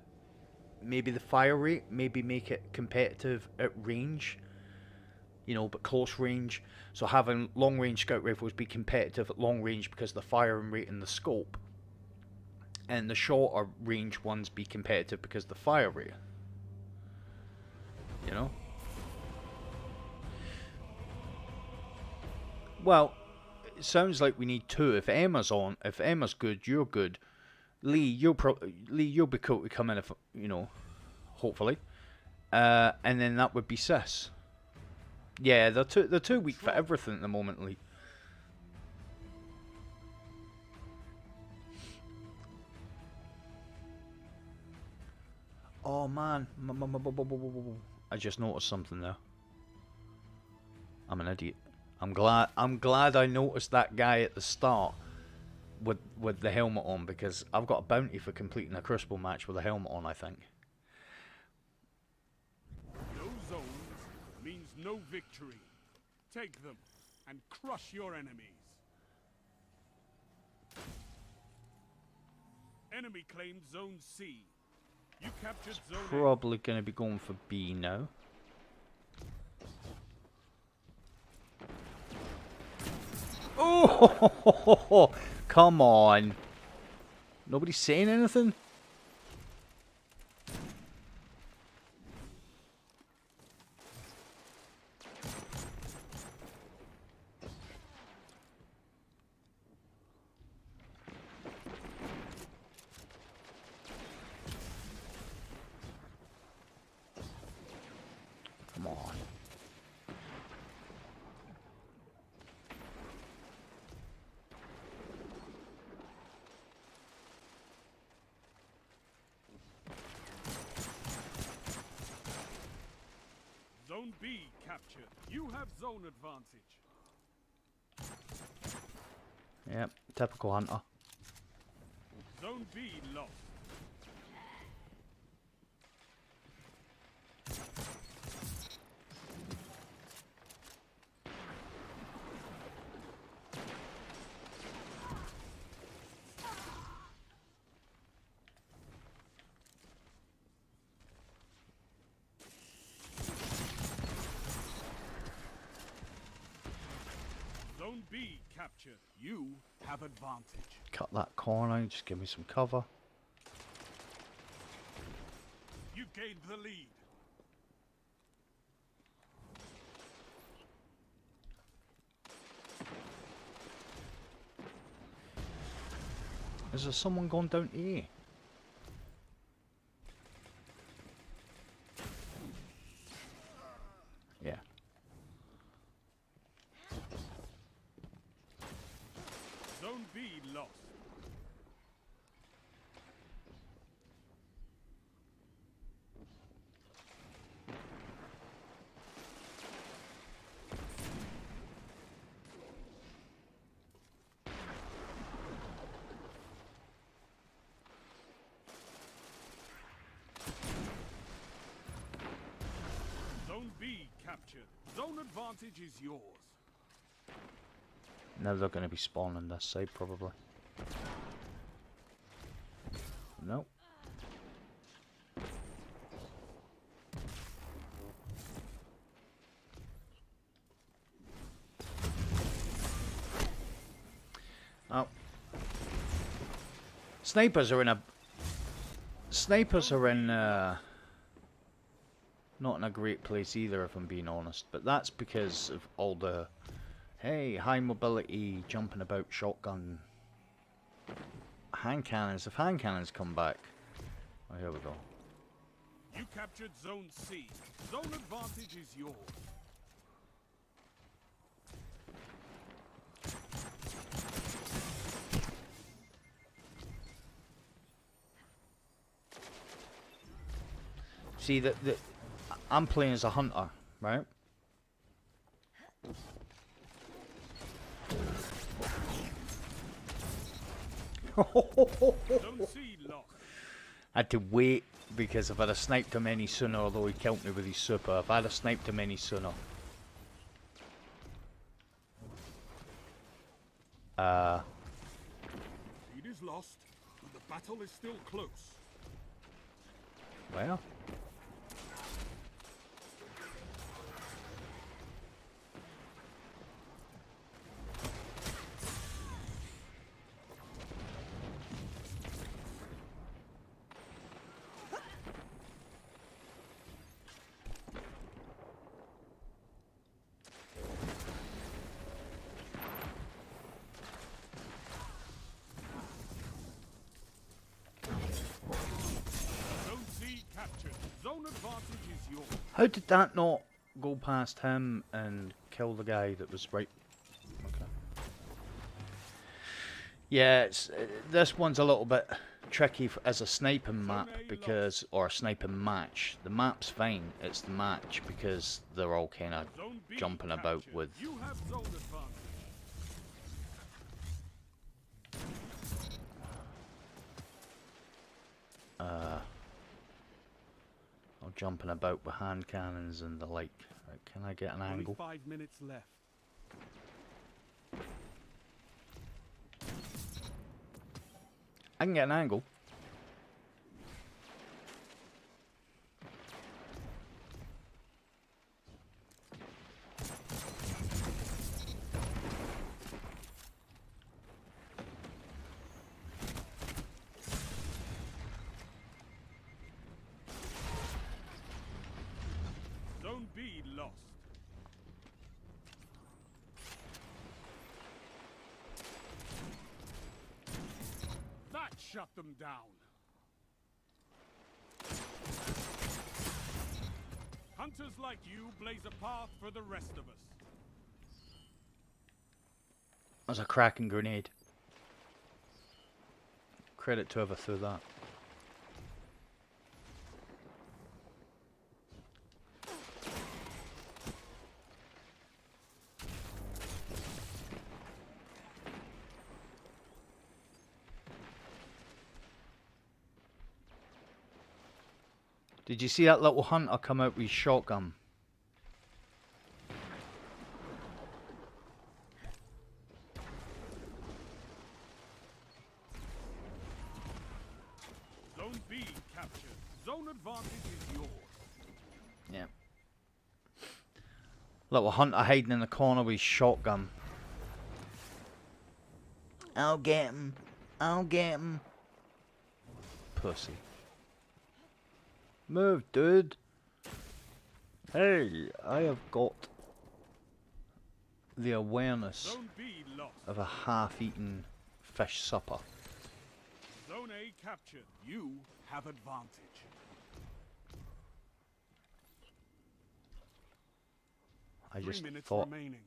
maybe the fire rate, maybe make it competitive at range, you know, but close range. So having long range scout rifles be competitive at long range because of the firing rate and the scope, and the shorter range ones be competitive because of the fire rate. You know? Well, it sounds like we need 2. If Emma's on, if Emma's good, you're good. Lee, you'll be cool to come in, if you know, hopefully. And then that would be Sis. Yeah, they're too weak for everything at the moment, Lee. Oh man, I just noticed something there. I'm an idiot. I'm glad I noticed that guy at the start with the helmet on, because I've got a bounty for completing a Crucible match with a helmet on, I think. No zones means no victory. Take them and crush your enemies. Enemy claimed Zone C. You captured Zone A. Probably going to be going for B now. Oh, come on. Nobody's saying anything? Come on. Zone B captured. You have zone advantage. Yep, typical hunter. Zone B lost. Zone B captured. You have advantage. Cut that corner, just give me some cover. You gained the lead. Is there someone going down to A? Yeah. Zone B lost. Zone B captured. Zone advantage is yours. Now they're going to be spawning this side probably. Nope. Oh. Snipers are in not in a great place either, if I'm being honest, but that's because of all the high mobility, jumping about, shotgun, hand cannons. If hand cannons come back, oh, here we go. You captured Zone C. Zone advantage is yours. See that I'm playing as a hunter, right? Zone C lost. I had to wait because if I'd have sniped him any sooner, although he killed me with his super, if I'd have sniped him any sooner. Lead is lost, but the battle is still close. Well. Zone C captured. Zone advantage is yours. How did that not go past him and kill the guy that was right? Okay. Yeah, this one's a little bit tricky as a sniping map because, or a sniping match. The map's fine, it's the match because they're all kind of Zone B jumping about captured. with. You have zone advantage. All jumping about with hand cannons and the like. Right, can I get an Only angle? 5 minutes left. I can get an angle. Zone B lost. That shut them down. Hunters like you blaze a path for the rest of us. That was a cracking grenade. Credit to whoever threw that. Did you see that little hunter come out with his shotgun? Zone B captured. Zone advantage is yours. Yeah. Little hunter hiding in the corner with his shotgun. I'll get him. I'll get him. Pussy. Move, dude. Hey, I have got the awareness Zone B lost. of a half-eaten fish supper. Zone A captured. You have advantage. I 3 just minutes thought, remaining.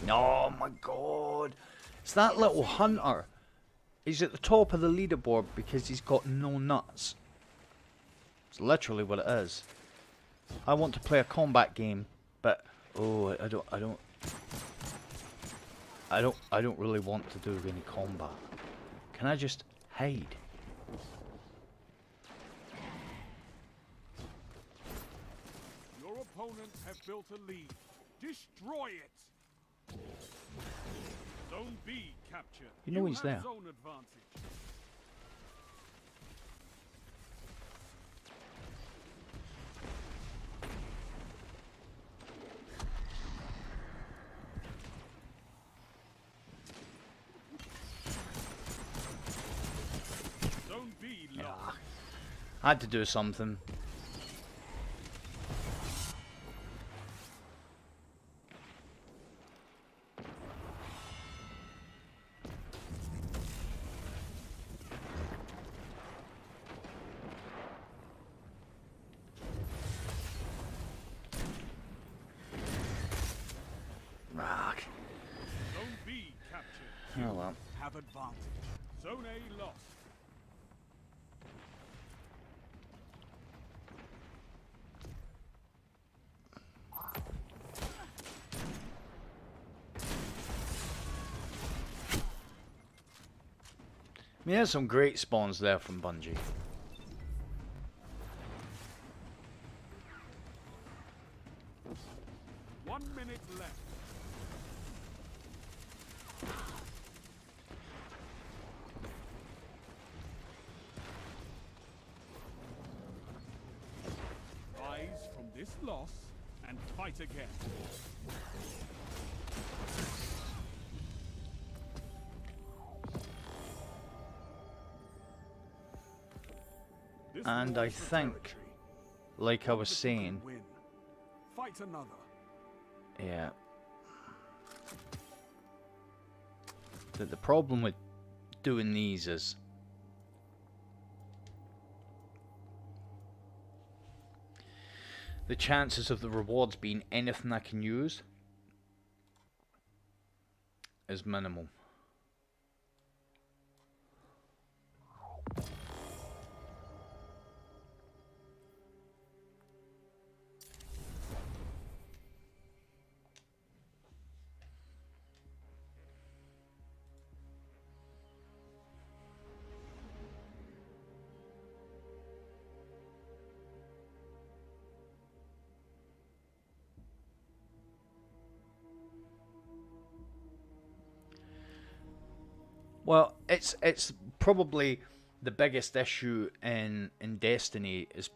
oh my god, it's that little hunter. He's at the top of the leaderboard because he's got no nuts. It's literally what it is. I want to play a combat game, but oh, I don't really want to do any combat. Can I just hide? Your opponents have built a lead. Destroy it. Zone B captured. You know he's have there. Zone advantage. Zone B lost. Yeah. I had to do something. Rock. Zone B captured. Oh well. Have advantage. Zone A lost. I mean, there's some great spawns there from Bungie. One minute left. Rise from this loss and fight again. This And I war's for think, territory. like I One was that you can saying, win. Fight another. yeah, that the problem with doing these is the chances of the rewards being anything I can use is minimal. Well, it's probably the biggest issue in Destiny is,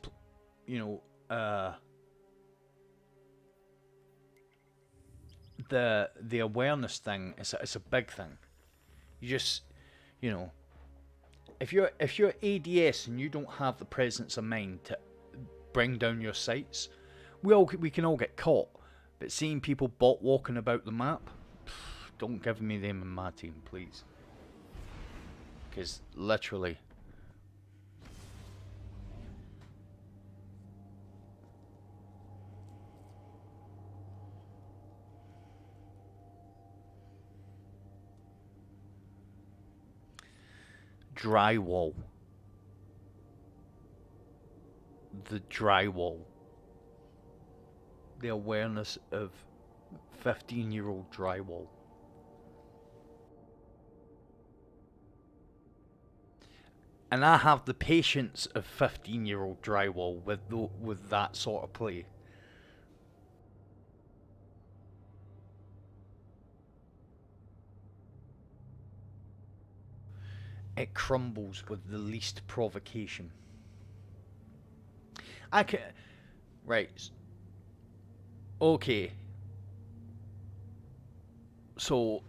you know, the awareness thing. It's a big thing. You just, you know, if you're ADS and you don't have the presence of mind to bring down your sights, we can all get caught. But seeing people bot walking about the map, don't give me them in my team, please. Because literally, drywall. the drywall. The awareness of 15-year-old drywall. And I have the patience of 15-year-old drywall with that sort of play. It crumbles with the least provocation. I can... Right. Okay. So...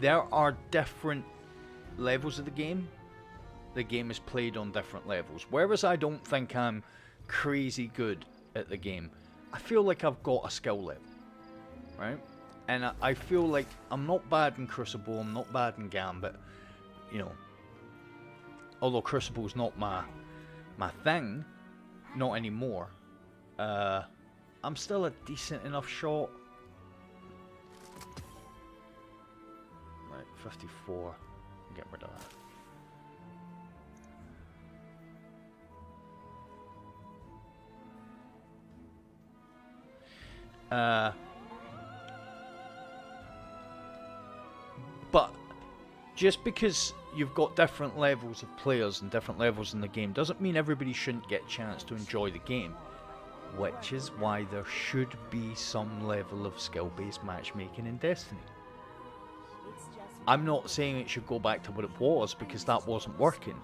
There are different levels of the game. The game is played on different levels. Whereas I don't think I'm crazy good at the game, I feel like I've got a skill level. Right? And I feel like I'm not bad in Crucible, I'm not bad in Gambit, you know. Although Crucible's not my thing, not anymore. I'm still a decent enough shot. Right, 54. Get rid of that. But just because you've got different levels of players and different levels in the game doesn't mean everybody shouldn't get a chance to enjoy the game. Which is why there should be some level of skill-based matchmaking in Destiny. I'm not saying it should go back to what it was, because that wasn't working.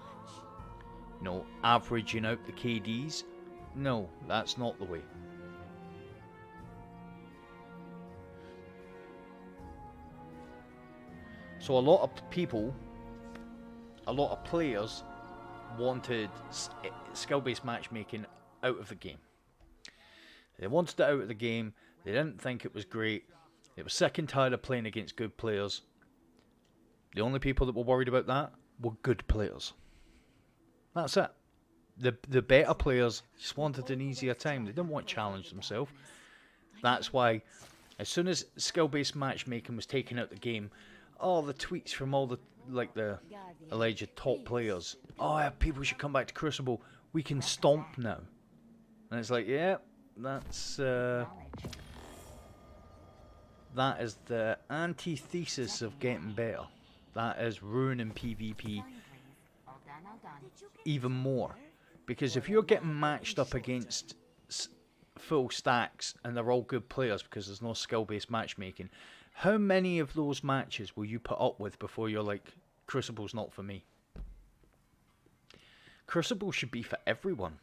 You know, averaging out the KDs? No, that's not the way. So a lot of people, a lot of players wanted skill-based matchmaking out of the game. They wanted it out of the game. They didn't think it was great. They were sick and tired of playing against good players. The only people that were worried about that were good players. That's it. The better players just wanted an easier time. They didn't want to challenge themselves. That's why, as soon as skill-based matchmaking was taken out of the game, all the tweets from all the alleged top players. Oh, yeah, people should come back to Crucible. We can stomp now. And it's like, yeah, that's that is the antithesis of getting better. That is ruining PvP even more. Because if you're getting matched up against full stacks and they're all good players because there's no skill-based matchmaking, how many of those matches will you put up with before you're like, Crucible's not for me? Crucible should be for everyone.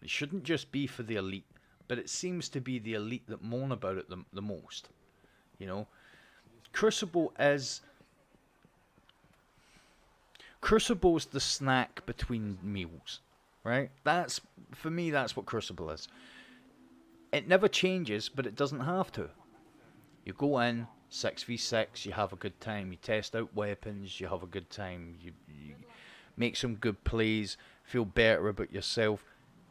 It shouldn't just be for the elite. But it seems to be the elite that moan about it the most. You know? Crucible's the snack between meals. Right? That's, for me, that's what Crucible is. It never changes, but it doesn't have to. You go in, 6v6, you have a good time. You test out weapons, you have a good time. You make some good plays, feel better about yourself.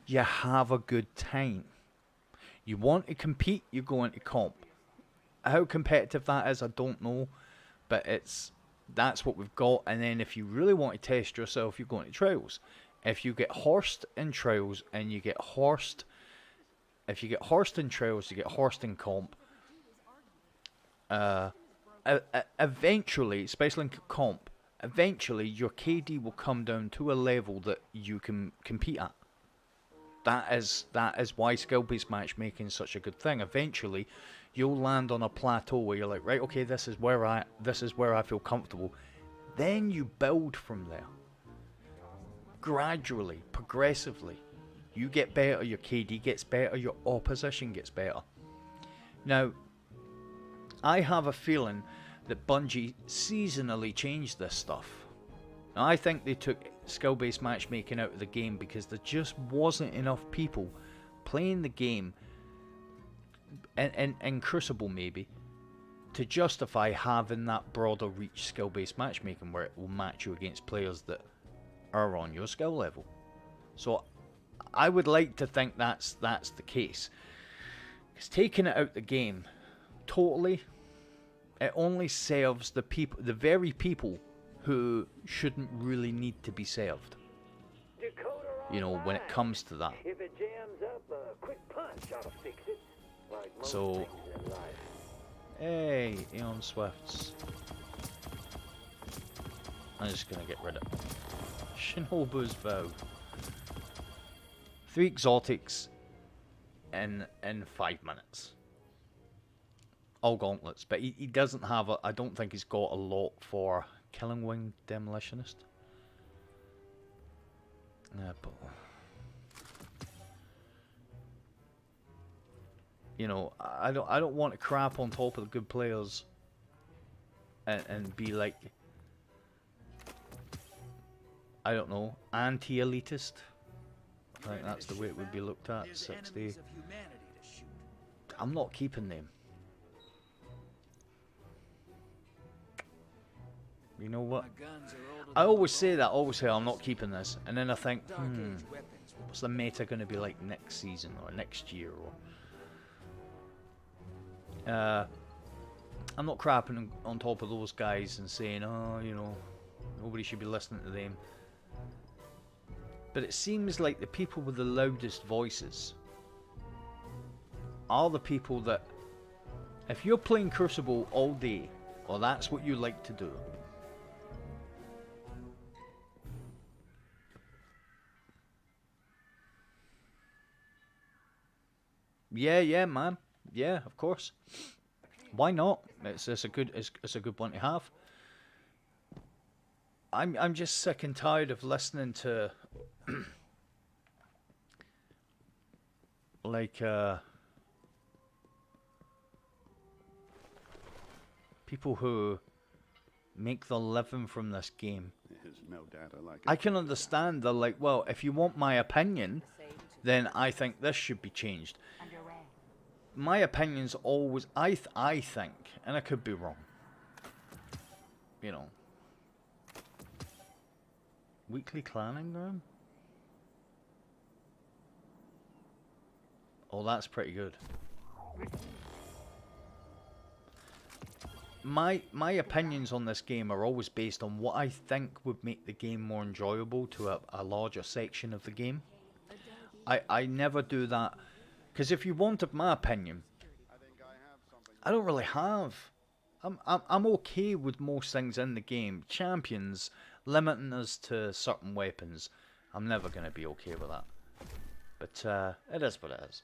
You have a good time. You want to compete, you go into comp. How competitive that is, I don't know. But that's what we've got. And then if you really want to test yourself, you go into trials. If you get horsed in trials and you get horsed... If you get horsed in trials, you get horsed in comp. Eventually, especially in comp, eventually your KD will come down to a level that you can compete at. That is why skill-based matchmaking is such a good thing. Eventually, you'll land on a plateau where you're like, right, okay, this is where I feel comfortable. Then you build from there. Gradually, progressively. You get better, your KD gets better, your opposition gets better. Now, I have a feeling that Bungie seasonally changed this stuff. Now, I think they took skill-based matchmaking out of the game because there just wasn't enough people playing the game, in Crucible maybe, to justify having that broader reach skill-based matchmaking where it will match you against players that are on your skill level. So I would like to think that's the case. Because taking it out the game totally, it only serves the the very people who shouldn't really need to be served. Decoder you know, when it comes to that. If it jams up, a quick punch ought to fix it. Like most So, things in life. hey, Aeon Swifts. I'm just gonna get rid of Shinobu's Vow. 3 exotics in 5 minutes. All gauntlets, but he doesn't have a, I don't think he's got a lot for Killing Wing Demolitionist. But you know, I don't want to crap on top of the good players and be like, I don't know, anti-elitist. I think that's the way it would be looked at. 60. I'm not keeping them. You know what? I always say that. Always say I'm not keeping this, and then I think, what's the meta going to be like next season or next year? Or I'm not crapping on top of those guys and saying, oh, you know, nobody should be listening to them. But it seems like the people with the loudest voices are the people that, if you're playing Crucible all day, or that's what you like to do, yeah, man, yeah, of course. Why not? It's a good one to have. I'm just sick and tired of listening to like people who make their living from this game. There's no doubt I like it. I can understand they're like, well, if you want my opinion, then I think this should be changed. My opinion's always, I think, and I could be wrong, you know. Weekly clanning room? Oh, that's pretty good. My opinions on this game are always based on what I think would make the game more enjoyable to a larger section of the game. I never do that, because if you wanted my opinion, I don't really have. I'm okay with most things in the game. Champions limiting us to certain weapons, I'm never going to be okay with that. But it is what it is.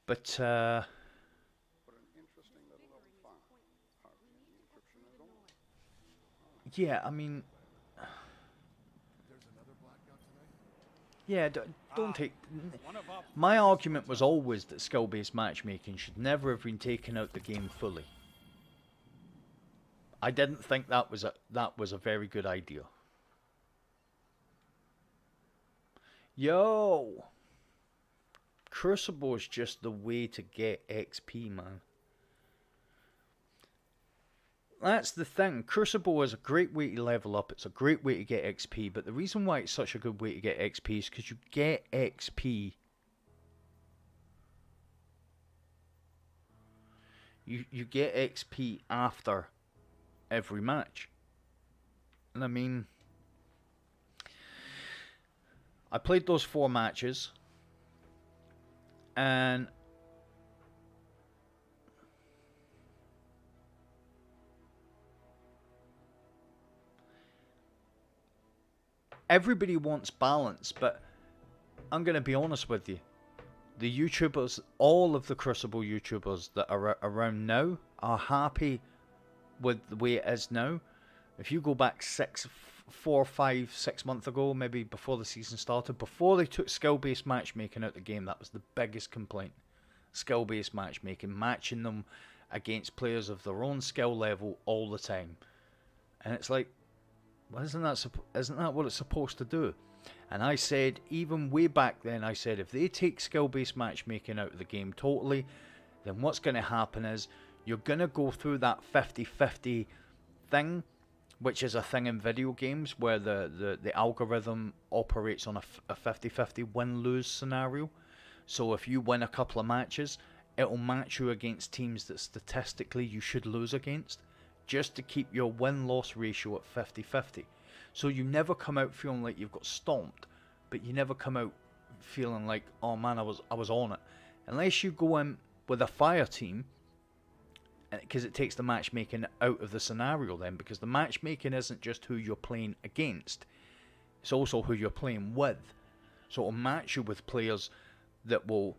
But What an interesting little file. Hardly any encryption at all. yeah, I mean, yeah, don't take. My argument was always that skill-based matchmaking should never have been taken out the game fully. I didn't think that was a very good idea. Yo, Crucible is just the way to get XP, man. That's the thing. Crucible is a great way to level up. It's a great way to get XP. But the reason why it's such a good way to get XP is because you get XP. You get XP after every match. And I mean, I played those 4 matches. And everybody wants balance, but I'm going to be honest with you. The YouTubers, all of the Crucible YouTubers that are around now are happy with the way it is now. If you go back 4, 5, 6 months ago, maybe before the season started, before they took skill-based matchmaking out the game, that was the biggest complaint. Skill-based matchmaking, matching them against players of their own skill level all the time. And it's like, well, isn't that what it's supposed to do? And I said, even way back then, I said, if they take skill-based matchmaking out of the game totally, then what's going to happen is you're going to go through that 50-50 thing, which is a thing in video games where the algorithm operates on a 50-50 win-lose scenario. So if you win a couple of matches, it'll match you against teams that statistically you should lose against, just to keep your win-loss ratio at 50-50. So you never come out feeling like you've got stomped, but you never come out feeling like, oh man, I was on it. Unless you go in with a fire team, because it takes the matchmaking out of the scenario then, because the matchmaking isn't just who you're playing against, it's also who you're playing with. So it'll match you with players that will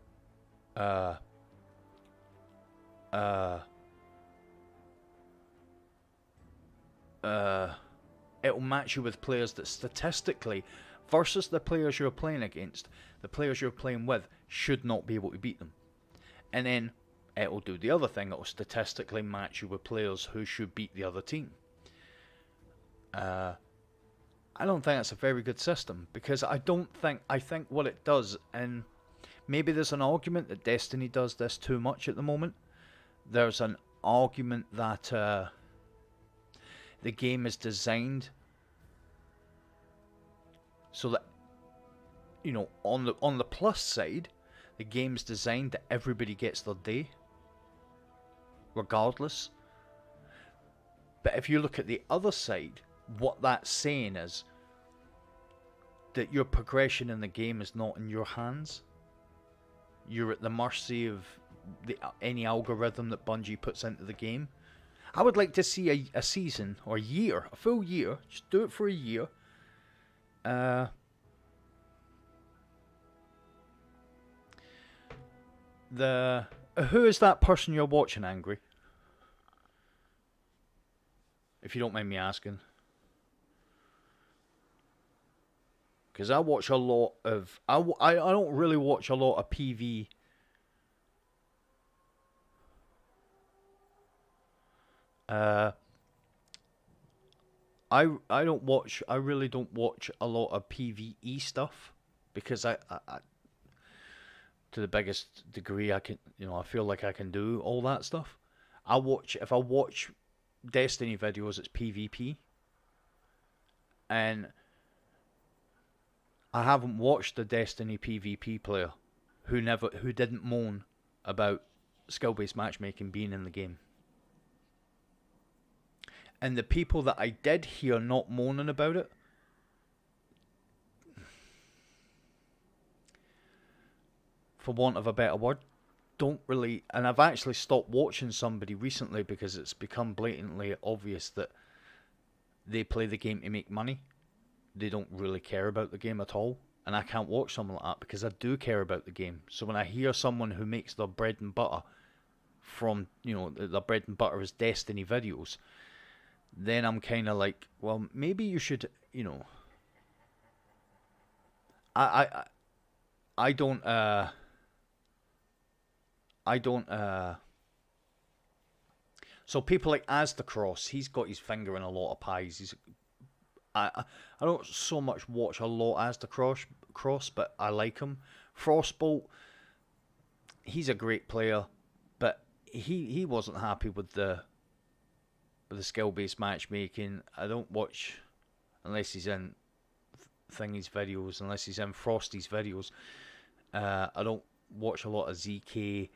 it'll match you with players that statistically, versus the players you're playing against, the players you're playing with should not be able to beat them. And then it'll do the other thing, it'll statistically match you with players who should beat the other team. I don't think that's a very good system, because I think what it does, and maybe there's an argument that Destiny does this too much at the moment. There's an argument that the game is designed so that, you know, on the plus side, the game's designed that everybody gets their day, regardless. But if you look at the other side, what that's saying is that your progression in the game is not in your hands. You're at the mercy of any algorithm that Bungie puts into the game. I would like to see a season or a year, a full year. Just do it for a year. Who is that person you're watching, Angry? If you don't mind me asking. Because I watch a lot of... I don't really watch a lot of PV. I really don't watch a lot of PvE stuff, because I to the biggest degree I can, you know, I feel like I can do all that stuff. If I watch Destiny videos, it's PvP. And I haven't watched the Destiny PvP player who didn't moan about skill-based matchmaking being in the game. And the people that I did hear not moaning about it, for want of a better word, don't really... And I've actually stopped watching somebody recently because it's become blatantly obvious that they play the game to make money. They don't really care about the game at all. And I can't watch someone like that because I do care about the game. So when I hear someone who makes their bread and butter from, you know, their bread and butter is Destiny videos, then I'm kind of like, well, maybe you should, you know... I don't... So people like Asdacross, he's got his finger in a lot of pies. I don't so much watch a lot Asdacross, but I like him. Frostbolt, he's a great player, but he wasn't happy with the skill-based matchmaking. I don't watch unless he's in Thingy's videos, unless he's in Frosty's videos. I don't watch a lot of ZK.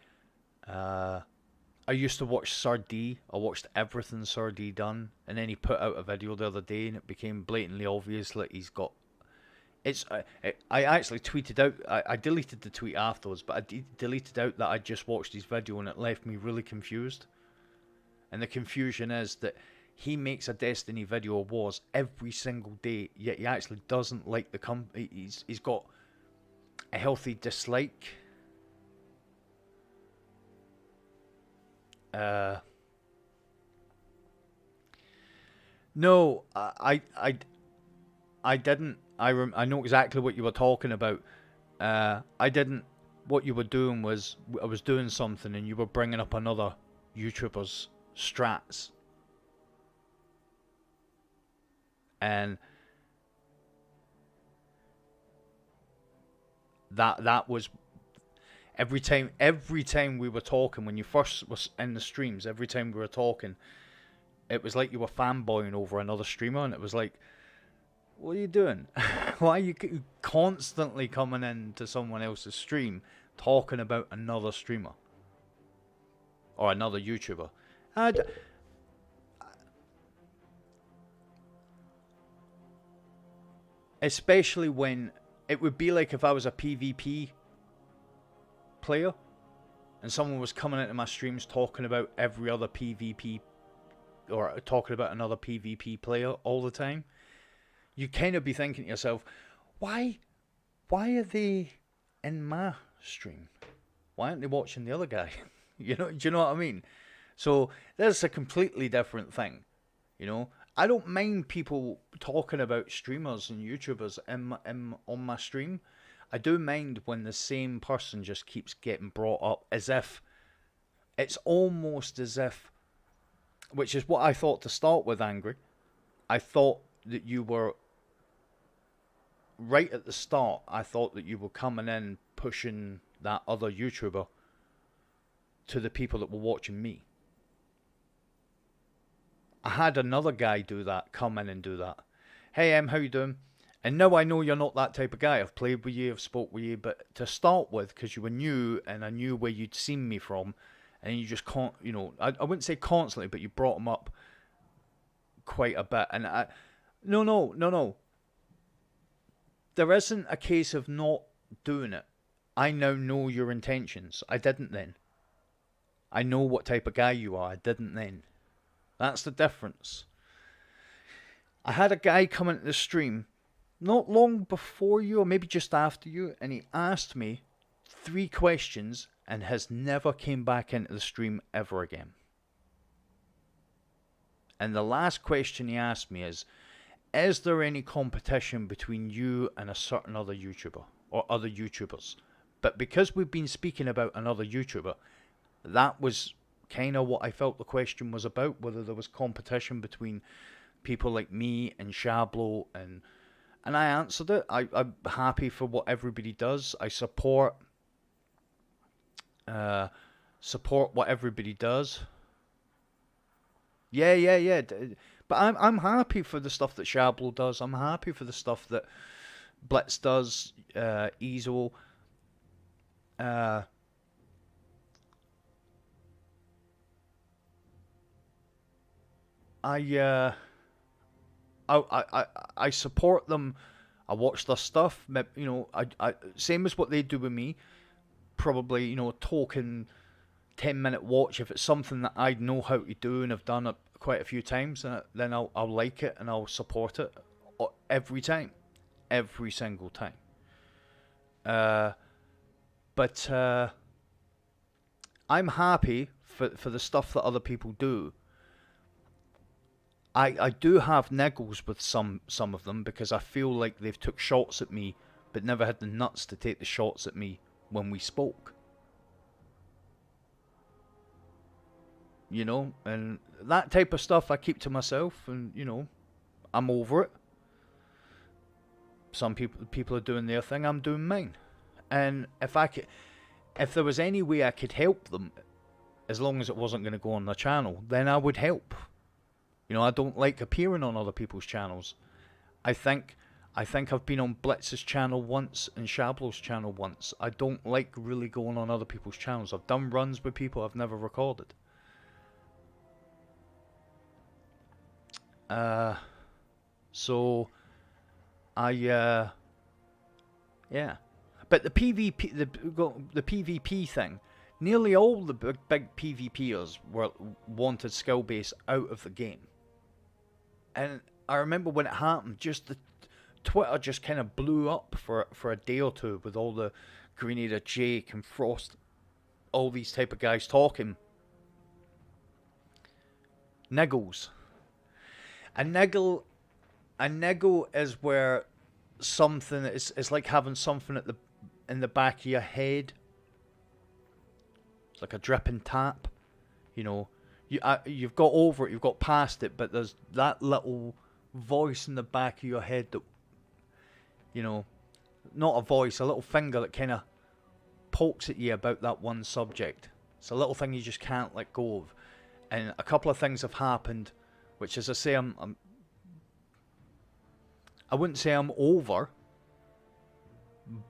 I used to watch Sir D. I watched everything Sir D done, and then he put out a video the other day, and it became blatantly obvious that he's got... I actually tweeted out... I deleted the tweet afterwards, but I deleted out that I just watched his video, and it left me really confused. And the confusion is that he makes a Destiny video of wars every single day, yet he actually doesn't like the company. He's got a healthy dislike. No, I didn't. I know exactly what you were talking about. I didn't. What you were doing was, I was doing something and you were bringing up another YouTuber's strats. And that was every time we were talking, when you first was in the streams, every time we were talking, it was like you were fanboying over another streamer, and it was like, what are you doing? Why are you constantly coming into someone else's stream talking about another streamer or another YouTuber? Especially when it would be like if I was a PvP player and someone was coming into my streams talking about every other PvP or talking about another PvP player all the time. You kind of be thinking to yourself, why are they in my stream? Why aren't they watching the other guy? Do you know what I mean? So there's a completely different thing. I don't mind people talking about streamers and YouTubers on my stream. I do mind when the same person just keeps getting brought up as if it's almost as if, which is what I thought to start with, Angry. I thought that you were right at the start. I thought that you were coming in pushing that other YouTuber to the people that were watching me. I had another guy do that, come in and do that. Hey, how you doing? And now I know you're not that type of guy. I've played with you, I've spoke with you, but to start with, because you were new and I knew where you'd seen me from, and you just can't, I wouldn't say constantly, but you brought him up quite a bit. And no. There isn't a case of not doing it. I now know your intentions. I didn't then. I know what type of guy you are. I didn't then. That's the difference. I had a guy come into the stream not long before you, or maybe just after you, and he asked me 3 questions and has never came back into the stream ever again. And the last question he asked me is there any competition between you and a certain other YouTuber or other YouTubers? But because we've been speaking about another YouTuber, that was kind of what I felt the question was about, whether there was competition between people like me and Shablo, and I answered it. I'm happy for what everybody does. I support what everybody does. Yeah. But I'm happy for the stuff that Shablo does. I'm happy for the stuff that Blitz does, Ezo. I support them. I watch their stuff. I same as what they do with me. Probably, talking 10-minute watch. If it's something that I know how to do and have done it quite a few times, then I'll like it and I'll support it every time, every single time. But I'm happy for the stuff that other people do. I do have niggles with some of them because I feel like they've took shots at me but never had the nuts to take the shots at me when we spoke. And that type of stuff I keep to myself, and I'm over it. Some people are doing their thing, I'm doing mine. And if there was any way I could help them, as long as it wasn't going to go on the channel, then I would help. I don't like appearing on other people's channels. I think I've been on Blitz's channel once and Shablo's channel once. I don't like really going on other people's channels. I've done runs with people I've never recorded. So yeah. But the PvP thing, nearly all the big PvPers wanted Skillbase out of the game. And I remember when it happened, just the Twitter just kind of blew up for a day or two with all the Grenada Jake and Frost, all these type of guys talking. Niggles. A niggle is where something is like having something in the back of your head. It's like a dripping tap, You've got over it, you've got past it, but there's that little voice in the back of your head that, not a voice, a little finger that kind of pokes at you about that one subject. It's a little thing you just can't let go of. And a couple of things have happened, which, as I say, I wouldn't say I'm over,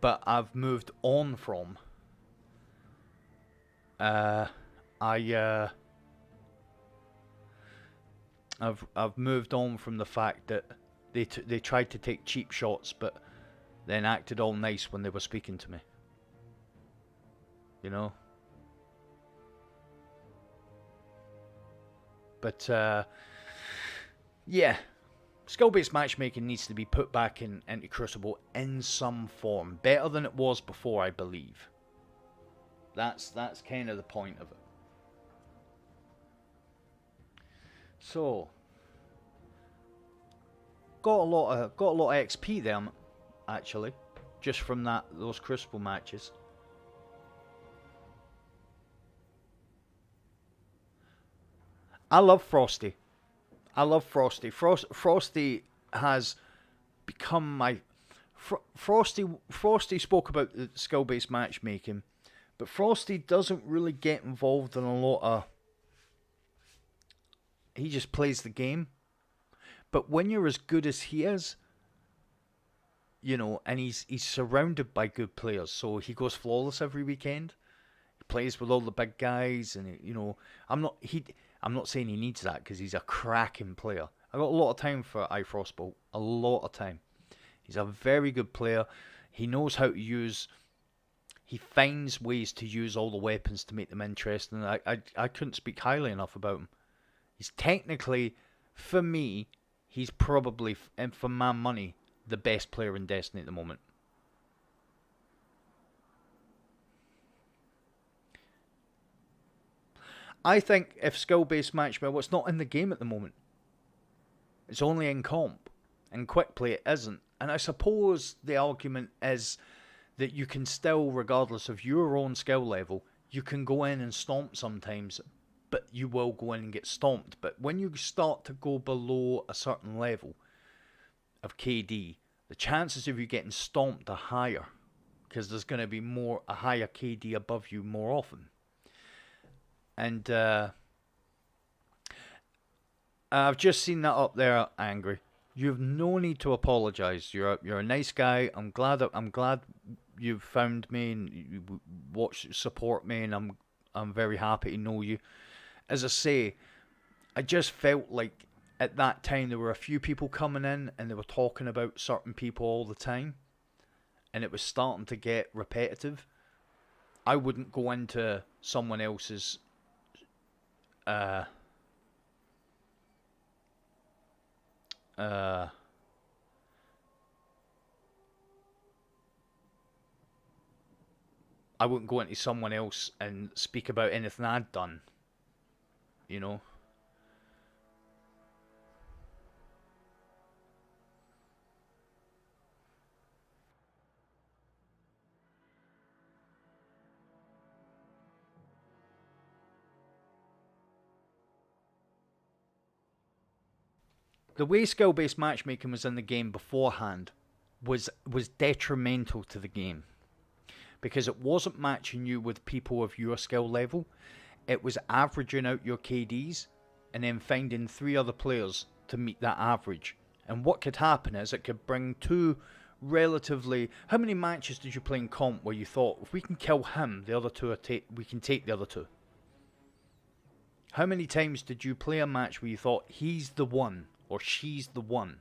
but I've moved on from. I've moved on from the fact that they tried to take cheap shots, but then acted all nice when they were speaking to me. You know? But, yeah. Skill-based matchmaking needs to be put back into Crucible in some form. Better than it was before, I believe. That's kind of the point of it. So, got a lot of XP there, actually, just from those Crucible matches. I love Frosty. Frosty has become my... Frosty spoke about the skill-based matchmaking, but Frosty doesn't really get involved in a lot of... He just plays the game. But when you're as good as he is, you know, and he's surrounded by good players, so he goes flawless every weekend. He plays with all the big guys, and you know, I'm not saying he needs that because he's a cracking player. I got a lot of time for iFrostbolt, a lot of time. He's a very good player. He knows how to use. He finds ways to use all the weapons to make them interesting. I couldn't speak highly enough about him. He's technically, for me, he's probably, and for my money, the best player in Destiny at the moment. I think if skill-based matchmaking, well, it's not in the game at the moment. It's only in comp. In quick play, it isn't. And I suppose the argument is that you can still, regardless of your own skill level, you can go in and stomp sometimes, but you will go in and get stomped. But when you start to go below a certain level of KD, the chances of you getting stomped are higher, because there's going to be a higher KD above you more often. And I've just seen that up there, Angry. You have no need to apologise. You're a nice guy. I'm glad you've found me and you support me, and I'm very happy to know you. As I say, I just felt like at that time there were a few people coming in and they were talking about certain people all the time, and it was starting to get repetitive. I wouldn't go into someone else's I wouldn't go into someone else and speak about anything I'd done, you know. The way skill-based matchmaking was in the game beforehand was detrimental to the game, because it wasn't matching you with people of your skill level. It was averaging out your KDs and then finding 3 other players to meet that average. And what could happen is it could bring 2 relatively... How many matches did you play in comp where you thought, if we can kill him, the other 2 we can take the other 2? How many times did you play a match where you thought, he's the one, or she's the one?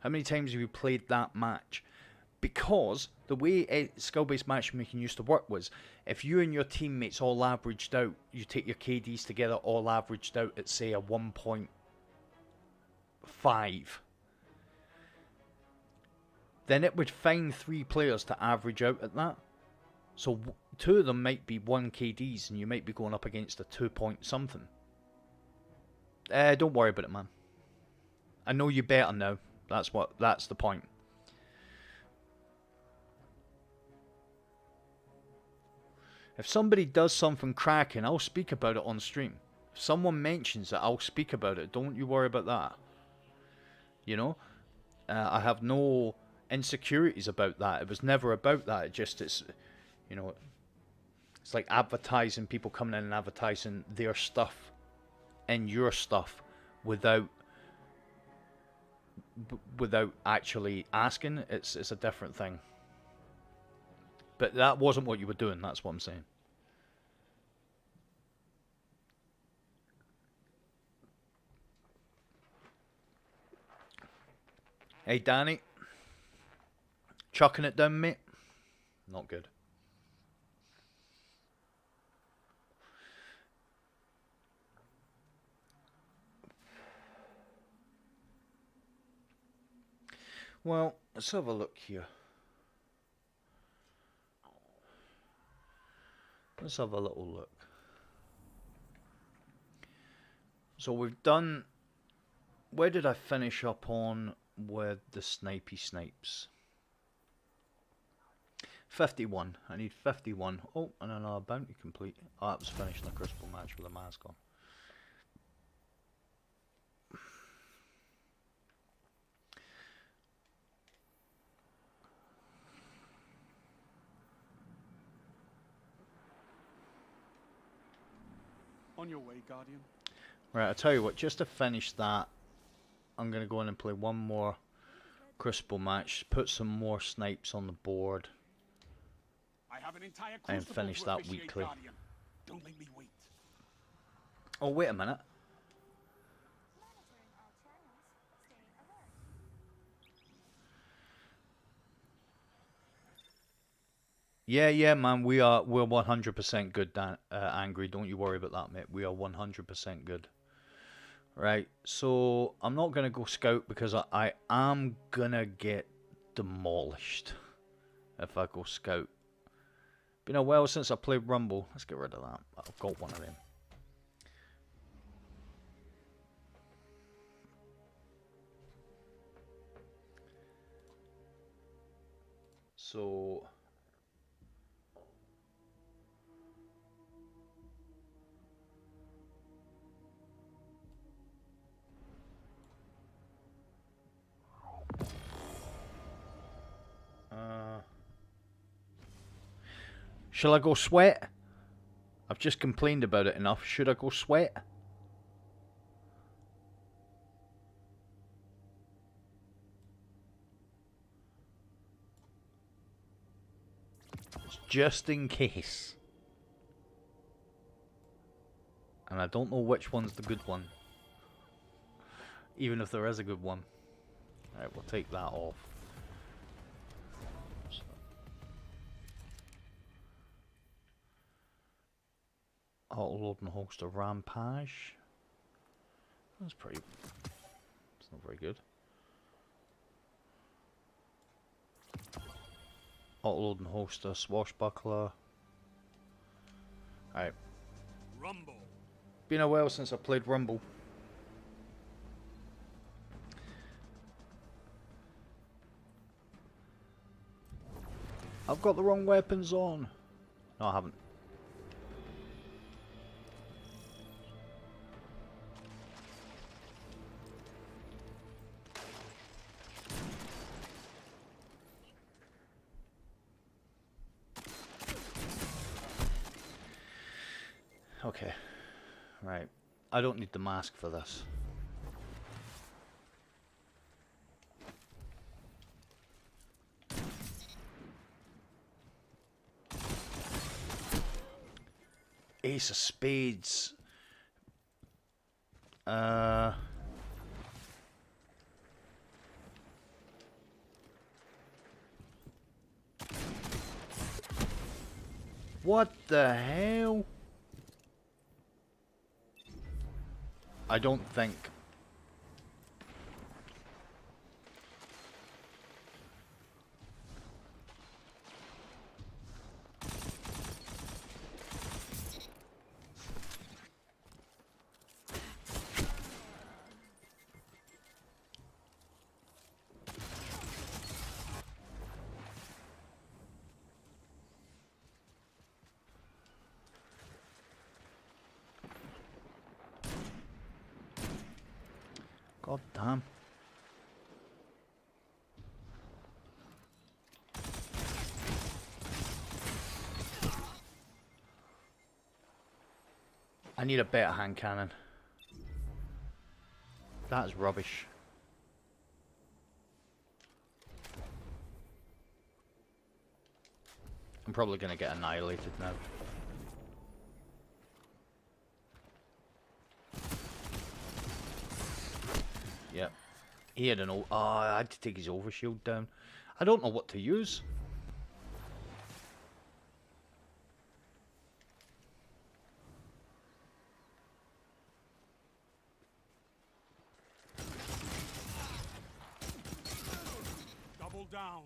How many times have you played that match? Because the way skill-based matchmaking used to work was, if you and your teammates all averaged out, you take your KDs together, all averaged out at, say, a 1.5. Then it would find 3 players to average out at that. So 2 of them might be 1 KDs, and you might be going up against a 2 point something. Don't worry about it, man. I know you better now. That's the point. If somebody does something cracking, I'll speak about it on stream. If someone mentions it, I'll speak about it. Don't you worry about that. You know? I have no insecurities about that. It was never about that. It's you know, it's like advertising, people coming in and advertising their stuff and your stuff without actually asking. It's a different thing. But that wasn't what you were doing, that's what I'm saying. Hey, Danny. Chucking it down, mate. Not good. Well, let's have a look here. Let's have a little look. So we've done... Where did I finish up on with the snipey snipes? 51. I need 51. Oh, and another bounty complete. Oh, that was finishing the Crystal match with a mask on. On your way, Guardian. Right, I'll tell you what, just to finish that, I'm going to go in and play one more Crucible match, put some more snipes on the board, I have an entire and crucible finish to that officiate, weekly. Guardian. Don't make me wait. Oh, wait a minute. Yeah, man, we're 100% good, Dan, Angry. Don't you worry about that, mate. We are 100% good. Right, so I'm not going to go scout because I am going to get demolished if I go scout. Been a while since I played Rumble. Let's get rid of that. I've got one of them. So... shall I go sweat? I've just complained about it enough. Should I go sweat? Just in case. And I don't know which one's the good one. Even if there is a good one. Alright, we'll take that off. Auto-load and host a Rampage. That's pretty... It's not very good. Auto-load and host a Swashbuckler. Alright. Rumble. Been a while since I played Rumble. I've got the wrong weapons on. No, I haven't. Okay, right. I don't need the mask for this. Ace of Spades. What the hell? I don't think. God damn. I need a better hand cannon. That is rubbish. I'm probably going to get annihilated now. Yep. He had an I had to take his overshield down. I don't know what to use. Double down.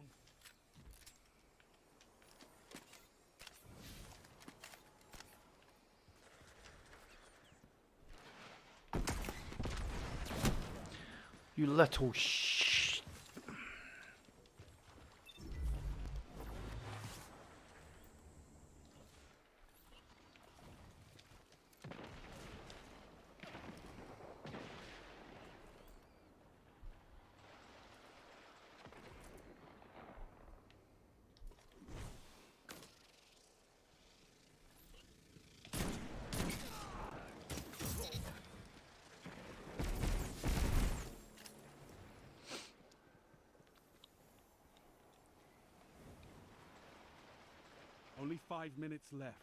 You little sh... Only 5 minutes left.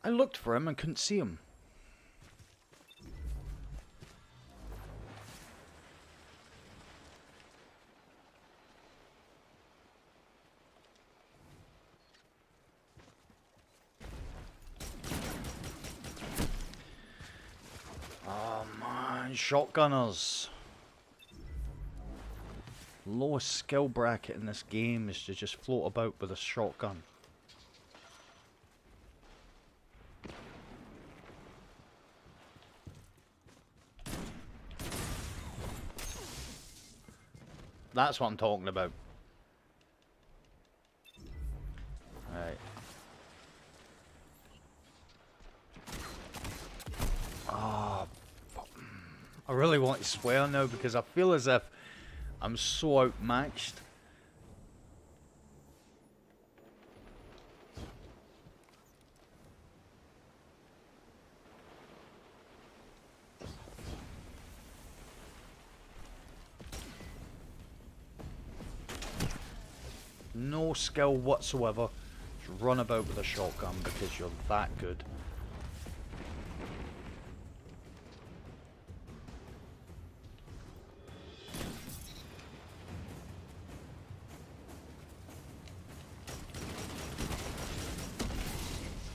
I looked for him and couldn't see him. Oh man, shotgunners. Lowest skill bracket in this game is to just float about with a shotgun. That's what I'm talking about. Right. Ah, I really want to swear now because I feel as if I'm so outmatched. No skill whatsoever. Just run about with a shotgun because you're that good.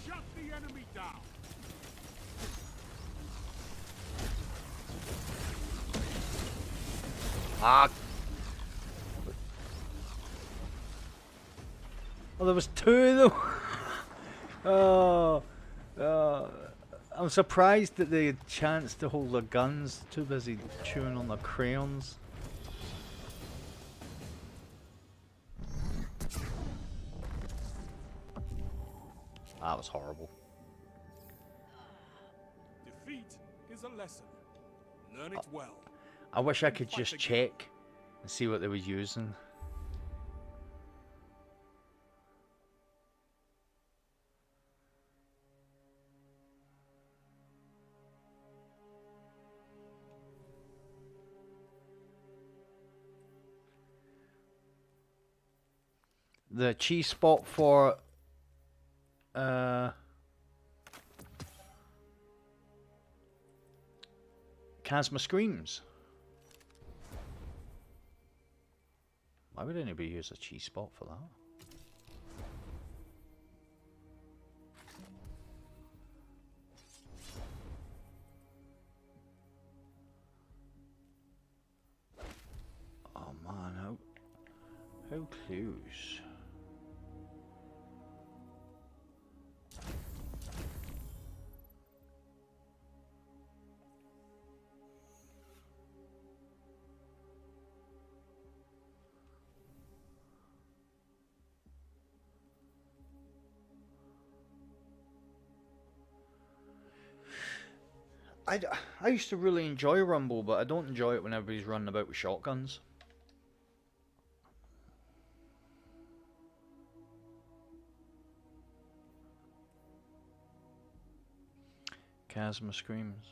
Shut the enemy down. Ah. Oh, there was two of them. I'm surprised that they had chance to hold their guns. Too busy chewing on their crayons. That was horrible. Defeat is a lesson. Learn it well. I wish I could just check and see what they were using. The cheese spot for Chasma Screams. Why would anybody use a cheese spot for that? Oh man, how close? I used to really enjoy Rumble, but I don't enjoy it when everybody's running about with shotguns. Chasma Screams.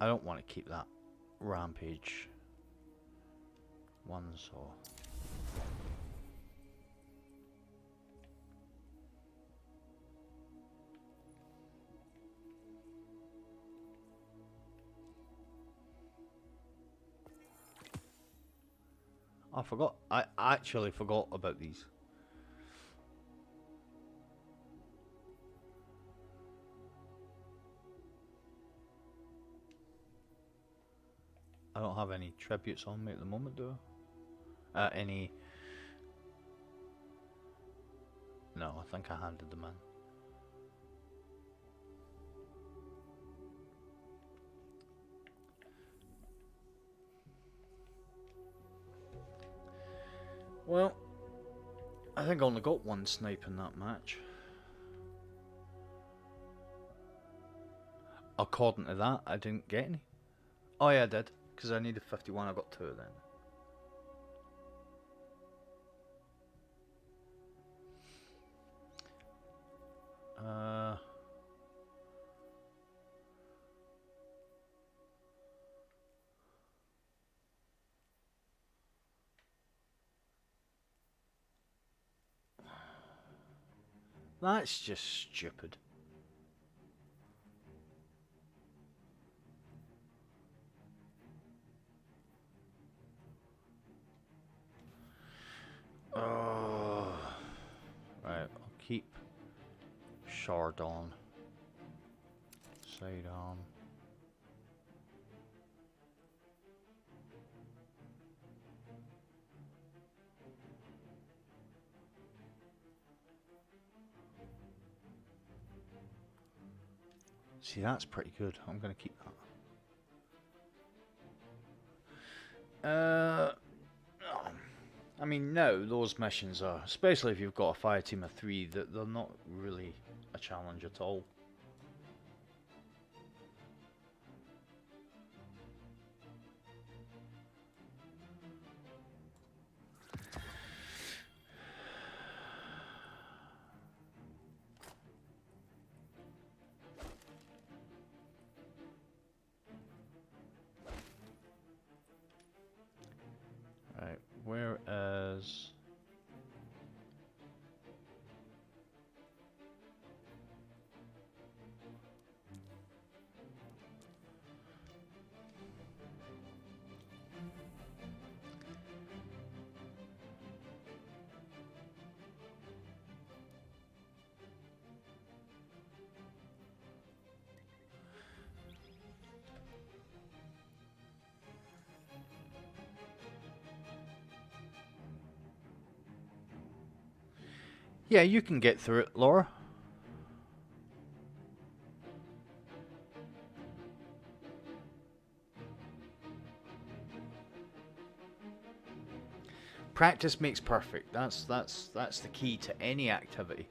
I don't want to keep that Rampage one, so I forgot. I actually forgot about these. I don't have any tributes on me at the moment, do I? Any... No, I think I handed them in. Well, I think I only got one snipe in that match. According to that, I didn't get any. Oh yeah, I did. Because I needed 51, I got 2 then. That's just stupid. Oh. Right, I'll keep Shard on. Side arm. See, that's pretty good. I'm going to keep that. I mean, no, those missions are, especially if you've got a fire team of 3, that they're not really a challenge at all. Right, whereas yeah, you can get through it, Laura. Practice makes perfect. That's the key to any activity.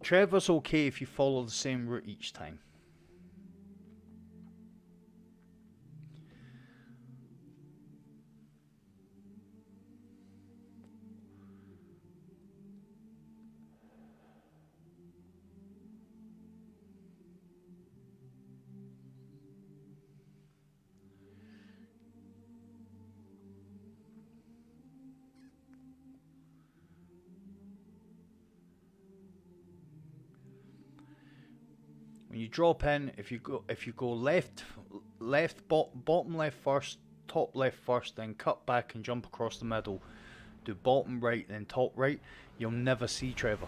Trevor's okay if you follow the same route each time. When you drop in, if you go bottom left first, top left first, then cut back and jump across the middle, do bottom right then top right, you'll never see Trevor.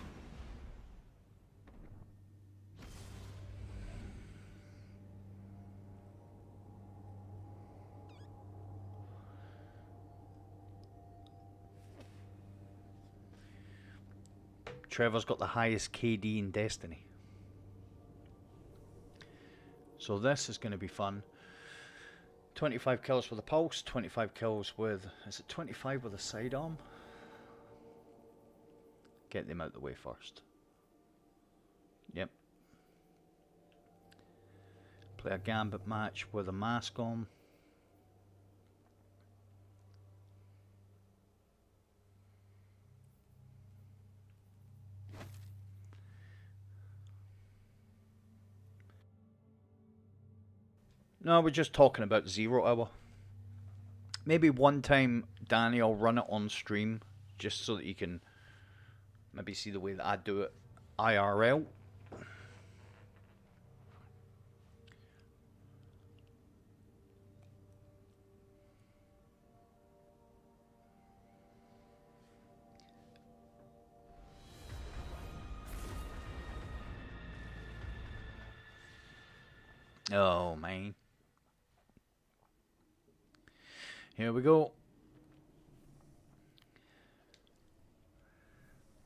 Trevor's got the highest KD in Destiny. So this is going to be fun. 25 kills with the pulse, 25 kills with, is it 25 with a sidearm? Get them out the way first. Yep. Play a gambit match with a mask on. No, we're just talking about 0 hour. Maybe one time, Danny, I'll run it on stream just so that you can maybe see the way that I do it IRL. Oh, man. Here we go.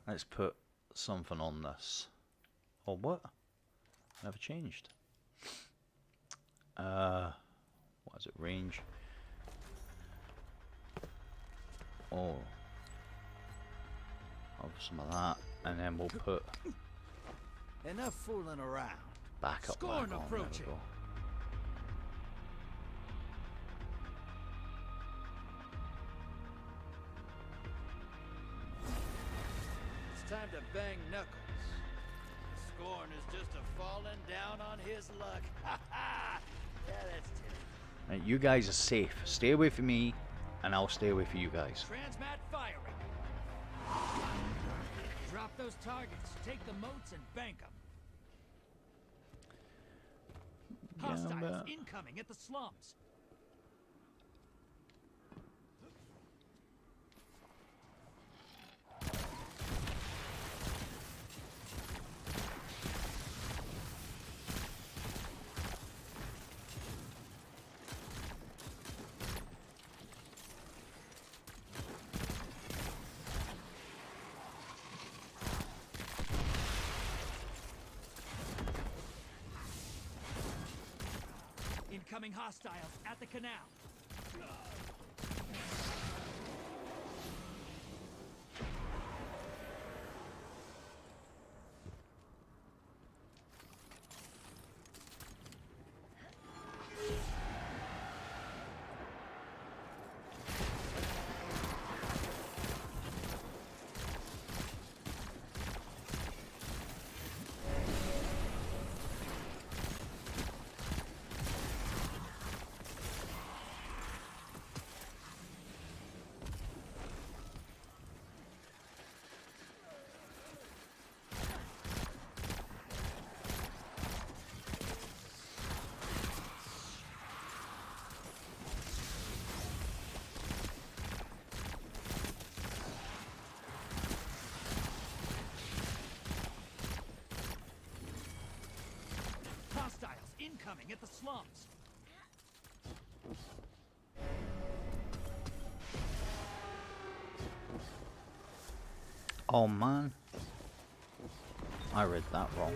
Let's put something on this. Oh, what? Never changed. What is it? Range. Oh. Have some of that. And then we'll put Enough fooling around. back up. Scorn back on. approaching. There we go. It's time to bang knuckles. Scorn is just a falling down on his luck. Ha ha! Yeah, that's terrible. Right, you guys are safe. Stay away from me, and I'll stay away from you guys. Transmat firing. Drop those targets. Take the moats and bank them. Hostiles incoming at the slums. Incoming hostiles at the canal. Incoming at the slums. Oh man, I read that wrong.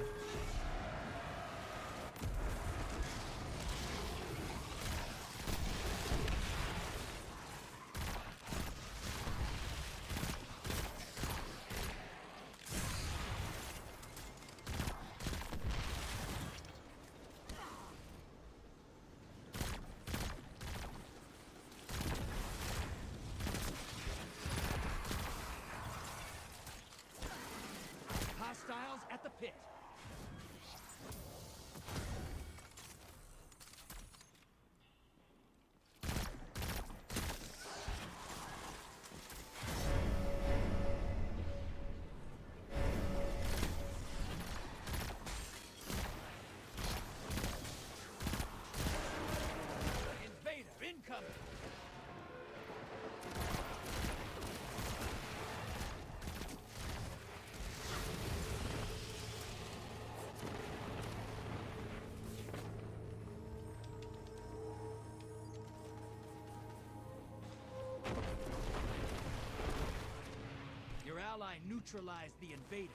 Hostiles at the pit. Invader incoming. Your ally neutralized the invader.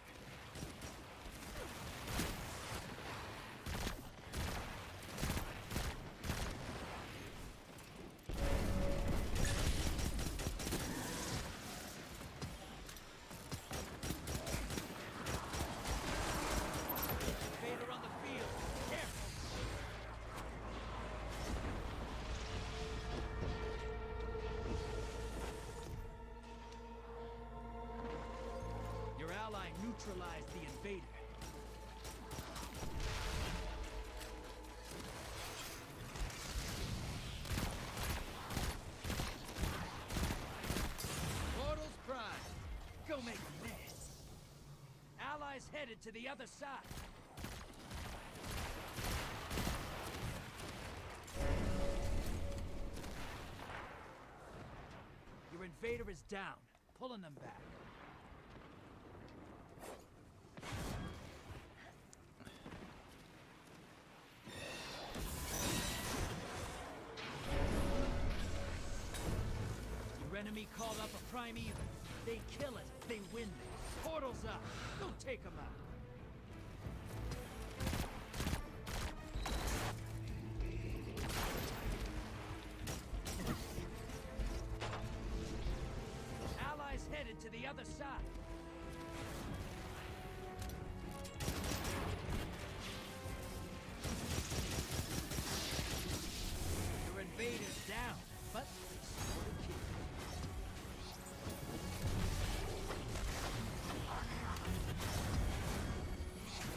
Neutralize the invader. Portals prime. Go make a mess. Allies headed to the other side. Your invader is down. Pulling them back. Your enemy called up a primeval. They kill it. They win it. Portals up. Go take them out. Allies headed to the other side. Your invader's down, but sort of killed.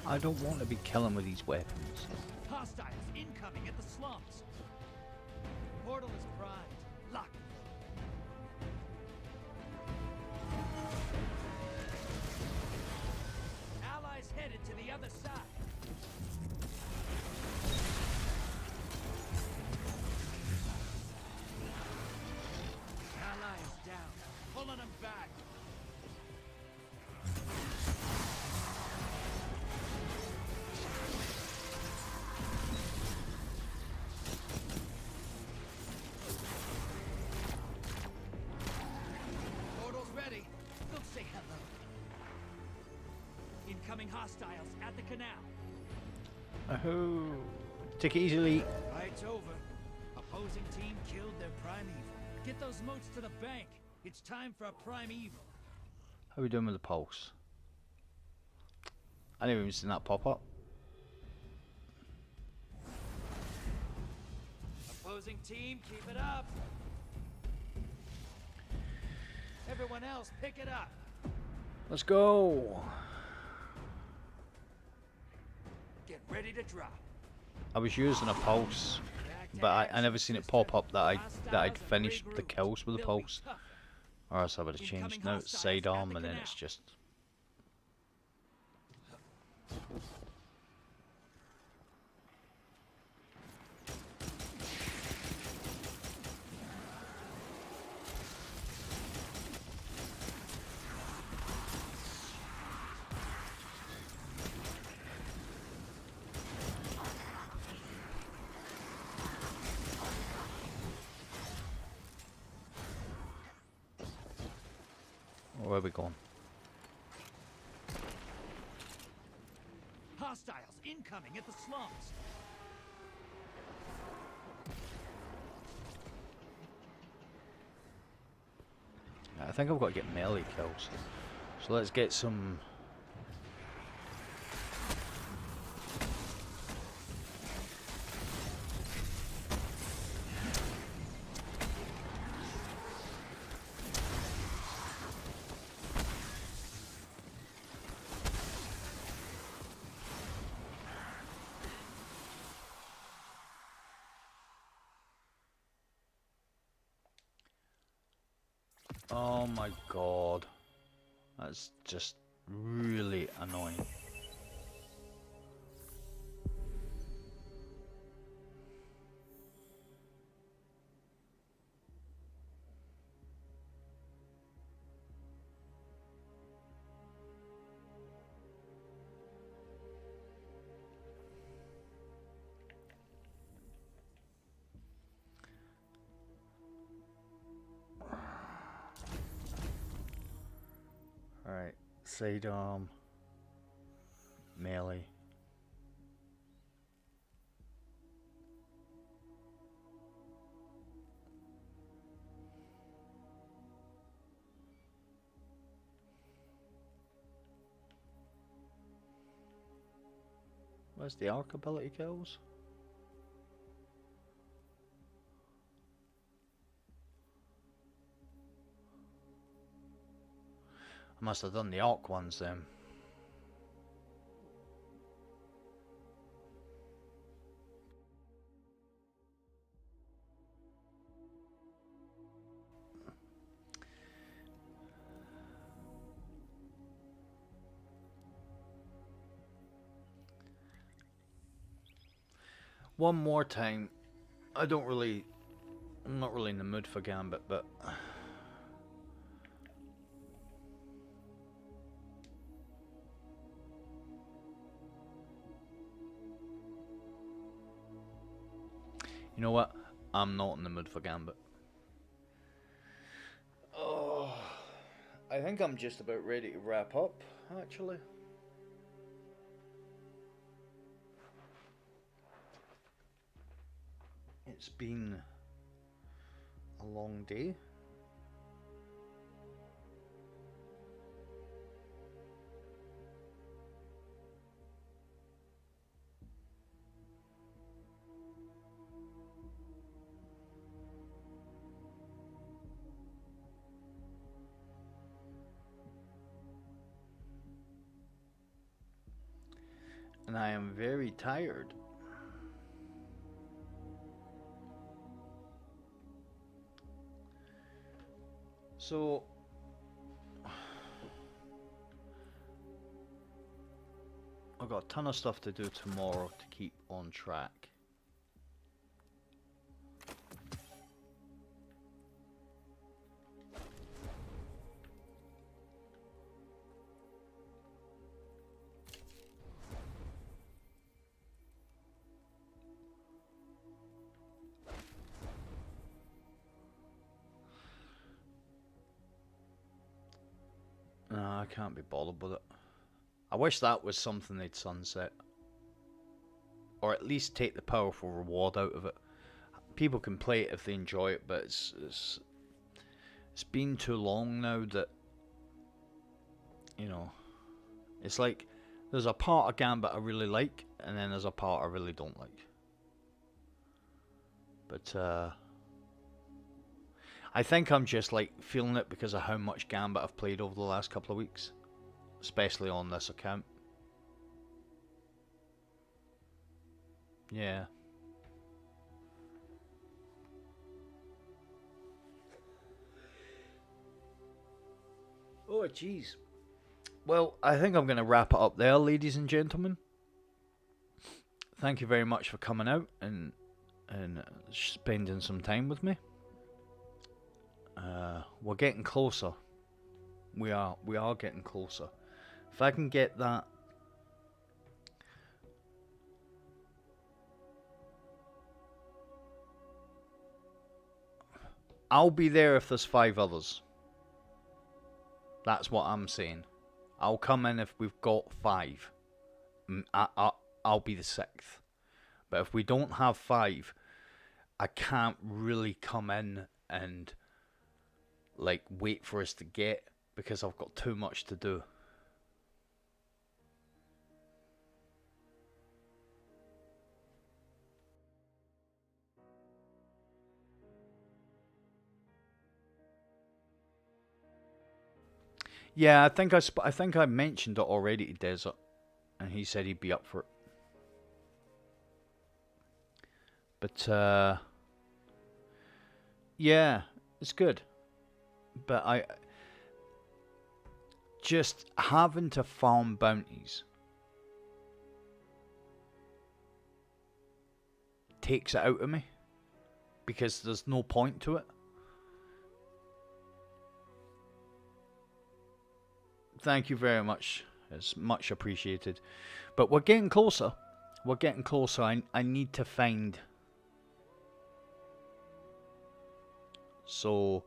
I don't want to be killing with these weapons. Hostiles incoming at the slums. Portal is primed. Lock it. Allies headed to the other side. Ally is down. Pulling them back. Portal's ready. Go say hello. Incoming hostiles at the canal. Oh, take it easily. Fight's over. Opposing team killed their primeval. Get those moats to the bank. It's time for a primeval. How are we doing with the pulse? I never even seen that pop up. Opposing team, keep it up. Everyone else, pick it up. Let's go. Get ready to drop. I was using a pulse, but I never seen it pop up that I'd finished the kills with the pulse. Or else I would have changed. Now it's sidearm and then it's just. Where are we going? Hostiles incoming at the slums. I think I've got to get melee kills. So let's get some. Oh my god. That's just really annoying. Alright, sidearm, melee. Where's the arc ability kills? I must have done the arc ones then. One more time. I'm not really in the mood for Gambit, but you know what? I'm not in the mood for Gambit. Oh, I think I'm just about ready to wrap up, actually. It's been a long day. And I am very tired. So I've got a ton of stuff to do tomorrow to keep on track. No, I can't be bothered with it. I wish that was something they'd sunset. Or at least take the powerful reward out of it. People can play it if they enjoy it, but it's been too long now that, you know, it's like there's a part of Gambit I really like, and then there's a part I really don't like. But I think I'm just like feeling it because of how much Gambit I've played over the last couple of weeks, especially on this account. Yeah. Oh, jeez. Well, I think I'm going to wrap it up there, ladies and gentlemen. Thank you very much for coming out and spending some time with me. We're getting closer. We are getting closer. If I can get that, I'll be there if there's 5 others. That's what I'm saying. I'll come in if we've got 5. I'll be the 6th. But if we don't have 5, I can't really come in and like wait for us to get, because I've got too much to do. Yeah, I think I mentioned it already to Desert, and he said he'd be up for it. But yeah, it's good. But I just having to farm bounties takes it out of me, because there's no point to it. Thank you very much. It's much appreciated. But we're getting closer. We're getting closer. I need to find. So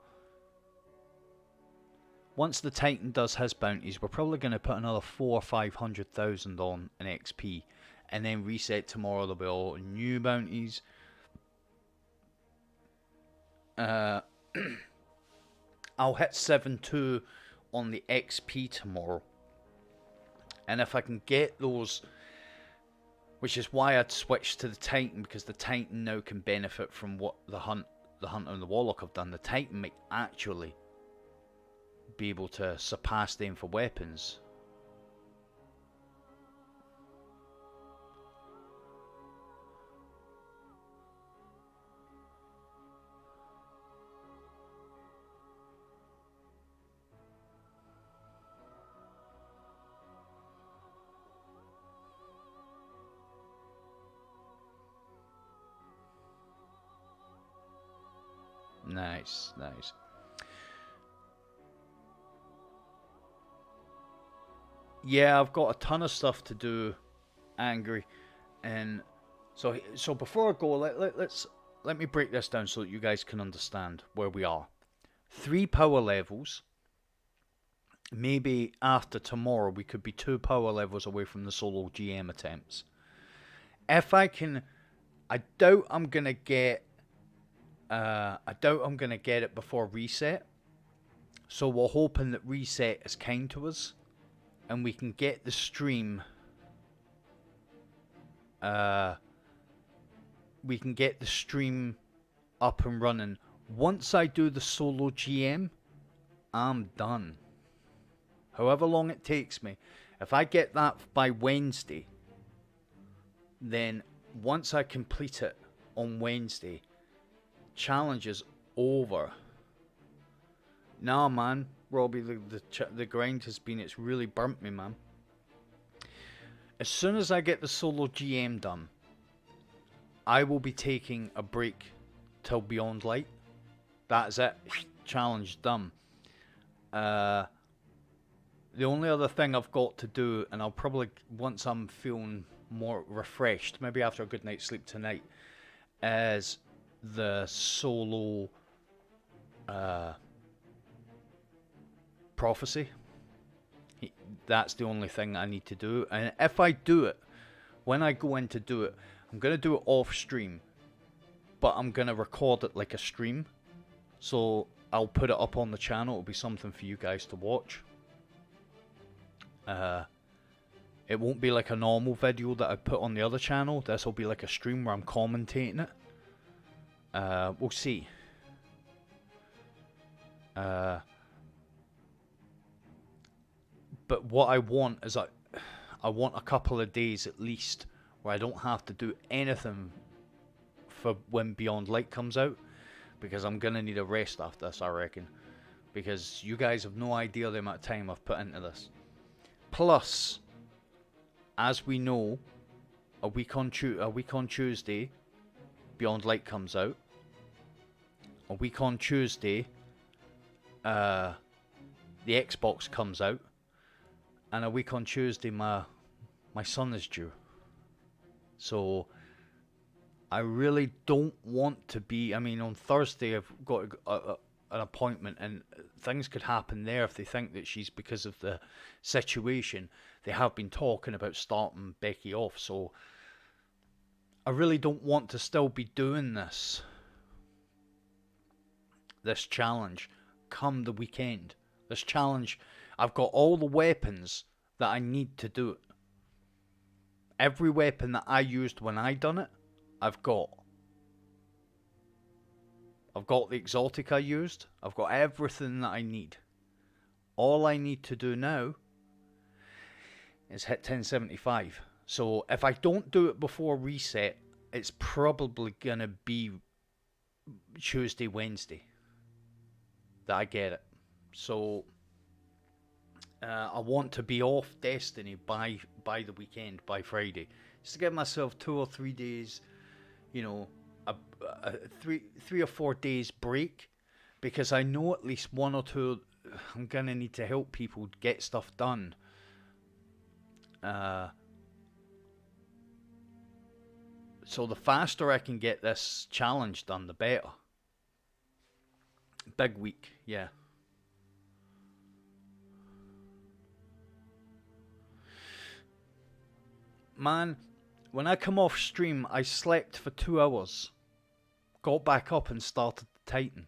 once the Titan does his bounties, we're probably going to put another 400,000 or 500,000 on an XP, and then reset tomorrow. There'll be all new bounties. I'll hit 7.2 on the XP tomorrow, and if I can get those, which is why I'd switched to the Titan, because the Titan now can benefit from what the Hunter and the Warlock have done. The Titan might actually be able to surpass them for weapons. Nice, nice. Yeah, I've got a ton of stuff to do, Angry, and so before I go, let me break this down so that you guys can understand where we are. 3 power levels. Maybe after tomorrow we could be 2 power levels away from the solo GM attempts. If I can, I doubt I'm gonna get it before reset. So we're hoping that reset is kind to us, and we can get the stream. We can get the stream up and running. Once I do the solo GM, I'm done. However long it takes me. If I get that by Wednesday, then once I complete it on Wednesday, challenge is over. Nah, man, Robbie, the grind has been, it's really burnt me, man. As soon as I get the solo GM done, I will be taking a break till Beyond Light. That's it. Challenge done. The only other thing I've got to do, and I'll probably, once I'm feeling more refreshed, maybe after a good night's sleep tonight, is the solo prophecy. That's the only thing I need to do. And if I do it, when I go in to do it, I'm going to do it off stream, but I'm going to record it like a stream. So I'll put it up on the channel. It'll be something for you guys to watch. It won't be like a normal video that I put on the other channel. This will be like a stream where I'm commentating it. We'll see. But what I want is I want a couple of days at least where I don't have to do anything for when Beyond Light comes out, because I'm gonna need a rest after this, I reckon, because you guys have no idea the amount of time I've put into this. Plus, as we know, a week on Tuesday, Beyond Light comes out. A week on Tuesday, the Xbox comes out, and a week on Tuesday, my son is due. So I really don't want to be. I mean, on Thursday I've got an appointment, and things could happen there if they think that she's, because of the situation, they have been talking about starting Becky off. So I really don't want to still be doing this challenge come the weekend. This challenge, I've got all the weapons that I need to do it. Every weapon that I used when I done it, I've got. I've got the exotic I used. I've got everything that I need. All I need to do now is hit 1075. So if I don't do it before reset, it's probably going to be Tuesday, Wednesday that I get it. So I want to be off Destiny by the weekend, by Friday, just to give myself 2 or 3 days, you know, a 3 or 4 days break, because I know at least 1 or 2 I'm gonna need to help people get stuff done. So the faster I can get this challenge done, the better. Big week, yeah. Man, when I come off stream, I slept for 2 hours. Got back up and started the Titan.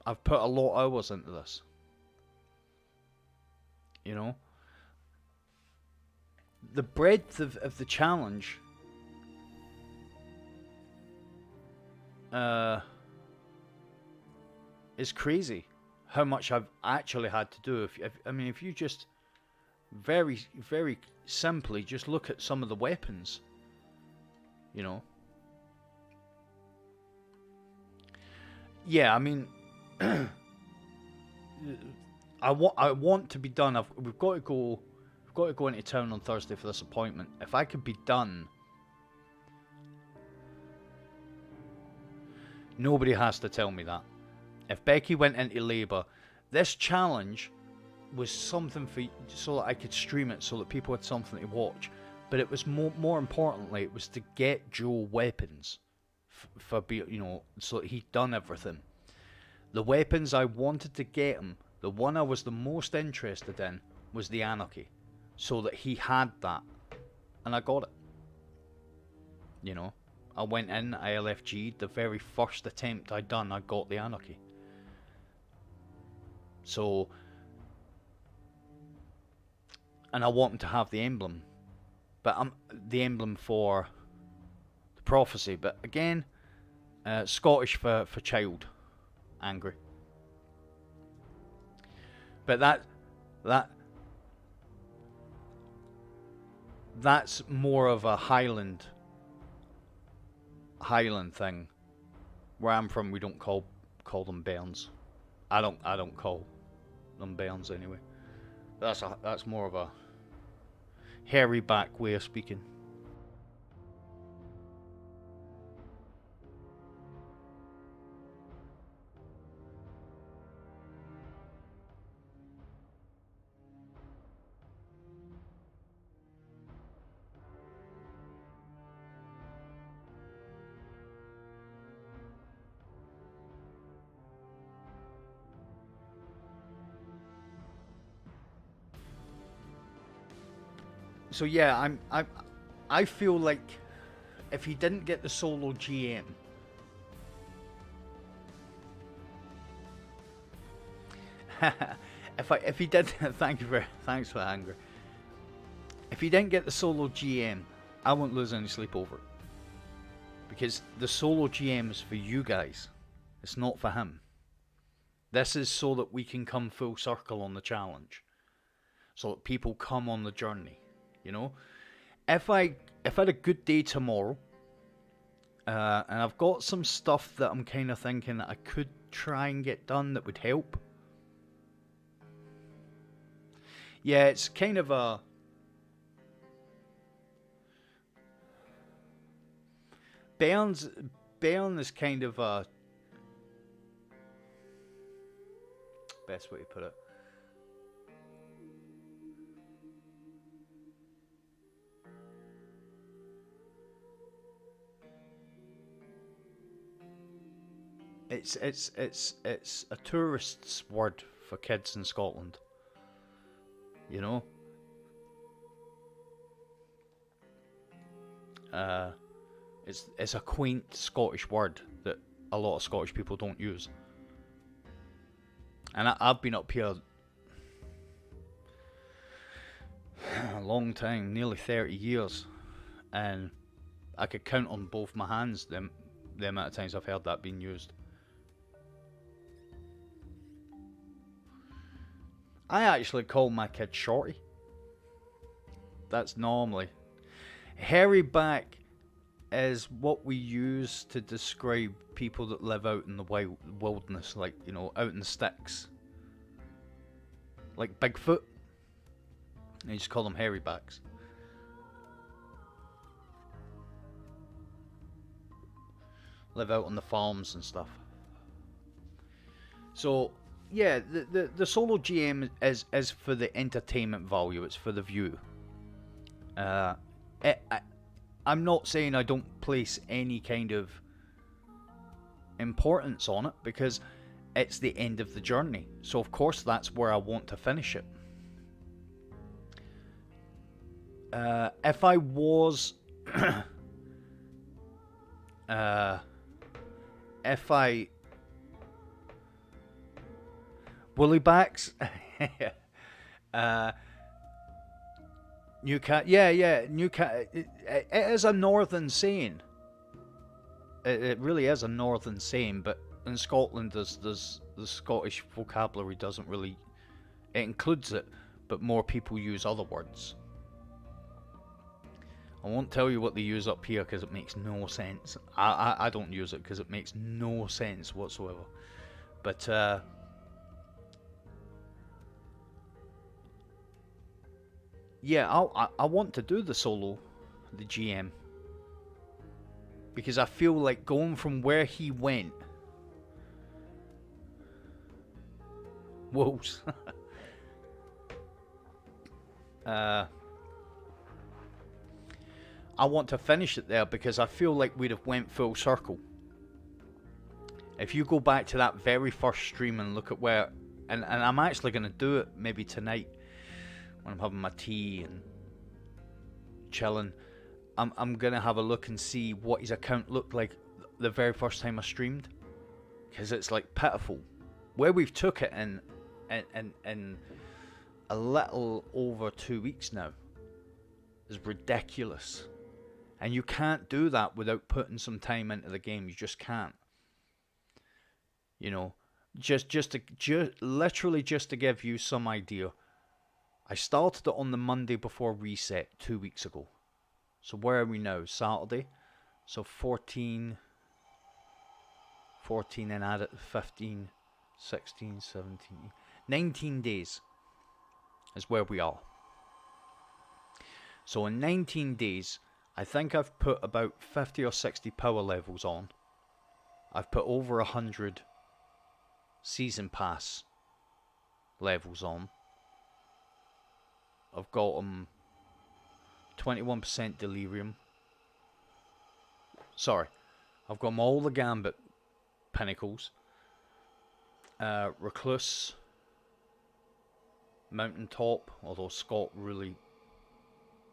I've put a lot of hours into this. You know? The breadth of the challenge is crazy. How much I've actually had to do. If you just very, very simply just look at some of the weapons, you know. Yeah, I mean, I want to be done. We've got to go into town on Thursday for this appointment. If I could be done, Nobody has to tell me that. If Becky went into labour, this challenge was something for so that I could stream it, so that people had something to watch. But it was more importantly, it was to get Joe weapons for so that he'd done everything. The weapons I wanted to get him, the one I was the most interested in, was the Anarchy, so that he had that, and I got it. You know, I went in, I LFG'd, the very first attempt I'd done, I got the Anarchy. So, and I want him to have the emblem, but I'm the emblem for the prophecy. But again, Scottish for child, angry. But that's more of a Highland thing. Where I'm from, we don't call them bairns. I don't call them bairns anyway. That's more of a hairy back way of speaking. So yeah, I feel like if he didn't get the solo GM, if he did, thanks for the anger. If he didn't get the solo GM, I won't lose any sleep over it, because the solo GM is for you guys. It's not for him. This is so that we can come full circle on the challenge, so that people come on the journey. You know, if I had a good day tomorrow, and I've got some stuff that I'm kind of thinking that I could try and get done that would help. Yeah, it's kind of a Bairn is kind of a best way to put it. It's a tourist's word for kids in Scotland. You know? It's a quaint Scottish word that a lot of Scottish people don't use. And I've been up here a long time, nearly 30 years, and I could count on both my hands the amount of times I've heard that being used. I actually call my kid Shorty. That's normally. Hairy back is what we use to describe people that live out in the wilderness, like, you know, out in the sticks. Like Bigfoot. And you just call them hairy backs. Live out on the farms and stuff. So yeah, the solo GM is for the entertainment value. It's for the view. I'm not saying I don't place any kind of importance on it, because it's the end of the journey. So of course that's where I want to finish it. If I was Woolly-backs. Newcat, yeah, Newcat. It is a northern saying. It really is a northern saying, but in Scotland, there's the Scottish vocabulary doesn't really. It includes it, but more people use other words. I won't tell you what they use up here because it makes no sense. I don't use it because it makes no sense whatsoever. But yeah, I want to do the GM, because I feel like going from where he went Wolves. I want to finish it there because I feel like we'd have went full circle. If you go back to that very first stream and look at where, and I'm actually going to do it maybe tonight when I'm having my tea and chilling. I'm going to have a look and see what his account looked like the very first time I streamed, because it's like pitiful. Where we've took it in a little over 2 weeks now is ridiculous. And you can't do that without putting some time into the game. You just can't. You know, literally just to give you some idea, I started it on the Monday before reset 2 weeks ago. So where are we now? Saturday. So 14 and add it 15, 16, 17, 19 days is where we are. So in 19 days, I think I've put about 50 or 60 power levels on. I've put over 100 season pass levels on. I've got 21% delirium. Sorry, I've got all the Gambit pinnacles. Recluse, Mountaintop, although Scott really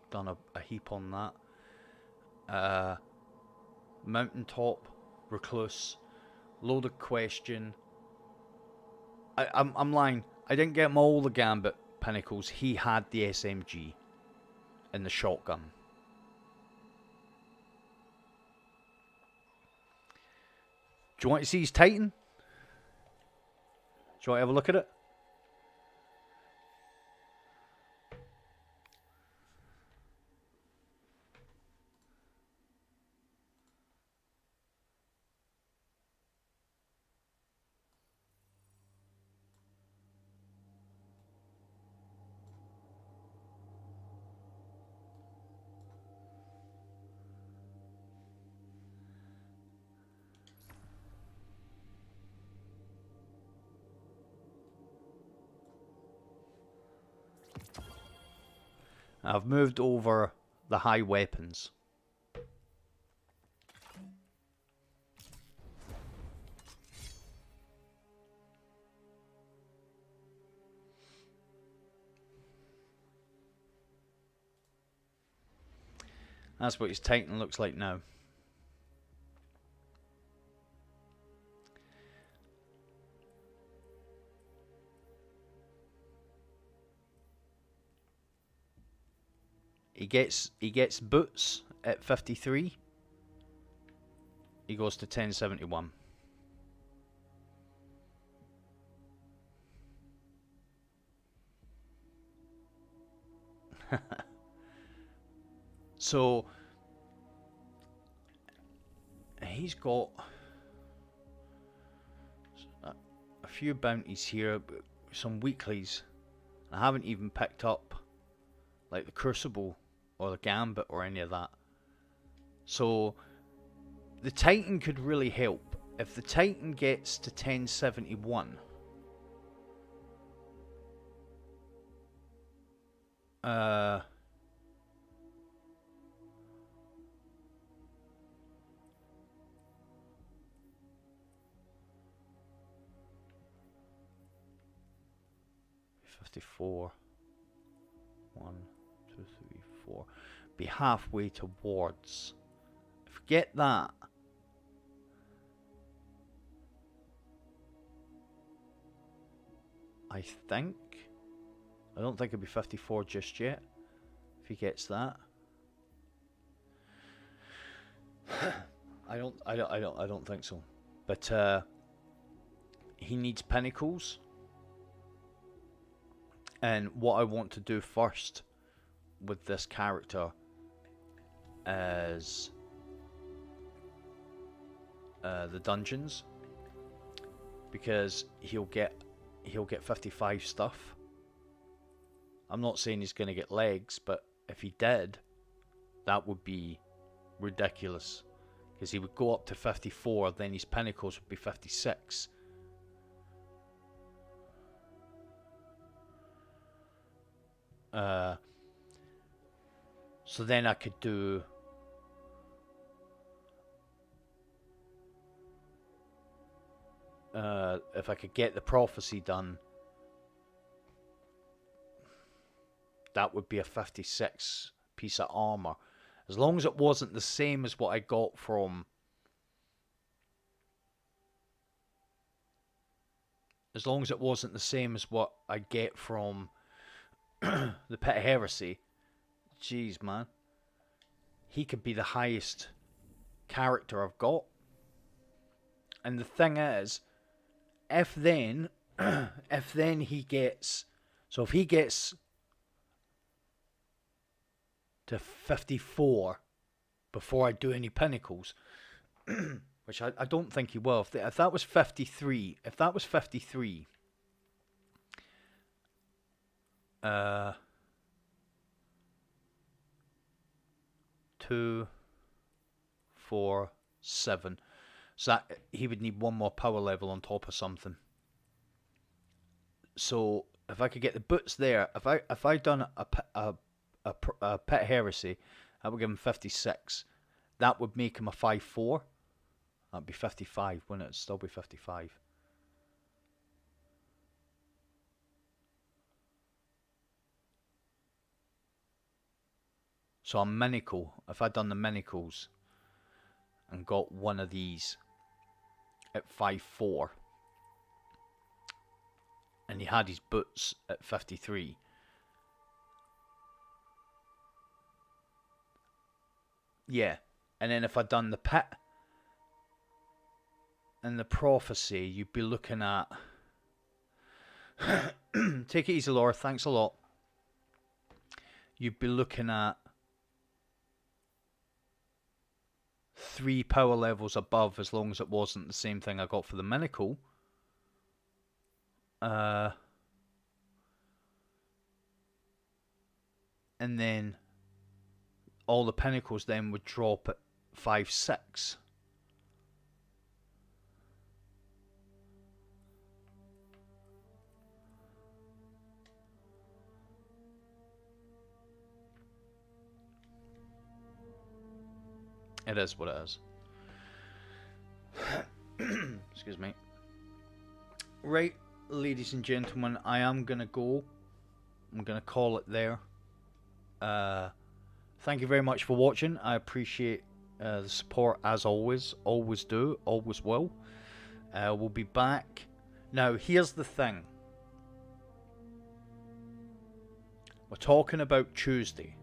done a heap on that. Mountaintop, Recluse, Loaded Question. I'm lying. I didn't get him all the Gambit pinnacles. He had the SMG and the shotgun. Do you want to see his Titan? Do you want to have a look at it? I've moved over the high weapons. That's what his Titan looks like now. He gets boots at 53. He goes to 1071. So he's got a few bounties here, some weeklies. I haven't even picked up like the Crucible or the Gambit or any of that. So the Titan could really help. If the Titan gets to 1071, $54. 1, 2, 3, 4. Be halfway towards. Forget that. I think. I don't think it'll be 54 just yet. If he gets that. I don't think so. But he needs pinnacles. And what I want to do first with this character is the dungeons, because he'll get 55 stuff. I'm not saying he's going to get legs, but if he did, that would be ridiculous, because he would go up to 54, then his pinnacles would be 56. So then I could do if I could get the prophecy done, that would be a 56 piece of armor. As long as it wasn't the same as what I got from... As long as it wasn't the same as what I get from the Pit of Heresy. Jeez, man. He could be the highest character I've got. And the thing is, if then he gets... So if he gets to 54 before I do any pinnacles, which I don't think he will. If that was 53, 2, 4, 7. So that, he would need one more power level on top of something. So if I could get the boots there, if I done a Pit Heresy, that would give him 56. That would make him a 5-4. That'd be 55, wouldn't it? It'd still be 55. So a minicle, if I'd done the minicles and got one of these at 5-4, and he had his boots at 53, yeah, and then if I'd done the pit and the prophecy, you'd be looking at... Take it easy, Laura, thanks a lot. You'd be looking at 3 power levels above, as long as it wasn't the same thing I got for the minicle. And then all the pinnacles then would drop at 5-6. It is what it is. Excuse me. Right, ladies and gentlemen, I am going to go. I'm going to call it there. Thank you very much for watching. I appreciate the support as always. Always do. Always will. We'll be back. Now, here's the thing. We're talking about Tuesday.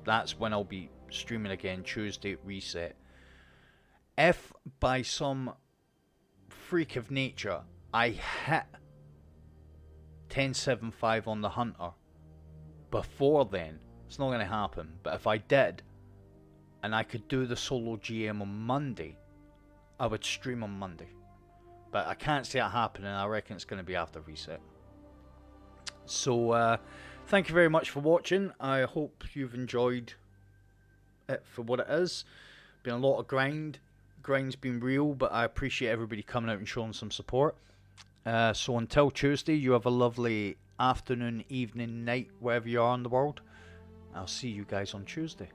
That's when I'll be streaming again, Tuesday at Reset. If by some freak of nature I hit 10.75 on the Hunter before then, it's not going to happen. But if I did, and I could do the solo GM on Monday, I would stream on Monday. But I can't see it happening. I reckon it's going to be after Reset. So thank you very much for watching. I hope you've enjoyed it for what it is. Been a lot of grind's been real, but I appreciate everybody coming out and showing some support. So until Tuesday, you have a lovely afternoon, evening, night, wherever you are in the world. I'll see you guys on Tuesday.